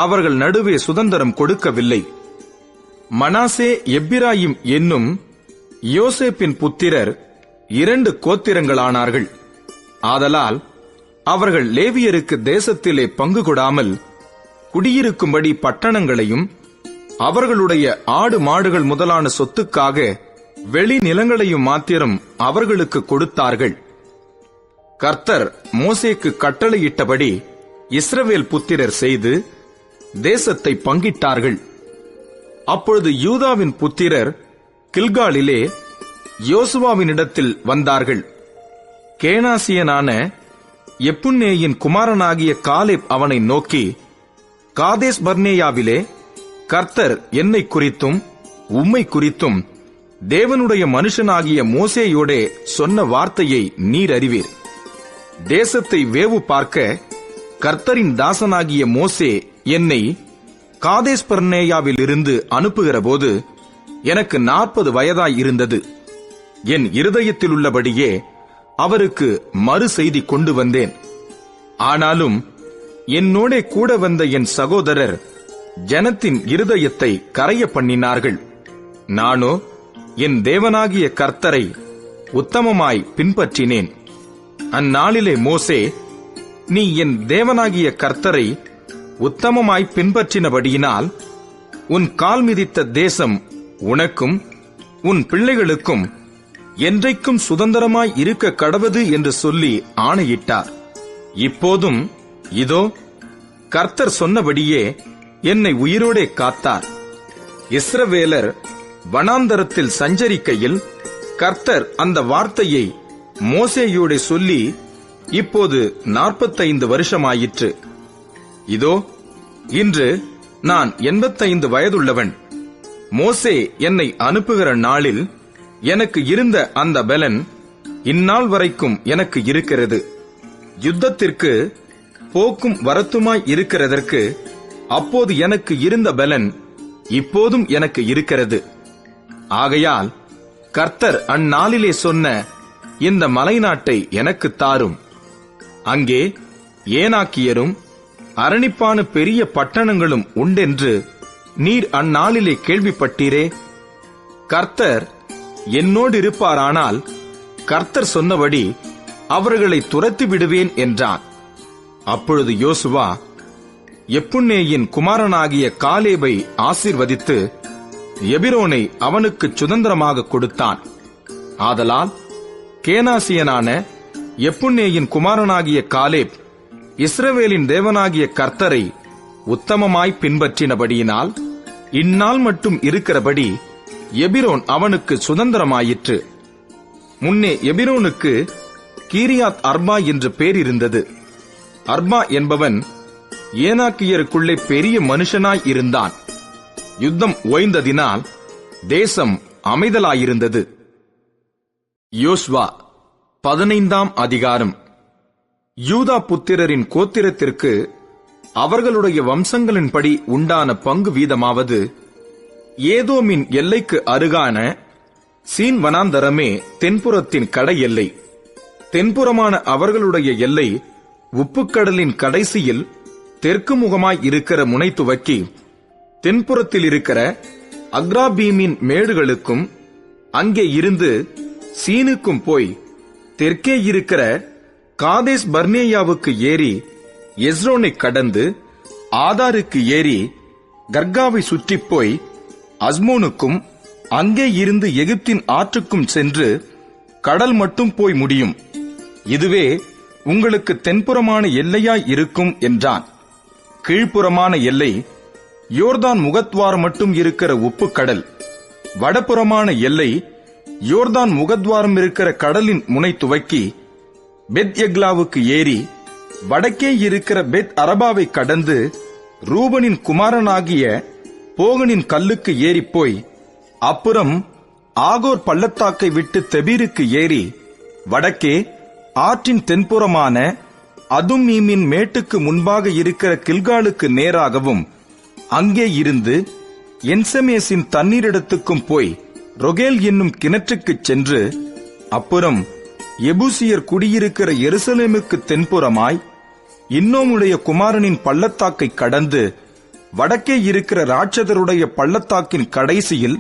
அவர்கள் நடுவே சுதந்திரம் கொடுக்கவில்லை. மனாசே எப்பிராயிம் என்னும் யோசேப்பின் புத்திரர் 2 கோத்திரங்களானார்கள். ஆதலால் அவர்கள் லேவியருக்கு தேசத்திலே பங்கு கொடாமல் குடியிருக்கும்படி பட்டணங்களையும் அவர்களுடைய ஆடு மாடுகள் முதலான சொத்துக்காக வெளி நிலங்களையும் மாத்திரம் அவர்களுக்கு கொடுத்தார்கள். கர்த்தர் மோசேக்கு கட்டளையிட்டபடி இஸ்ரவேல் புத்திரர் செய்து தேசத்தை பங்கிட்டார்கள். அப்பொழுது யூதாவின் புத்திரர் கில்காலிலே யோசுவாவினிடத்தில் வந்தார்கள். கேனாசியனான எப்புன்னேயின் குமாரனாகிய காலேப் அவனை நோக்கி, காதேஸ் பர்னேயாவிலே கர்த்தர் என்னை குறித்தும் உம்மை குறித்தும் தேவனுடைய மனுஷனாகிய மோசேயோடே சொன்ன வார்த்தையை நீர் அறிவீர். தேசத்தை வேவு பார்க்க கர்த்தரின் தாசனாகிய மோசே என்னை காதேஸ் பர்னேயாவில் இருந்து அனுப்புகிற போது எனக்கு 40 வயதாய் இருந்தது. என் இருதயத்தில் உள்ளபடியே அவருக்கு மறு செய்தி கொண்டு வந்தேன். ஆனாலும் என்னோடே கூட வந்த என் சகோதரர் ஜனத்தின் இருதயத்தை கரைய பண்ணினார்கள். நானோ என் தேவனாகிய கர்த்தரை உத்தமமாய் பின்பற்றினேன். அந்நாளிலே மோசே, நீ என் தேவனாகிய கர்த்தரை உத்தமமாய் பின்பற்றினபடியினால் உன் கால் மிதித்த தேசம் உனக்கும் உன் பிள்ளைகளுக்கும் என்றைக்கும் சுதந்திரமாய் இருக்க கடவது என்று சொல்லி ஆணையிட்டார். இப்போதும் இதோ கர்த்தர் சொன்னபடியே என்னை உயிரோடே காத்தார். இஸ்ரவேலர் வனாந்தரத்தில் சஞ்சரிக்கையில் கர்த்தர் அந்த வார்த்தையை மோசேயோடே சொல்லி இப்போது 45 வருஷமாயிற்று. இதோ இன்று நான் 85 வயதுள்ளவன். மோசே என்னை அனுப்புகிற நாளில் எனக்கு இருந்த அந்த பலன் இந்நாள் வரைக்கும் எனக்கு இருக்கிறது. யுத்தத்திற்கு போக்கும் வரத்துமாய் இருக்கிறதற்கு அப்போது எனக்கு இருந்த பலன் இப்போதும் எனக்கு இருக்கிறது. ஆகையால் கர்த்தர் அந்நாளிலே சொன்ன இந்த மலைநாட்டை எனக்கு தாரும். அங்கே ஏனாக்கியரும் அரணிப்பான பெரிய பட்டணங்களும் உண்டென்று நீர் அந்நாளிலே கேள்விப்பட்டீரே. கர்த்தர் என்னோடு இருப்பாரானால் கர்த்தர் சொன்னபடி அவர்களை துரத்தி விடுவேன் என்றான். அப்பொழுது யோசுவா எப்புன்னேயின் குமாரனாகிய காலேபை ஆசீர்வதித்து எபிரோனை அவனுக்கு சுதந்திரமாக கொடுத்தான். ஆதலால் கேனாசியனான எப்புன்னேயின் குமாரனாகிய காலேப் இஸ்ரவேலின் தேவனாகிய கர்த்தரை உத்தமமாய் பின்பற்றினபடியினால் இந்நாள் மட்டும் இருக்கிறபடி எபிரோன் அவனுக்கு சுதந்திரமாயிற்று. முன்னே எபிரோனுக்கு கீரியாத் அர்பா என்று பேர் இருந்தது. அர்பா என்பவன் ஏனாக்கியருக்குள்ளே பெரிய மனுஷனாய் இருந்தான். யுத்தம் ஓய்ந்ததினால் தேசம் அமைதலாயிருந்தது. யோசுவா 15ஆம் அதிகாரம். யூதா புத்திரரின் கோத்திரத்திற்கு அவர்களுடைய வம்சங்களின்படி உண்டான பங்கு வீதமாவது, ஏதோமின் எல்லைக்கு அருகான சீன் வனாந்தரமே தென்புறத்தின் கடை எல்லை. தென்புறமான அவர்களுடைய எல்லை உப்புக்கடலின் கடைசியில் தெற்கு முகமாய் இருக்கிற முனை துவக்கி தென்புறத்தில் இருக்கிற அக்ராபீமின் மேடுகளுக்கும் அங்கே இருந்து சீனுக்கும் போய் தெற்கே இருக்கிற காதேஸ் பர்னேயாவுக்கு ஏறி எஸ்ரோனை கடந்து ஆதாருக்கு ஏறி கர்காவை சுற்றிப் போய் அஸ்மோனுக்கும் அங்கே இருந்து எகிப்தின் ஆற்றுக்கும் சென்று கடல் மட்டும் போய் முடியும். இதுவே உங்களுக்கு தென்புறமான எல்லையாய் இருக்கும் என்றான். கீழ்ப்புறமான எல்லை யோர்தான் முகத்வாரம் மட்டும் இருக்கிற உப்புக்கடல். வடபுறமான எல்லை யோர்தான் முகத்வாரம் இருக்கிற கடலின் முனை துவக்கி பெத் எக்லாவுக்கு ஏறி வடக்கே இருக்கிற பெத் அரபாவை கடந்து ரூபனின் குமாரனாகிய போகனின் கல்லுக்கு ஏறிப்போய் அப்புறம் ஆகோர் பள்ளத்தாக்கை விட்டு தெபீருக்கு ஏறி வடக்கே ஆற்றின் தென்புறமான அதும்மீமின் மேட்டுக்கு முன்பாக இருக்கிற கில்காலுக்கு நேராகவும் அங்கே இருந்து என்சமேசின் தண்ணீரிடத்துக்கும் போய் ரொகேல் என்னும் கிணற்றுக்குச் சென்று அப்புறம் எபூசியர் குடியிருக்கிற எருசலேமுக்கு தென்புறமாய் இன்னோமுடைய குமாரனின் பள்ளத்தாக்கை கடந்து வடக்கே இருக்கிற ராட்சதருடைய பள்ளத்தாக்கின் கடைசியில்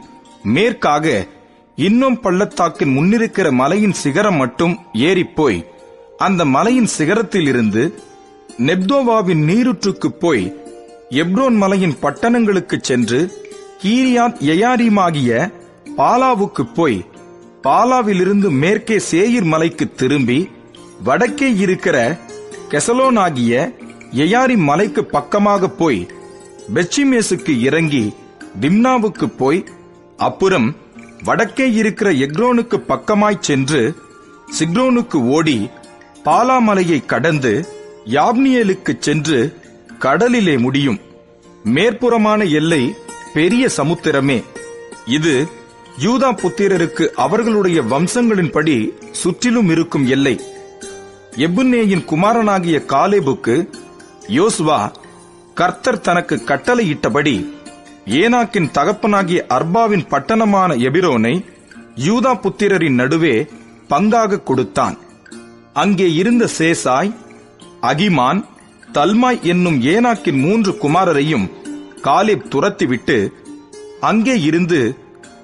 மேற்காக இன்னும் பள்ளத்தாக்கின் முன்னிருக்கிற மலையின் சிகரம் மட்டும் ஏறிப்போய் அந்த மலையின் சிகரத்தில் இருந்து நெப்தோவாவின் நீருற்றுக்கு போய் எப்ரோன் மலையின் பட்டணங்களுக்கு சென்று கீரியாத் எயாரீமாகிய பாலாவுக்கு போய் பாலாவிலிருந்து மேற்கே சேயிர் மலைக்கு திரும்பி வடக்கே இருக்கிற கெசலோனாகிய எயாரிம் மலைக்கு பக்கமாக போய் பெச்சிமேசுக்கு இறங்கி திம்னாவுக்கு போய் அப்புறம் வடக்கே இருக்கிற எக்ரோனுக்கு பக்கமாய்ச் சென்று சிக்ரோனுக்கு ஓடி பாலாமலையை கடந்து யாப்னியேலுக்கு சென்று கடலிலே முடியும். மேற்புறமான எல்லை பெரிய சமுத்திரமே. இது யூதா புத்திரருக்கு அவர்களுடைய வம்சங்களின்படி சுற்றிலும் இருக்கும் எல்லை. எப்புன்னேயின் குமாரனாகிய காலேபுக்கு யோசுவா கர்த்தர் தனக்கு கட்டளையிட்டபடி ஏனாக்கின் தகப்பனாகிய அர்பாவின் பட்டணமான எபிரோனை யூதா புத்திரரின் நடுவே பங்காக கொடுத்தான். அங்கே இருந்த சேசாய், அகிமான், தல்மாய் என்னும் ஏனாக்கின் 3 குமாரரையும் காலேப் துரத்திவிட்டு அங்கே இருந்து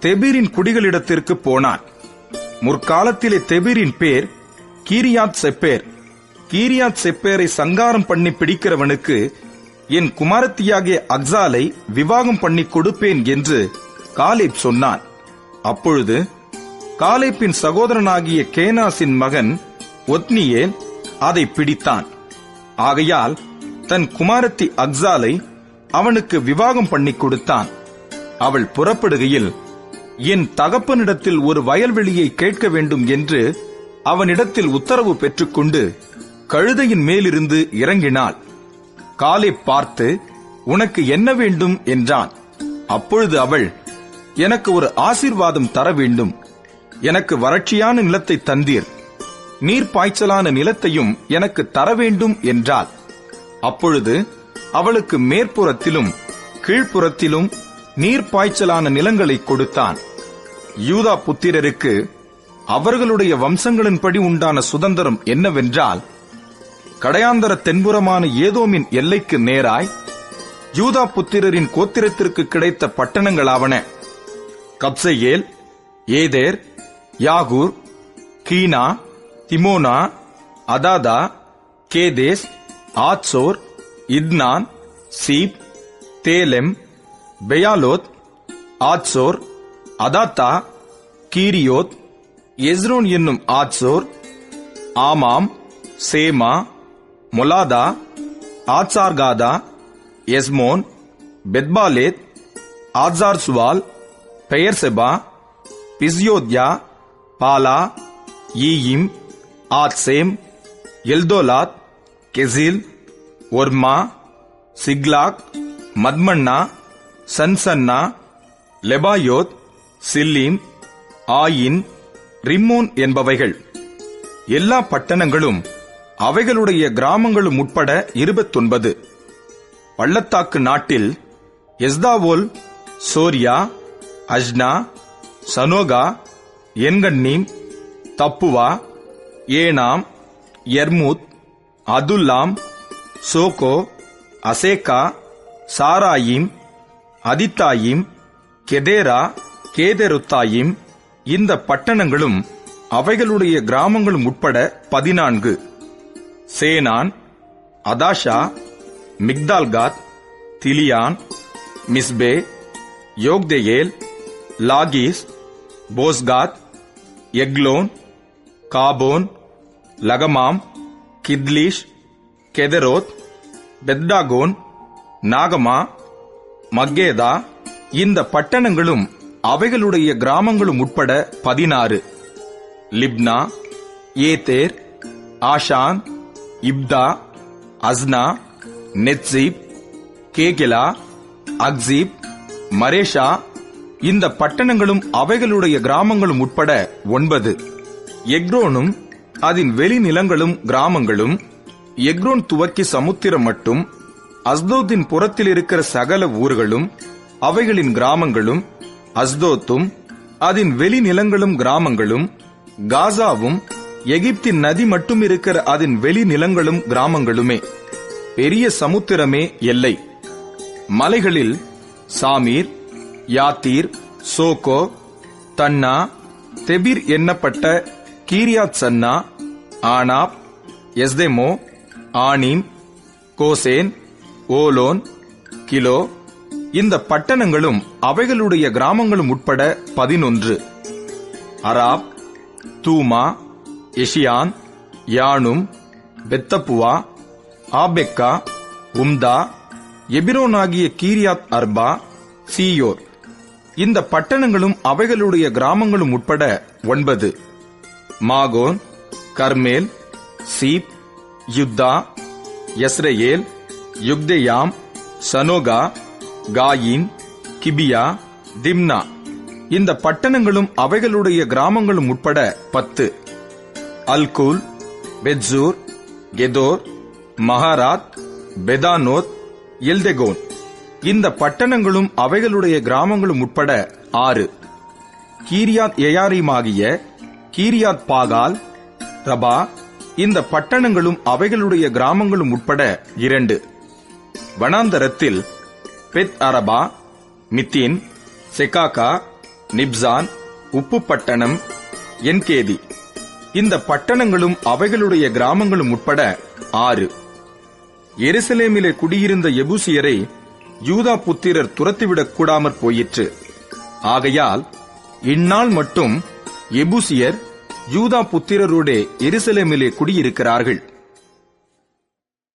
தெபீரின் குடிகளிடத்திற்கு போனான். முற்காலத்திலே தெபீரின் பேர் கீரியாத் செப்பேர். கீரியாத் செப்பேரை சங்காரம் பண்ணி பிடிக்கிறவனுக்கு என் குமாரத்தியாகிய அக்சாலை விவாகம் பண்ணி கொடுப்பேன் என்று காலேப் சொன்னான். அப்பொழுது காலேப்பின் சகோதரனாகிய கேனாசின் மகன் ஒத்னியேல் அதை பிடித்தான். ஆகையால் தன் குமாரத்தி அக்சாலை அவனுக்கு விவாகம் பண்ணி கொடுத்தான். அவள் புறப்படுகையில் என் தகப்பனிடத்தில் ஒரு வயல்வெளியை கேட்க வேண்டும் என்று அவனிடத்தில் உத்தரவு பெற்றுக்கொண்டு கழுதையின் மேலிருந்து இறங்கினாள். காலேப் பார்த்து, உனக்கு என்ன வேண்டும் என்றான். அப்பொழுது அவள், எனக்கு ஒரு ஆசீர்வாதம் தர வேண்டும். எனக்கு வறட்சியான நிலத்தை தந்தீர், நீர் பாய்ச்சலான நிலத்தையும் எனக்கு தர வேண்டும் என்றாள். அப்பொழுது அவளுக்கு மேற்புறத்திலும் கீழ்ப்புறத்திலும் நீர் பாய்ச்சலான நிலங்களை கொடுத்தான். யூதா புத்திரருக்கு அவர்களுடைய வம்சங்களின்படி உண்டான சுதந்திரம் என்னவென்றால், கடையாந்தர தென்புறமான ஏதோமின் எல்லைக்கு நேராய் யூதா புத்திரரின் கோத்திரத்திற்கு கிடைத்த பட்டணங்களாவன: கப்சேயேல், ஏதேர், யாகூர், கீனா, திமோனா, அதாதா, கேதேஸ், ஆத்சோர், இத்னான், சீப், தேலெம், பெயாலோத், ஆத்சோர், அதாத்தா, கீரியோத், எஸ்ரோன் என்னும் ஆத்சோர், ஆமாம், சேமா, மொலாதா, Hazargaddah, Heshmon, பெத்பாலேத், ஆத்சார்சுவால், Beersheba, பிஸ்யோத்யா, Bala, ஈயிம், ஆத்சேம், எல்தோலாத், கெசில், ஒர்மா, சிக்லாக், மத்மன்னா, சன்சன்னா, Lebaoth, Shilhim, ஆயின், ரிம்மோன் என்பவைகள். எல்லா பட்டணங்களும் அவைகளுடைய கிராமங்களும் உட்பட 29. பள்ளத்தாக்கு நாட்டில் எஸ்தாவோல், சோரியா, அஜ்னா, சனோகா, என்கண்ணீம், தப்புவா, ஏனாம், யர்மூத், அதுல்லாம், சோகோ, அசேக்கா, சாராயிம், அதித்தாயிம், கெதேரா, கேதெருத்தாயிம், இந்த பட்டணங்களும் அவைகளுடைய கிராமங்களும் உட்பட 14. சேனான், அதாஷா, மிக்தால்காத், திலியான், மிஸ்பே, யோக்தேயேல், லாகீஸ், போஸ்காத், எக்லோன், காபோன், லகமாம், கித்லீஷ், கெதெரோத், பெத்தாகோன், நாகமா, மக்கேதா, இந்த பட்டணங்களும் அவைகளுடைய கிராமங்களும் உட்பட 16. லிப்னா, ஏதேர், ஆஷான், இப்தா, அஸ்னா, நெத்சீப், கேகிலா, அக்சீப், மரேஷா, இந்த பட்டணங்களும் அவைகளுடைய கிராமங்களும் உட்பட 9. எக்ரோனும் அதன் வெளிநிலங்களும் கிராமங்களும், எக்ரோன் துவக்கி சமுத்திரம் மட்டும், அஸ்தோத்தின் புறத்தில் இருக்கிற சகல ஊர்களும் அவைகளின் கிராமங்களும், அஸ்தோத்தும் அதன் வெளிநிலங்களும் கிராமங்களும், காசாவும் எகிப்தின் நதி மட்டும் இருக்கிற அதன் வெளிநிலங்களும் கிராமங்களுமே. பெரிய சமுத்திரமே எல்லை. மலைகளில் சாமீர், யாத்தீர், சோகோ, தன்னா, தெபீர் எண்ணப்பட்ட கீரியாத் சன்னா, ஆனாப், எஸ்தெமோ, ஆனீம், கோசேன், ஓலோன், கிலோ, இந்த பட்டணங்களும் அவைகளுடைய கிராமங்களும் உட்பட 11. அராப், தூமா, எஷியான், யானும், பெத்தப்புவா, ஆபெக்கா, உம்தா, எபிரோனாகிய கீரியாத் அர்பா, சீயோர், இந்த பட்டணங்களும் அவைகளுடைய கிராமங்களும் உட்பட 9. மாகோன், கர்மேல், சீப், யுத்தா, யஸ்ரேல், யுக்தேயாம், சனோகா, காயின், கிபியா, திம்னா, இந்த பட்டணங்களும் அவைகளுடைய கிராமங்களும் உட்பட 10. அல்கூல், பெட்சூர், கெதோர், மகாராத், பெதானோத், எல்தெகோன், இந்த பட்டணங்களும் அவைகளுடைய கிராமங்களும் உட்பட 6. கீரியாத் எயாரீமாகிய கீரியாத் பாகால், ரபா, இந்த பட்டணங்களும் அவைகளுடைய கிராமங்களும் உட்பட 2. வனாந்தரத்தில் பெத் அரபா, மித்தின், செகாக்கா, நிப்சான், உப்பு பட்டணம், என்கேதி, இந்த பட்டணங்களும் அவைகளுடைய கிராமங்களும் உட்பட 6. எருசலேமிலே குடியிருந்த எபூசியரை யூதா புத்திரர் துரத்திவிடக் கூடாமற் போயிற்று. ஆகையால் இந்நாள் மட்டும் எபூசியர் யூதா புத்திரரோடே எருசலேமிலே குடியிருக்கிறார்கள்.